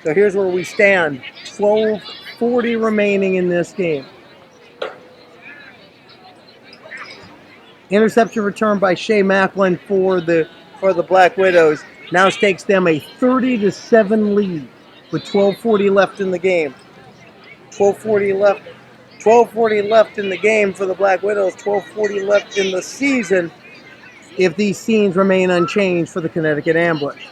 So here's where we stand. 12:40 remaining in this game. Interception return by Shea Macklin for the Black Widows. Now takes them a 30-7 lead with 12:40 left in the game. 12:40 left in the game for the Black Widows. 12:40 left in the season if these scenes remain unchanged for the Connecticut Ambush.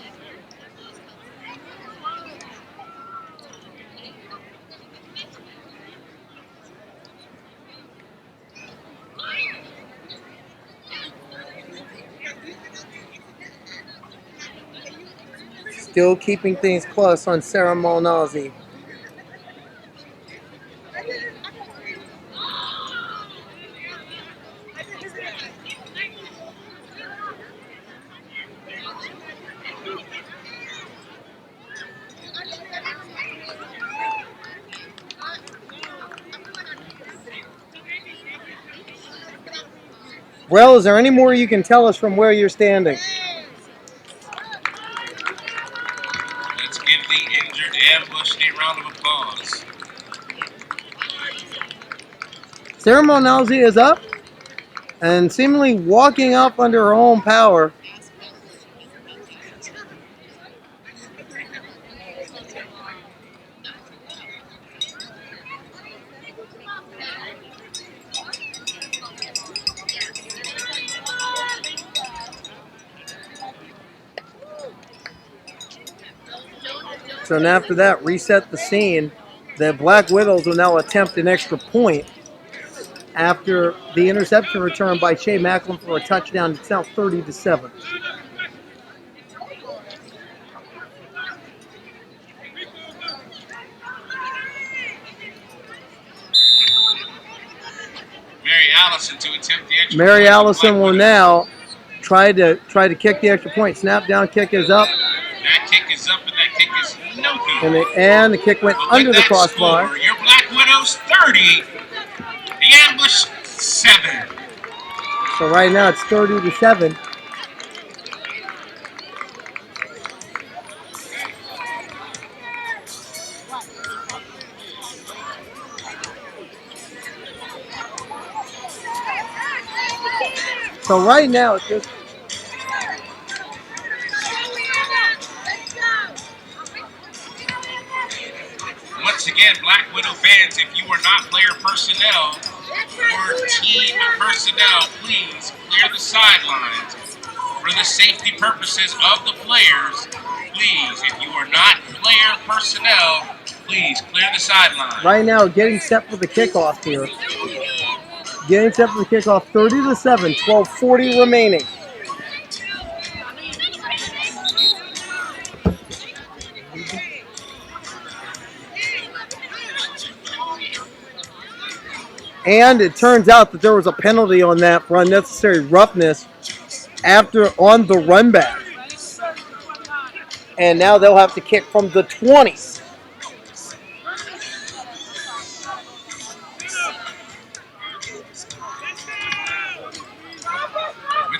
Still keeping things close on Sarah Malnazi. Well, is there any more you can tell us from where you're standing? Let's give the injured ambush a round of applause. Sarah Monalzi is up and seemingly walking up under her own power. So and after that, reset the scene. The Black Widows will now attempt an extra point after the interception return by Shea Macklin for a touchdown. It's now 30-7. Mary Allison to attempt the extra Mary point. Allison will now try to kick the extra point. Snap down kick is up. That kick is up and that kick is no good. And the kick went under the crossbar. Score, your Black Widows 30, the ambush 7. So right now it's 30-7. So right now it's just Once Once again, Black Widow fans, if you are not player personnel or team personnel, please clear the sidelines. For the safety purposes of the players, please, if you are not player personnel, please clear the sidelines. Right now, getting set for the kickoff here. Getting set for the kickoff, 30-7, 12:40 remaining. And it turns out that there was a penalty on that for unnecessary roughness on the run back. And now they'll have to kick from the 20. With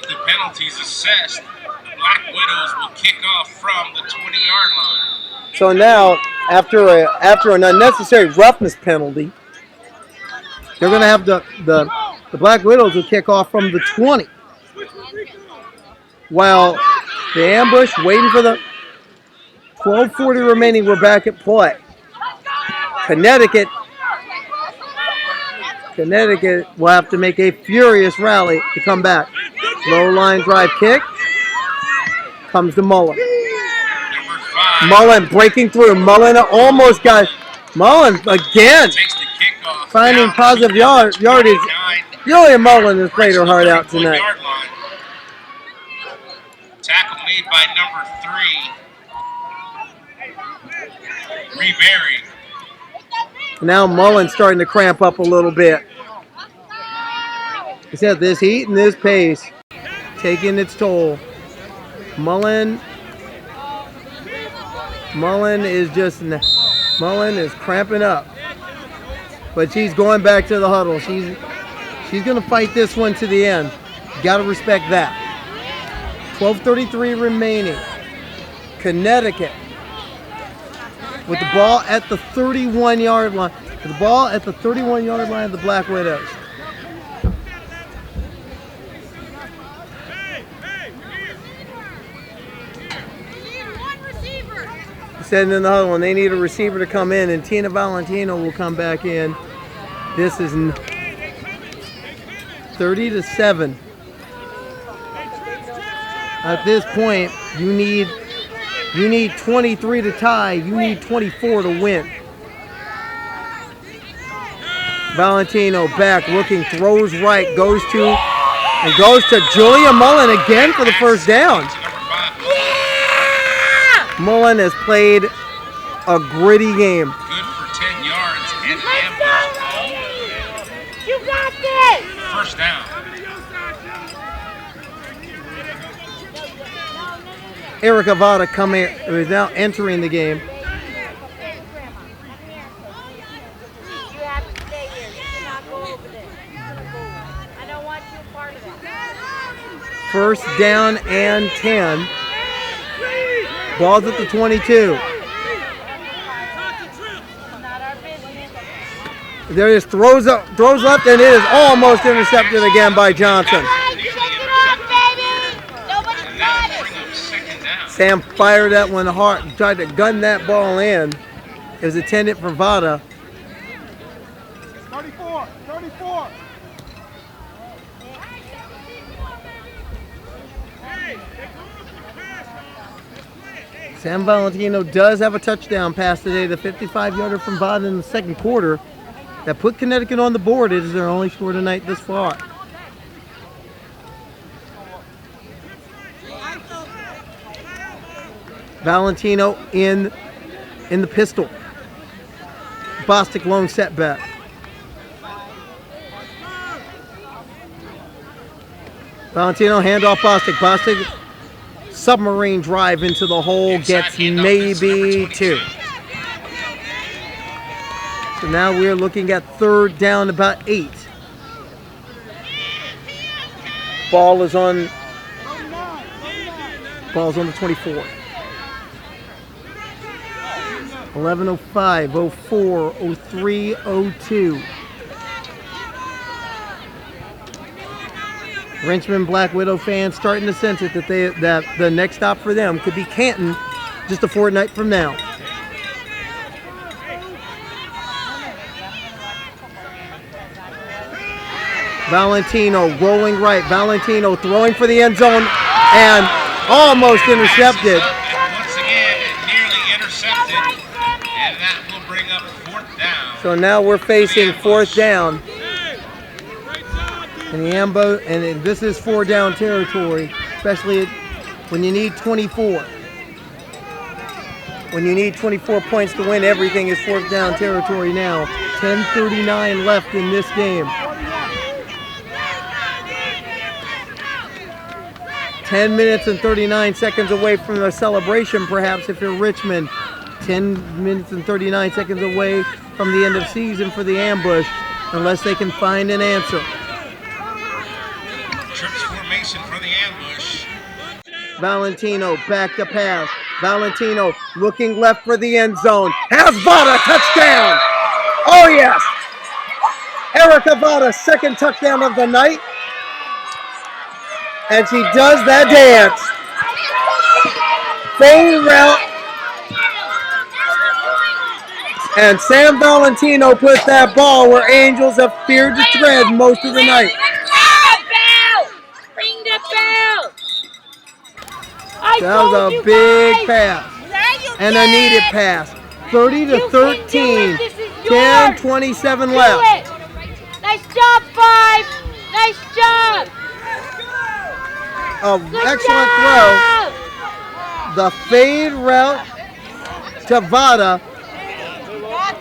the penalties assessed, the Black Widows will kick off from the 20-yard line. So now, after an unnecessary roughness penalty, they're going to have the Black Widows will kick off from the 20. While the ambush waiting for the 12:40 remaining, we're back at play. Connecticut will have to make a furious rally to come back. Low line drive kick. Comes to Mullen. Mullen breaking through. Mullen almost got Mullen again. Finding positive yardage. Julia Mullen has played her heart out tonight. Tackle made by number 3. Reberry. Now Mullen's starting to cramp up a little bit. He said this heat and this pace taking its toll. Mullen is cramping up. But she's going back to the huddle. She's going to fight this one to the end. Got to respect that. 12:33 remaining. Connecticut with the ball at the 31-yard line. The ball at the 31-yard line of the Black Widows. Sitting in the huddle, and they need a receiver to come in, and Tina Valentino will come back in. This is 30-7. At this point, you need 23 to tie. You need 24 to win. Valentino back, looking, throws right, goes to Julia Mullen again for the first down. Mullen has played a gritty game. Good for 10 yards and ambush. You got this! First down. Erica Vada is now entering the game. You have to stay here. You cannot go over there. I don't want you a part of that. First down and 10. Ball's at the 22. There is throws left, and it is almost intercepted again by Johnson. Sam fired that one hard, tried to gun that ball in. It was intended for Vada. 34. Sam Valentino does have a touchdown pass today, the 55-yarder from Vada in the second quarter. That put Connecticut on the board. It is their only score tonight this far. Valentino in the pistol. Bostic lone setback. Valentino handoff Bostic. Bostic submarine drive into the hole, gets maybe 2. So now we're looking at third down, about 8. Ball's on the 24. 11:05, 04, 03, 02. Richmond Black Widow fans starting to sense it that the next stop for them could be Canton just a fortnight from now. Valentino rolling right. Valentino throwing for the end zone and almost intercepted. Once again, nearly intercepted, and that will bring up 4th down. So now we're facing 4th down. And the ambush, and this is 4 down territory, especially when you need 24. When you need 24 points to win, everything is 4th down territory now. 10:39 left in this game. 10 minutes and 39 seconds away from the celebration, perhaps, if you're Richmond. 10 minutes and 39 seconds away from the end of season for the ambush, unless they can find an answer. Trips formation for the ambush. Valentino back to pass. Valentino looking left for the end zone. Has Vada, touchdown! Oh yes! Erica Vada, 2nd touchdown of the night. And she does that dance. Fade route. And Sam Valentino put that ball where Angels have feared to tread most of the night. Ring the bell! That was a big pass. And a needed pass. 30-13. 10:27 left. Nice job, 5. Nice job. Excellent throw. The fade route to Vada.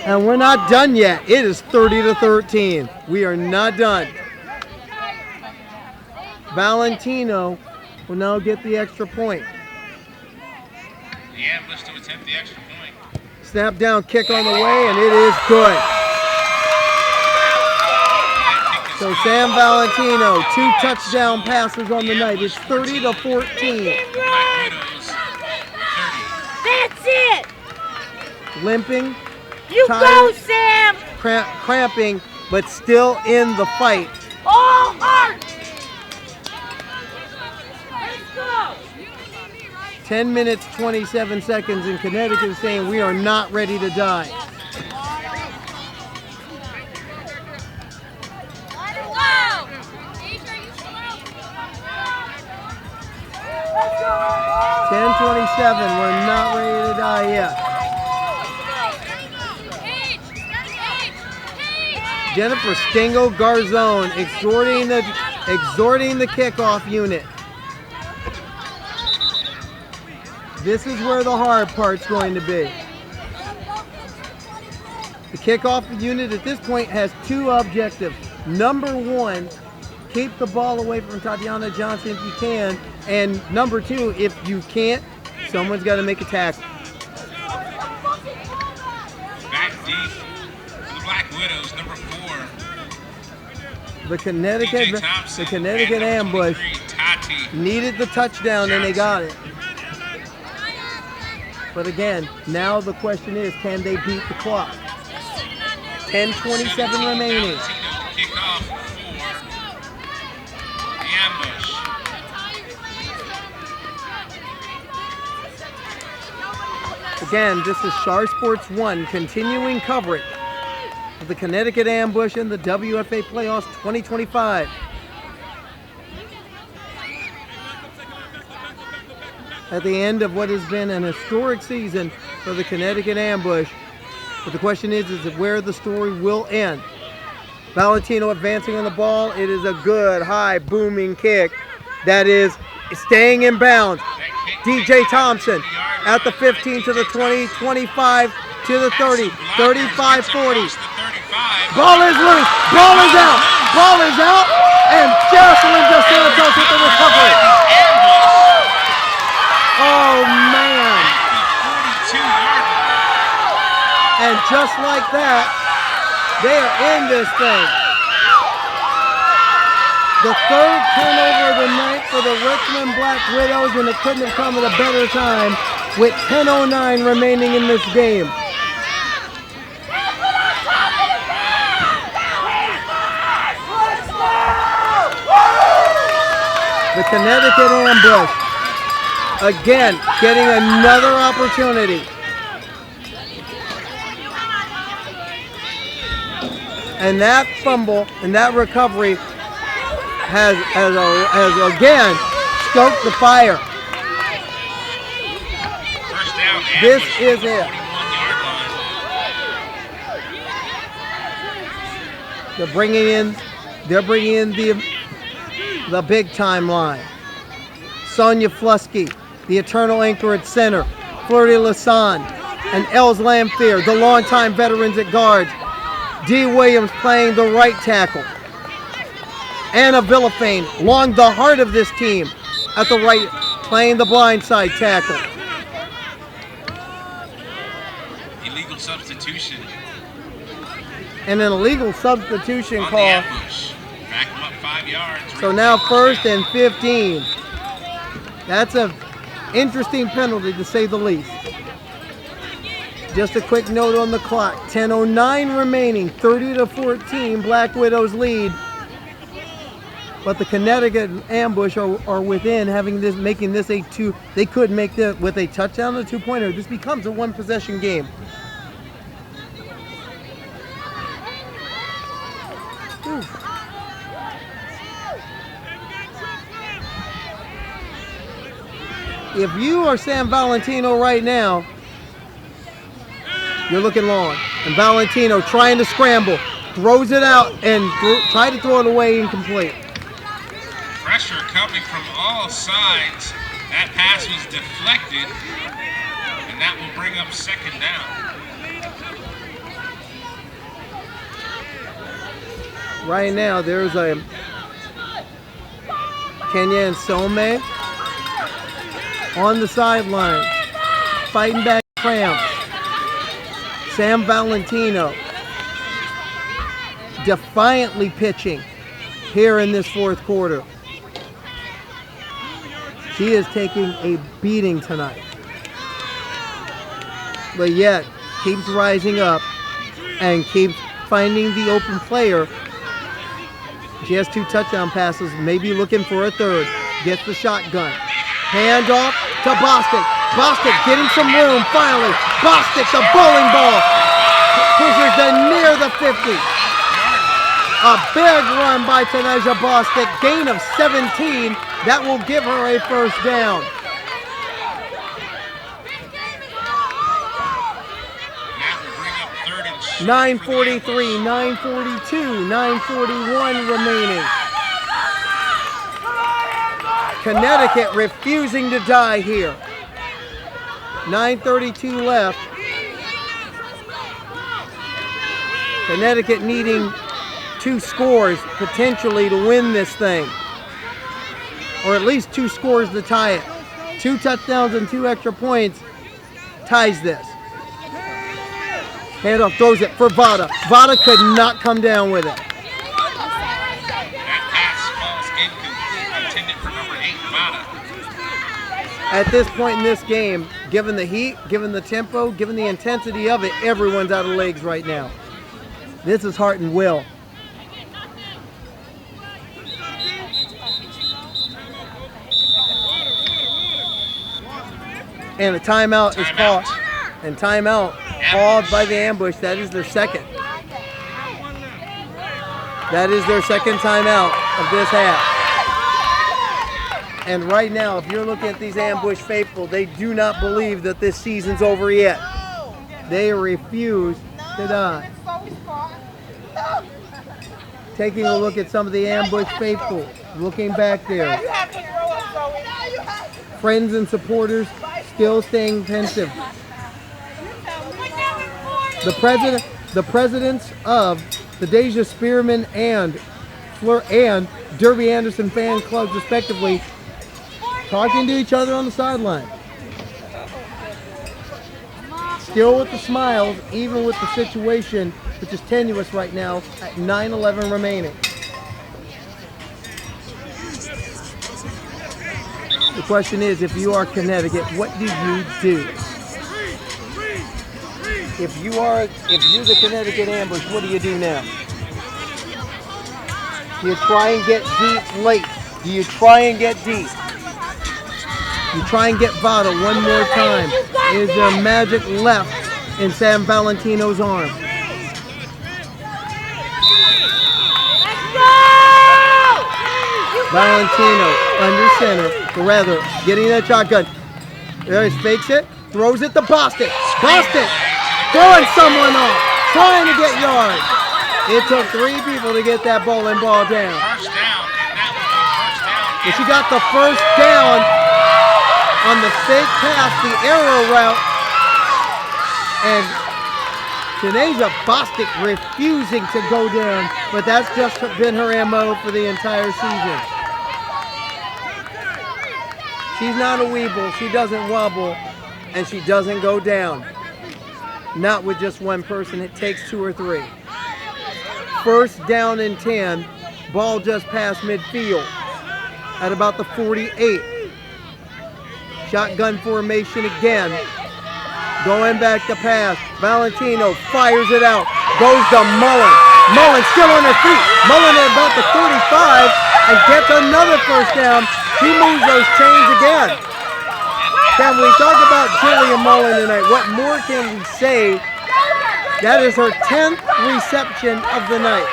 And we're not done yet. It is 30-13. We are not done. Valentino will now get the extra point. The ambush to attempt the extra point. Snap down kick on the way, and it is good. So Sam Valentino, 2 touchdown passes on the night. It's 30-14. That's it. Limping. You go, Sam. Cramping, but still in the fight. All heart. Let's go. 10 minutes, 27 seconds, and Connecticut is saying we are not ready to die. .10:27, we're not ready to die yet. Jennifer Stingo Garzone exhorting the kickoff unit. This is where the hard part's going to be. The kickoff unit at this point has 2 objectives. Number 1, keep the ball away from Tatiana Johnson if you can. And number 2, if you can't, someone's got to make a tackle. Back deep for the Black Widows, number 4. The Connecticut ambush needed the touchdown and they got it. But again, now the question is, can they beat the clock? 10:27 remaining. Kickoff for the ambush. Again, this is CharSports 1 continuing coverage of the Connecticut ambush and the WFA playoffs 2025. At the end of what has been an historic season for the Connecticut ambush. But the question is where the story will end. Valentino advancing on the ball. It is a good, high, booming kick that is staying in bounds. DJ Thompson at the 15 to the 20, 25 to the 30, 35, 40. Ball is loose. Ball is out. Ball is out. And Jocelyn Dos Santos with the recovery. Oh, man. And just like that, they are in this thing. The 3rd turnover of the night for the Richmond Black Widows, and it couldn't have come at a better time with 10:09 remaining in this game. The Connecticut ambush, again, getting another opportunity. And that fumble and that recovery has again stoked the fire. First down, This ambush is from the it. 41-yard line. They're bringing in the big time line. Sonia Flusky, the eternal anchor at center. Flirty Lassane and Els Lamphere, the longtime veterans at guards. Dee Williams playing the right tackle. Anna Villafane, long the heart of this team, at the right, playing the blindside tackle. Illegal substitution. And an illegal substitution On call. the ambush. Back them up 5 yards. So now 1st and 15. That's an interesting penalty to say the least. Just a quick note on the clock. 10:09 remaining. 30-14. Black Widows lead. But the Connecticut Ambush are within making this a 2. They could make that with a touchdown and a 2-pointer. This becomes a 1-possession game. Ooh. If you are San Valentino right now, you're looking long. And Valentino trying to scramble, throws it out and try to throw it away incomplete. Pressure coming from all sides. That pass was deflected, and that will bring up 2nd down. Right now, there's a Kenya and Some on the sideline, fighting back cramps. Sam Valentino defiantly pitching here in this 4th quarter. She is taking a beating tonight, but yet keeps rising up and keeps finding the open player. She has 2 touchdown passes, maybe looking for a 3rd. Gets the shotgun. Hand off to Bostic. Bostic getting some room finally. Bostic, the bowling ball. Pushes them near the 50. A big run by Tanisha Bostic. Gain of 17. That will give her a 1st down. That will bring up 3rd and short. 9:43, 9:42, 9:41 remaining. Connecticut refusing to die here. 9:32 left. Connecticut needing 2 scores potentially to win this thing. Or at least 2 scores to tie it. 2 touchdowns and 2 extra points ties this. Handoff, throws it for Vada. Vada could not come down with it. That pass falls incomplete, intended for number 8, Vada. At this point in this game, given the heat, given the tempo, given the intensity of it, everyone's out of legs right now. This is heart and will. And a timeout is called. And timeout called by the Ambush. That is their 2nd. That is their 2nd timeout of this half. And right now, if you're looking at these Ambush faithful, they do not believe that this season's over yet. They refuse to die. Taking a look at some of the Ambush faithful, looking back there. Friends and supporters still staying pensive. The presidents of the Deja Spearman and Derby Anderson fan clubs, respectively, talking to each other on the sideline. Still with the smiles, even with the situation, which is tenuous right now at 9:11 remaining. The question is, if you are Connecticut, what do you do? If you're the Connecticut Ambush, what do you do now? Do you try and get deep late? Do you try and get deep? You try and get Vada one more time. Is there magic left in San Valentino's arm? Valentino under center. Rather, getting that shotgun. There he fakes it, throws it to Boston. Boston throwing someone off, trying to get yards. It took 3 people to get that bowling ball down. First down, and that was the first down. But she got the first down on the fake pass, the arrow route, and Janasia Bostic refusing to go down, but that's just been her MO for the entire season. She's not a weeble, she doesn't wobble, and she doesn't go down. Not with just one person, it takes 2 or 3. First down and 10, ball just past midfield at about the 48. Shotgun formation again. Going back to pass. Valentino fires it out. Goes to Mullen. Mullen still on her feet. Mullen at about the 35 and gets another first down. He moves those chains again. Can we talk about Jillian Mullen tonight? What more can we say? That is her 10th reception of the night.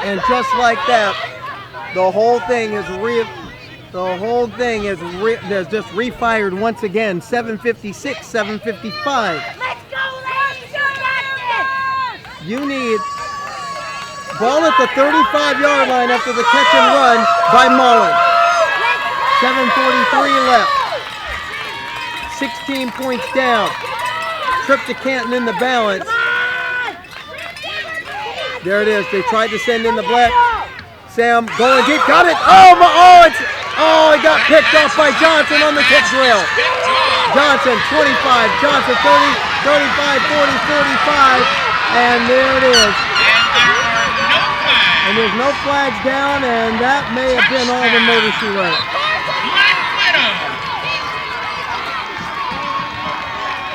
And just like that, the whole thing is just refired once again. 7:56, 7:55. You need ball at the 35-yard line after the catch and run by Mullen. 7:43 left. 16 points down. Trip to Canton in the balance. There it is. They tried to send in the black. Sam going deep. Got it. It got picked off by Johnson on the kick drill. Johnson, 25. Johnson, 30, 35, 40, 45. And there it is. And there's no flags down, and that may have been all the motor she wrote.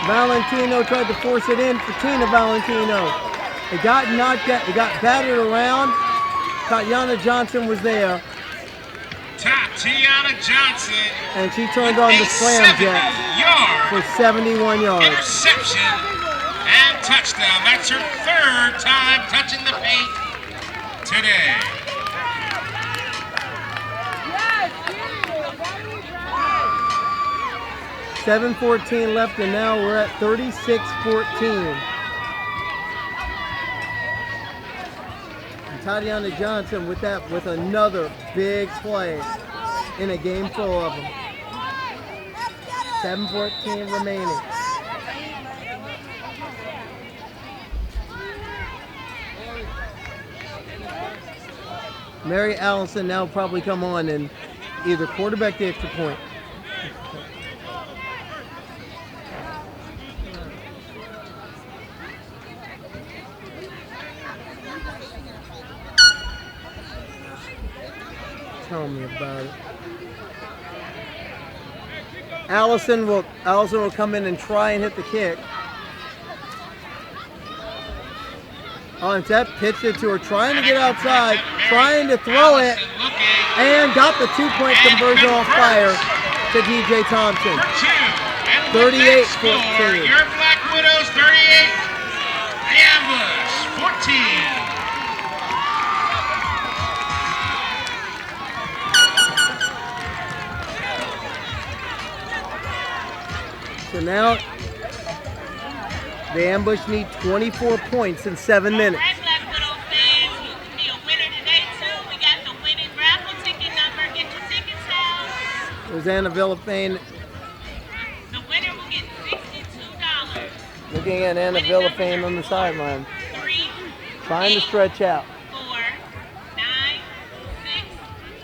Valentino tried to force it in for Tina Valentino. It got battered around. Tatiana Johnson was there. Tatiana Johnson. And she turned on the slam jet for 71 yards. Interception and touchdown. That's her 3rd time touching the paint today. Yes. 7:14 left, and now we're at 36-14. Tatiana Johnson with another big play in a game full of them. 7:14 remaining. Mary Allison now probably come on and either quarterback the extra point. Tell me about it. Allison will come in and try and hit the kick. Instead, pitched it to her, trying to get outside, trying to throw it, and got the 2-point conversion off fire to DJ Thompson. 38-14. Your Black Widows, 38. The Ambush, 14. So now the Ambush need 24 points in 7 minutes. All right, Black Widow fans, you can be a winner today too. We got the winning raffle ticket number. Get your tickets out. There's Anna Villafane. The winner will get $62. Looking at Anna Villafane on the sideline. Trying to stretch out. 4, 9, 6,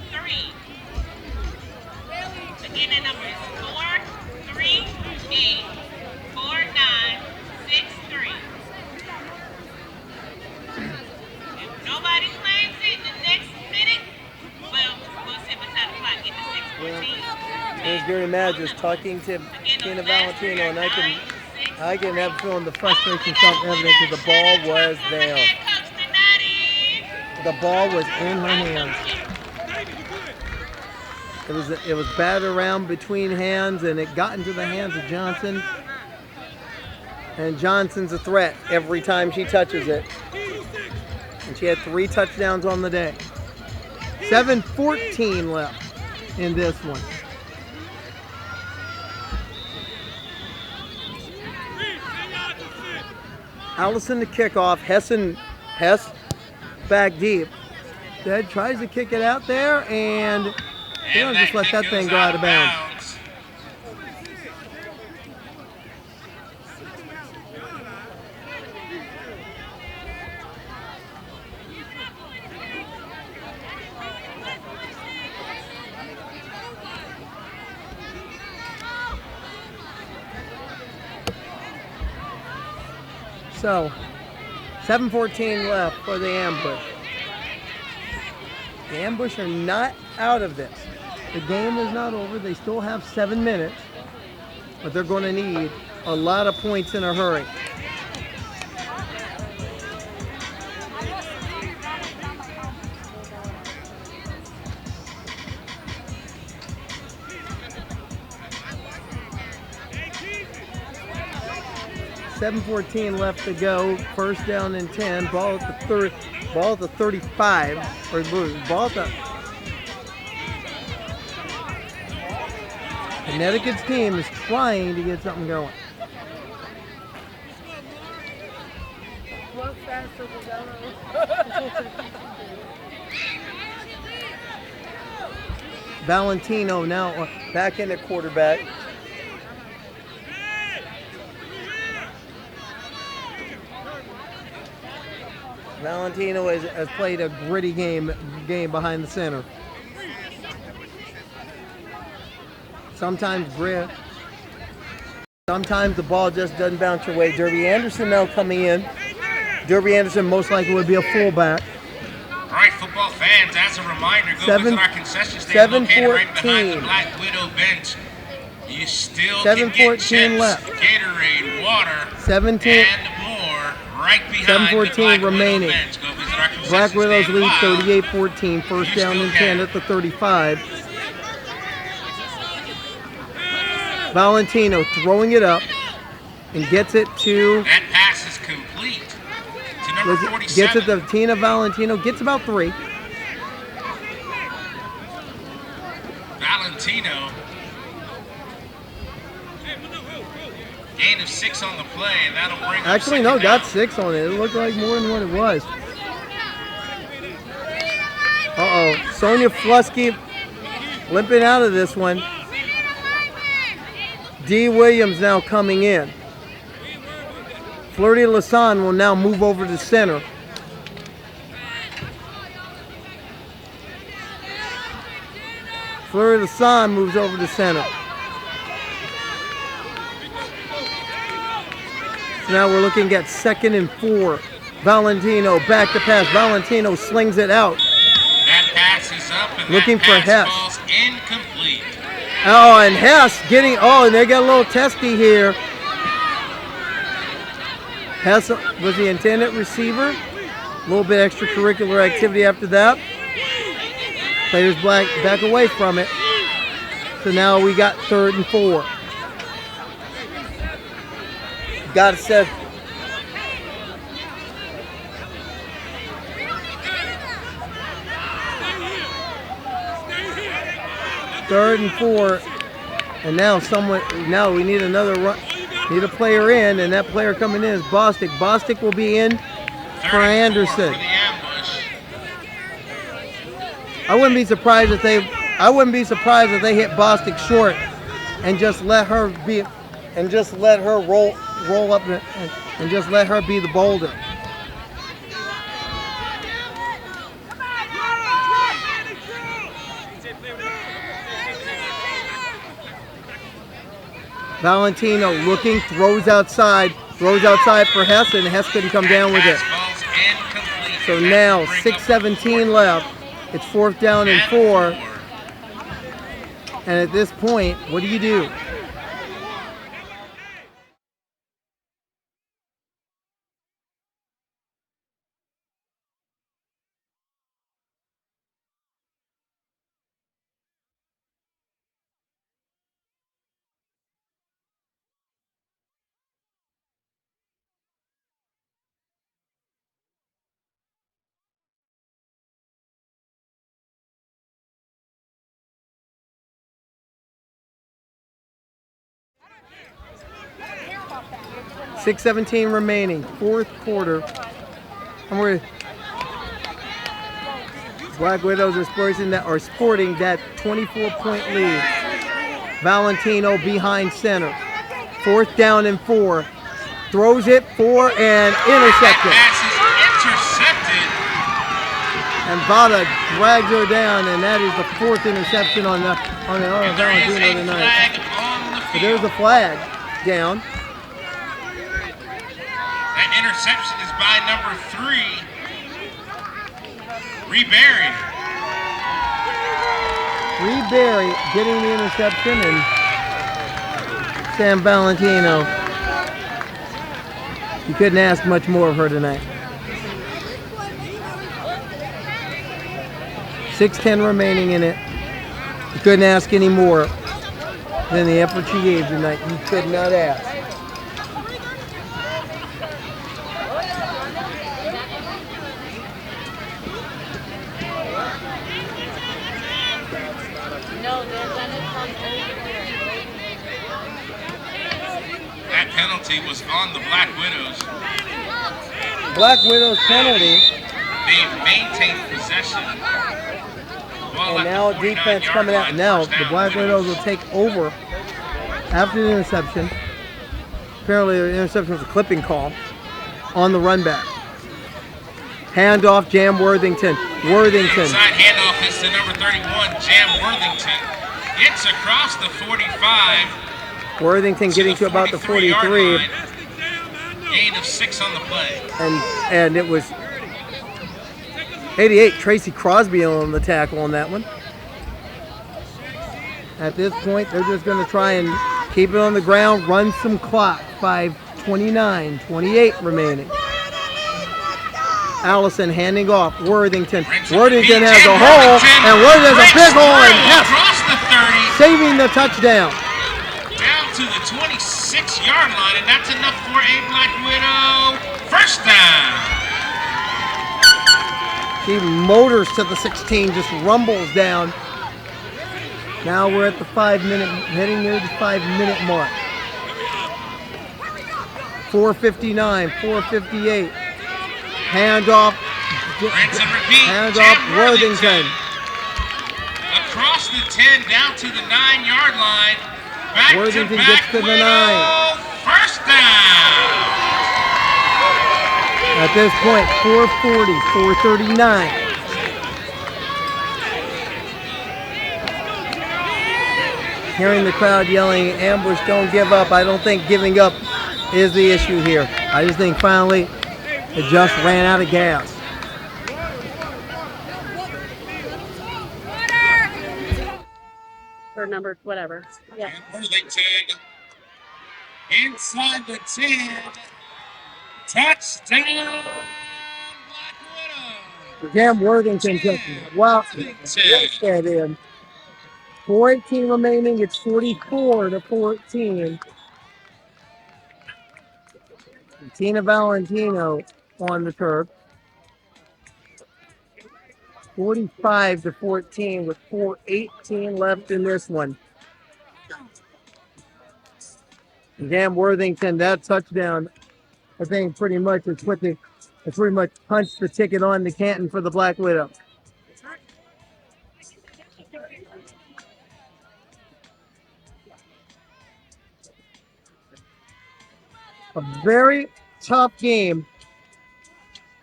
3. Again, the number is 4, 3, 8, 4, 9, 6, 3. If nobody claims it in the next minute, we'll sit beside the clock, get the 6:14. There's Gary Madges talking to Tina Valentino, and I can have feeling the frustration self-evident because the ball was there. The ball was in her hands. It was battered around between hands, and it got into the hands of Johnson. And Johnson's a threat every time she touches it. And she had 3 touchdowns on the day. 7:14 left in this one. Allison to kickoff. Hess back deep. Ted tries to kick it out there, and he'll just let that thing go out of bounds. So, 7:14 left for the ambush. The ambush are not out of this. The game is not over. They still have 7 minutes, but they're going to need a lot of points in a hurry. $7:14 left to go. First down and 10. Ball at the 35. Or ball at the Connecticut's team is trying to get something going. Valentino now back in at quarterback. Valentino has played a gritty game behind the center. Sometimes grit. Sometimes the ball just doesn't bounce your way. Derby Anderson now coming in. Derby Anderson most likely would be a fullback. All right, football fans, as a reminder, go visit our concession stand located right behind the Black Widow bench. You still can get chips, left. Gatorade, water, 17 and more right behind 7:14 the Black remaining. Widow bench. Go visit our concession Black Widows stand lead live. 38-14. First down and 10 at the 35. Valentino throwing it up and gets it to. That pass is complete to number 47. Gets it to Tina Valentino. Gets about 3. Valentino. Gain of 6 on the play, and that'll bring up Actually, second no, down. got 6 on it. It looked like more than what it was. Sonia Flusky limping out of this one. D. Williams now coming in. Flirty Lasan will now move over to center. Flirty Lasan moves over to center. So now we're looking at 2nd and 4. Valentino back to pass. Valentino slings it out. That pass is up, and Looking that for pass Hess. falls incomplete. Oh, and Hess getting, and they got a little testy here. Hess was the intended receiver. A little bit extracurricular activity after that. Players back away from it. So now we got 3rd and 4. Got to set. Third and 4, and now we need another run. Need a player in, and that player coming in is Bostic. Bostic will be in for Anderson. I wouldn't be surprised if they hit Bostic short and just let her roll up and just let her be the boulder. Valentino looking, throws outside for Hess, and Hess couldn't come down with it. So now 6:17 left. It's 4th down and 4. And at this point, what do you do? 6:17 remaining, fourth quarter. And we're Black Widows are sporting that 24-point lead. Valentino behind center. Fourth down and 4. Throws it for an interception. Pass is intercepted. And Vada drags her down, and that is the 4th interception on Valentino tonight. So there's a flag down. That interception is by number 3, Reberry. Reberry getting the interception, and Sam Valentino. You couldn't ask much more of her tonight. 6:10 remaining in it. You couldn't ask any more than the effort she gave tonight. You could not ask. That penalty was on the Black Widows. Black Widows penalty. They maintained possession. And now defense coming out. Now the Black Widows will take over after the interception. Apparently the interception was a clipping call on the run back. Handoff, Jam Worthington. Inside handoff is to number 31, Jam Worthington. Gets across the 45. Worthington getting to about the 43. Gain of 6 on the play. And it was 88, Tracy Crosby on the tackle on that one. At this point, they're just going to try and keep it on the ground, run some clock. 5:29, 28 remaining. Allison handing off. Worthington has a hole, and Worthington has a big hole, and across the 30. Saving the touchdown. Down to the 26-yard line, and that's enough for a Black Widow first down. She motors to the 16, just rumbles down. Now we're at the 5-minute, heading near the 5-minute mark. 4:59, 4:58. Handoff. Handoff, Worthington. Across the 10, down to the 9-yard line. Back Worthington to gets to the 9. First down. At this point, 4:40, 4:39. Hearing the crowd yelling, ambush, don't give up. I don't think giving up is the issue here. I just think finally it just ran out of gas. Or number, whatever. Yeah. Worthington inside the 10. Touchdown, Black Widow. Jam Worthington just wow, that in. 4:18 remaining. It's 44-14. Tina Valentino on the turf. 45-14 with 4:18 left in this one. Jam Worthington, that touchdown, I think pretty much punched the ticket on the Canton for the Black Widow. A very tough game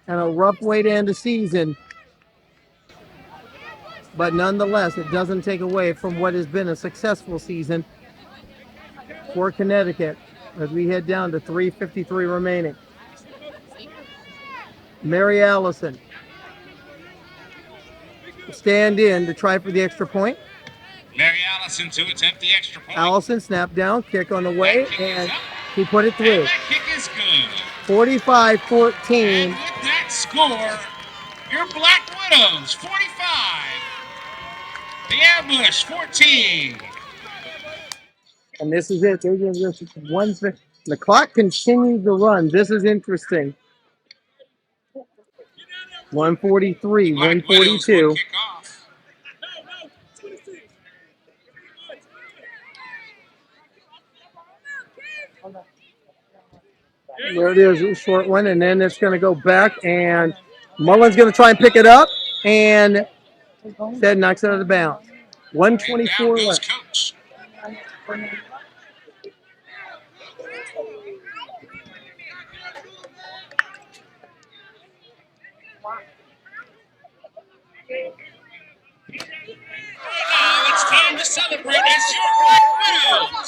and a rough way to end the season. But nonetheless, it doesn't take away from what has been a successful season for Connecticut as we head down to 3:53 remaining. Mary Allison stand in to try for the extra point. Mary Allison to attempt the extra point. Allison snap down, kick on the way, and he put it through. And that kick is good. 45-14. And with that score, your Black Widows 45, the Ambush 14. And this is it. There's just one thing. The clock continues to run. This is interesting. 143, 142. There it is, a short one, and then it's going to go back, and Mullen's going to try and pick it up, and Ted knocks it out of bounds. 124 left. Coach. Now it's time to celebrate as your Black Widow